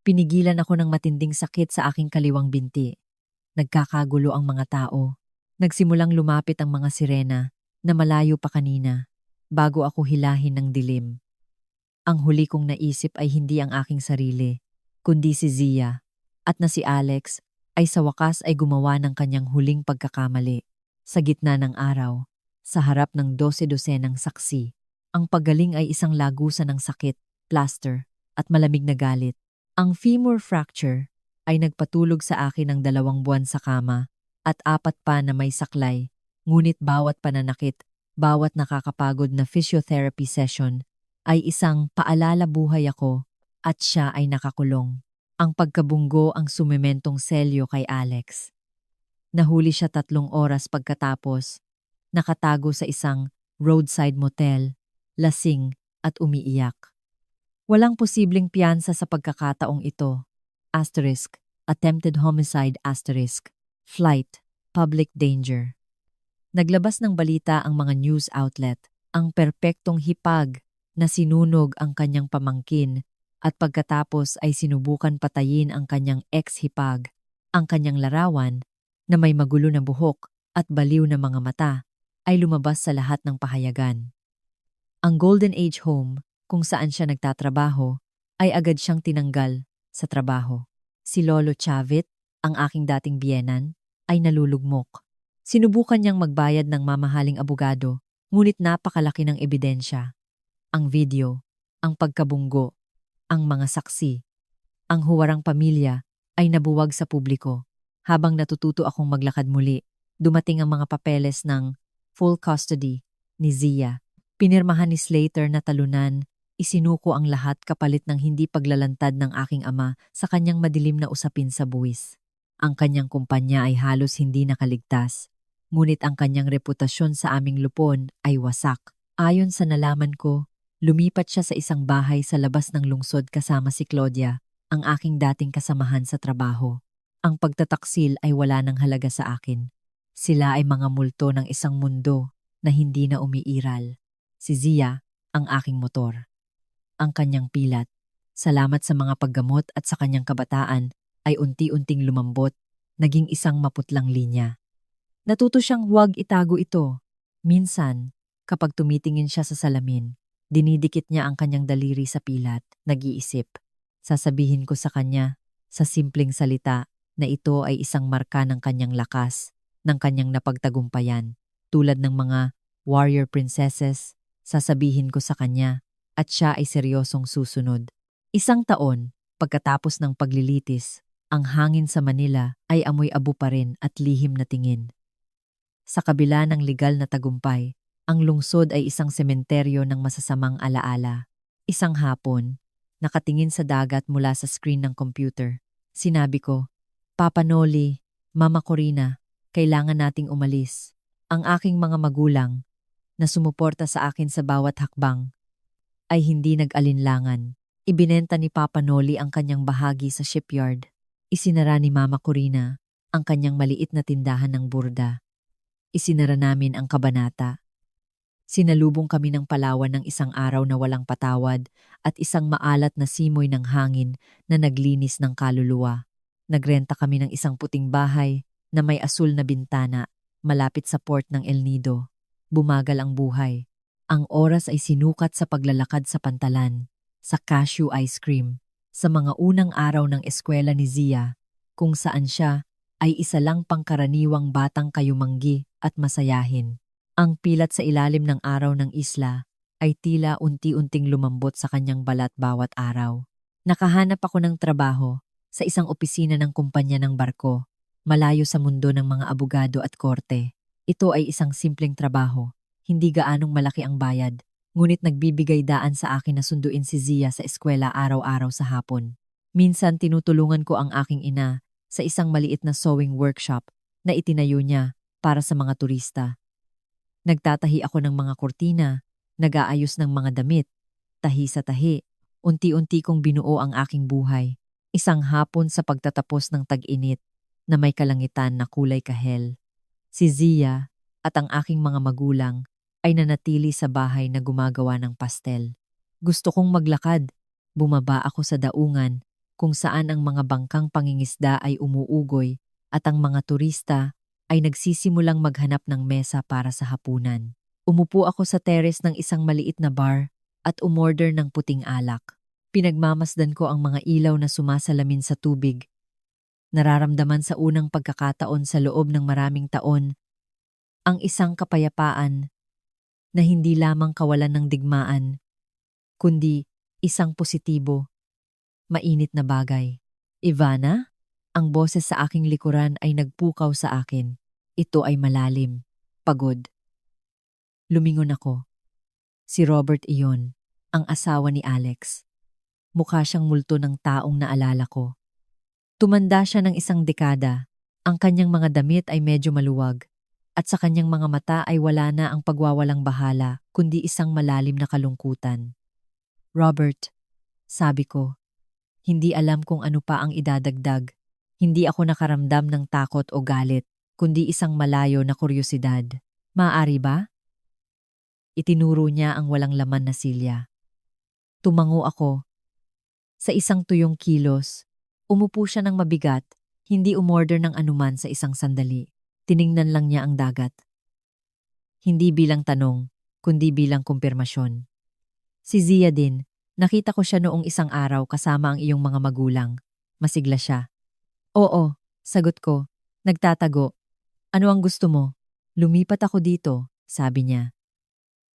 Pinigilan ako ng matinding sakit sa aking kaliwang binti. Nagkakagulo ang mga tao. Nagsimulang lumapit ang mga sirena na malayo pa kanina bago ako hilahin ng dilim. Ang huli kong naisip ay hindi ang aking sarili, kundi si Zia, at na si Alex ay sa wakas ay gumawa ng kanyang huling pagkakamali. Sa gitna ng araw, sa harap ng 12 ng saksi, ang paggaling ay isang lagusan ng sakit, plaster, at malamig na galit. Ang femur fracture ay nagpatulog sa akin ng 2 buwan sa kama at 4 pa na may saklay. Ngunit bawat pananakit, bawat nakakapagod na physiotherapy session ay isang paalala buhay ako at siya ay nakakulong. Ang pagkabunggo ang sumementong selyo kay Alex. Nahuli siya 3 oras pagkatapos, nakatago sa isang roadside motel, lasing at umiiyak. Walang posibleng piyansa sa pagkakataong ito. Asterisk, attempted homicide asterisk, flight, public danger. Naglabas ng balita ang mga news outlet, ang perpektong hipag na sinunog ang kanyang pamangkin at pagkatapos ay sinubukan patayin ang kanyang ex-hipag, ang kanyang larawan na may magulo na buhok at baliw na mga mata ay lumabas sa lahat ng pahayagan. Ang Golden Age home kung saan siya nagtatrabaho ay agad siyang tinanggal sa trabaho. Si Lolo Chavit, ang aking dating biyenan, ay nalulugmok. Sinubukan niyang magbayad ng mamahaling abogado, ngunit napakalaki ng ebidensya. Ang video, ang pagkabunggo, ang mga saksi, ang huwarang pamilya ay nabuwag sa publiko. Habang natututo akong maglakad muli, dumating ang mga papeles ng full custody ni Zia. Pinirmahan ni Slater na talunan, isinuko ang lahat kapalit ng hindi paglalantad ng aking ama sa kanyang madilim na usapin sa buwis. Ang kanyang kumpanya ay halos hindi nakaligtas, ngunit ang kanyang reputasyon sa aming lupon ay wasak. Ayon sa nalaman ko, lumipat siya sa isang bahay sa labas ng lungsod kasama si Claudia, ang aking dating kasamahan sa trabaho. Ang pagtataksil ay wala ng halaga sa akin. Sila ay mga multo ng isang mundo na hindi na umiiral. Si Zia, ang aking motor. Ang kanyang pilat, salamat sa mga paggamot at sa kanyang kabataan, ay unti-unting lumambot, naging isang maputlang linya. Natuto siyang huwag itago ito. Minsan, kapag tumitingin siya sa salamin, dinidikit niya ang kanyang daliri sa pilat, nag-iisip. Sasabihin ko sa kanya, sa simpleng salita, na ito ay isang marka ng kanyang lakas, ng kanyang napagtagumpayan, tulad ng mga warrior princesses. Sasabihin ko sa kanya, at siya ay seryosong susunod. Isang taon, pagkatapos ng paglilitis, ang hangin sa Manila ay amoy abo pa rin at lihim na tingin. Sa kabila ng legal na tagumpay, ang lungsod ay isang sementeryo ng masasamang alaala. Isang hapon, nakatingin sa dagat mula sa screen ng computer, sinabi ko, Papa Noli, Mama Corina, kailangan nating umalis. Ang aking mga magulang, na sumuporta sa akin sa bawat hakbang, ay hindi nag-alinlangan. Ibinenta ni Papa Noli ang kanyang bahagi sa shipyard. Isinara ni Mama Corina ang kanyang maliit na tindahan ng burda. Isinara namin ang kabanata. Sinalubong kami ng Palawan ng isang araw na walang patawad at isang maalat na simoy ng hangin na naglinis ng kaluluwa. Nagrenta kami ng isang puting bahay na may asul na bintana malapit sa port ng El Nido. Bumagal ang buhay. Ang oras ay sinukat sa paglalakad sa pantalan, sa cashew ice cream, sa mga unang araw ng eskwela ni Zia, kung saan siya ay isa lang pangkaraniwang batang kayumanggi at masayahin. Ang pilat sa ilalim ng araw ng isla ay tila unti-unting lumambot sa kanyang balat bawat araw. Nakahanap ako ng trabaho sa isang opisina ng kumpanya ng barko, malayo sa mundo ng mga abogado at korte. Ito ay isang simpleng trabaho, hindi gaanong malaki ang bayad, ngunit nagbibigay daan sa akin na sunduin si Zia sa eskwela araw-araw sa hapon. Minsan tinutulungan ko ang aking ina sa isang maliit na sewing workshop na itinayo niya para sa mga turista. Nagtatahi ako ng mga kurtina, nag-aayos ng mga damit, tahi sa tahi, unti-unti kong binuo ang aking buhay. Isang hapon sa pagtatapos ng tag-init na may kalangitan na kulay kahel. Si Zia at ang aking mga magulang ay nanatili sa bahay na gumagawa ng pastel. Gusto kong maglakad. Bumaba ako sa daungan kung saan ang mga bangkang pangingisda ay umuugoy at ang mga turista ay nagsisimulang maghanap ng mesa para sa hapunan. Umupo ako sa terrace ng isang maliit na bar at umorder ng puting alak. Pinagmamasdan ko ang mga ilaw na sumasalamin sa tubig. Nararamdaman sa unang pagkakataon sa loob ng maraming taon ang isang kapayapaan na hindi lamang kawalan ng digmaan, kundi isang positibo, mainit na bagay. Ivana, ang boses sa aking likuran ay nagpukaw sa akin. Ito ay malalim, pagod. Lumingon ako. Si Robert iyon, ang asawa ni Alex. Mukha siyang multo ng taong naalala ko. Tumanda siya ng isang dekada. Ang kanyang mga damit ay medyo maluwag. At sa kanyang mga mata ay wala na ang pagwawalang bahala, kundi isang malalim na kalungkutan. Robert, sabi ko, hindi alam kung ano pa ang idadagdag. Hindi ako nakaramdam ng takot o galit, kundi isang malayo na kuryosidad. Maaari ba? Itinuro niya ang walang laman na silya. Tumango ako. Sa isang tuyong kilos, umupo siya ng mabigat, hindi umorder ng anuman sa isang sandali. Tiningnan lang niya ang dagat. Hindi bilang tanong, kundi bilang kumpirmasyon. Si Zia din, nakita ko siya noong isang araw kasama ang iyong mga magulang. Masigla siya. Oo, sagot ko. Nagtatago. Ano ang gusto mo? Lumipat ako dito, sabi niya.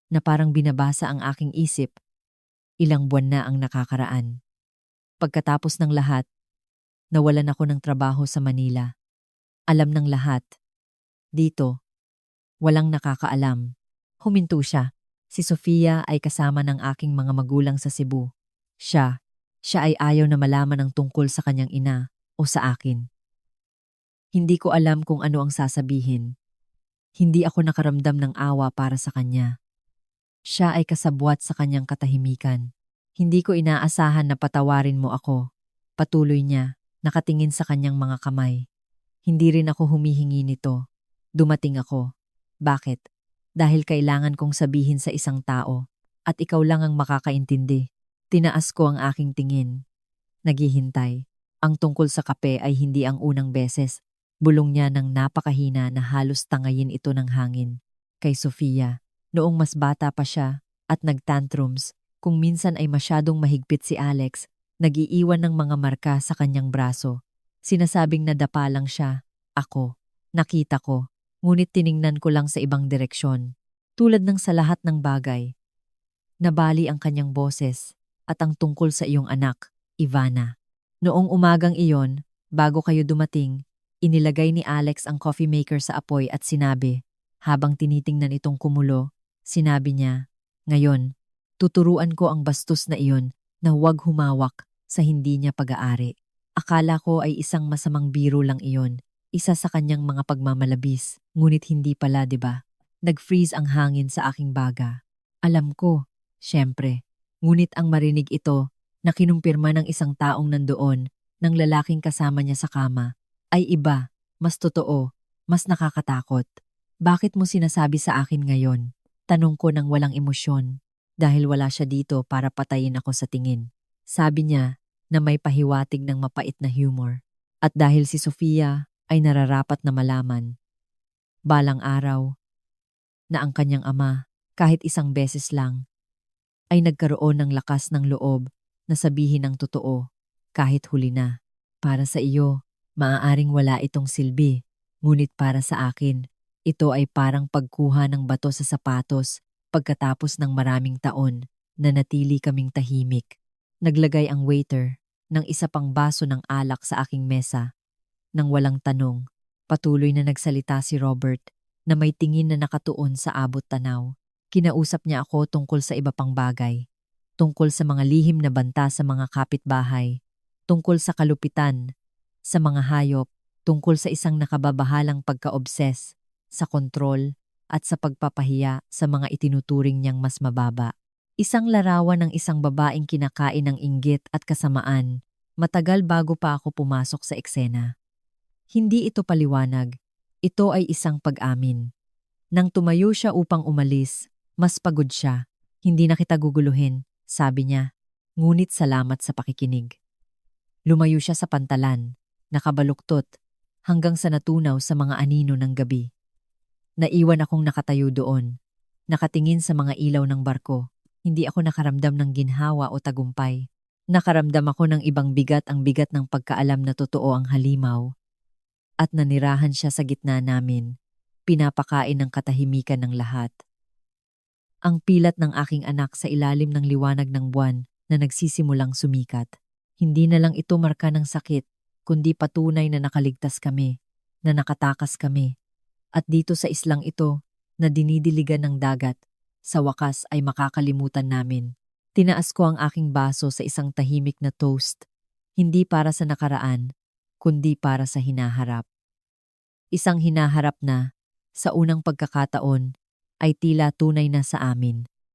Na parang binabasa ang aking isip. Ilang buwan na ang nakakaraan. Pagkatapos ng lahat, nawalan ako ng trabaho sa Manila. Alam ng lahat. Dito, walang nakakaalam. Huminto siya. Si Sofia ay kasama ng aking mga magulang sa Cebu. Siya ay ayaw na malaman ang tungkol sa kanyang ina o sa akin. Hindi ko alam kung ano ang sasabihin. Hindi ako nakaramdam ng awa para sa kanya. Siya ay kasabwat sa kanyang katahimikan. Hindi ko inaasahan na patawarin mo ako. Patuloy niya, nakatingin sa kanyang mga kamay. Hindi rin ako humihingi nito. Dumating ako. Bakit? Dahil kailangan kong sabihin sa isang tao at ikaw lang ang makakaintindi. Tinaas ko ang aking tingin. Naghihintay. Ang tungkol sa kape ay hindi ang unang beses. Bulong niya ng napakahina na halos tangayin ito ng hangin. Kay Sofia, noong mas bata pa siya at nagtantrums, kung minsan ay masyadong mahigpit si Alex, nag-iiwan ng mga marka sa kanyang braso. Sinasabing nadapa lang siya. Ako. Nakita ko. Ngunit tiningnan ko lang sa ibang direksyon. Tulad ng sa lahat ng bagay. Nabali ang kanyang boses at ang tungkol sa iyong anak, Ivana. Noong umagang iyon, bago kayo dumating, inilagay ni Alex ang coffee maker sa apoy at sinabi, habang tinitingnan itong kumulo, sinabi niya, ngayon, tuturuan ko ang bastos na iyon na huwag humawak sa hindi niya pag-aari. Akala ko ay isang masamang biro lang iyon, isa sa kanyang mga pagmamalabis, ngunit hindi pala, 'di ba? Nag-freeze ang hangin sa aking baga. Alam ko, syempre, ngunit ang marinig ito na kinumpirma ng isang taong nandoon, ng lalaking kasama niya sa kama, ay iba, mas totoo, mas nakakatakot. Bakit mo sinasabi sa akin ngayon? Tanong ko ng walang emosyon, dahil wala siya dito para patayin ako sa tingin. Sabi niya na may pahiwatig ng mapait na humor. At dahil si Sofia ay nararapat na malaman, balang araw, na ang kanyang ama, kahit isang beses lang, ay nagkaroon ng lakas ng loob na sabihin ang totoo, kahit huli na. Para sa iyo, maaaring wala itong silbi, ngunit para sa akin, ito ay parang pagkuha ng bato sa sapatos pagkatapos ng maraming taon na natili kaming tahimik. Naglagay ang waiter ng isa pang baso ng alak sa aking mesa. Nang walang tanong, patuloy na nagsalita si Robert na may tingin na nakatuon sa abot tanaw. Kinausap niya ako tungkol sa iba pang bagay. Tungkol sa mga lihim na banta sa mga kapitbahay. Tungkol sa kalupitan, sa mga hayop. Tungkol sa isang nakababahalang pagka-obses, sa kontrol, at sa pagpapahiya sa mga itinuturing niyang mas mababa. Isang larawan ng isang babaeng kinakain ng inggit at kasamaan, matagal bago pa ako pumasok sa eksena. Hindi ito paliwanag, ito ay isang pag-amin. Nang tumayo siya upang umalis, mas pagod siya. Hindi na kita guguluhin, sabi niya, ngunit salamat sa pakikinig. Lumayo siya sa pantalan, nakabaluktot, hanggang sa natunaw sa mga anino ng gabi. Naiwan akong nakatayo doon, nakatingin sa mga ilaw ng barko. Hindi ako nakaramdam ng ginhawa o tagumpay. Nakaramdam ako ng ibang bigat, ang bigat ng pagkaalam na totoo ang halimaw. At nanirahan siya sa gitna namin, pinapakain ng katahimikan ng lahat. Ang pilat ng aking anak sa ilalim ng liwanag ng buwan na nagsisimulang sumikat. Hindi na lang ito marka ng sakit, kundi patunay na nakaligtas kami, na nakatakas kami. At dito sa islang ito, na dinidiligan ng dagat, sa wakas ay makakalimutan namin. Tinaas ko ang aking baso sa isang tahimik na toast, hindi para sa nakaraan, kundi para sa hinaharap. Isang hinaharap na, sa unang pagkakataon, ay tila tunay na sa amin.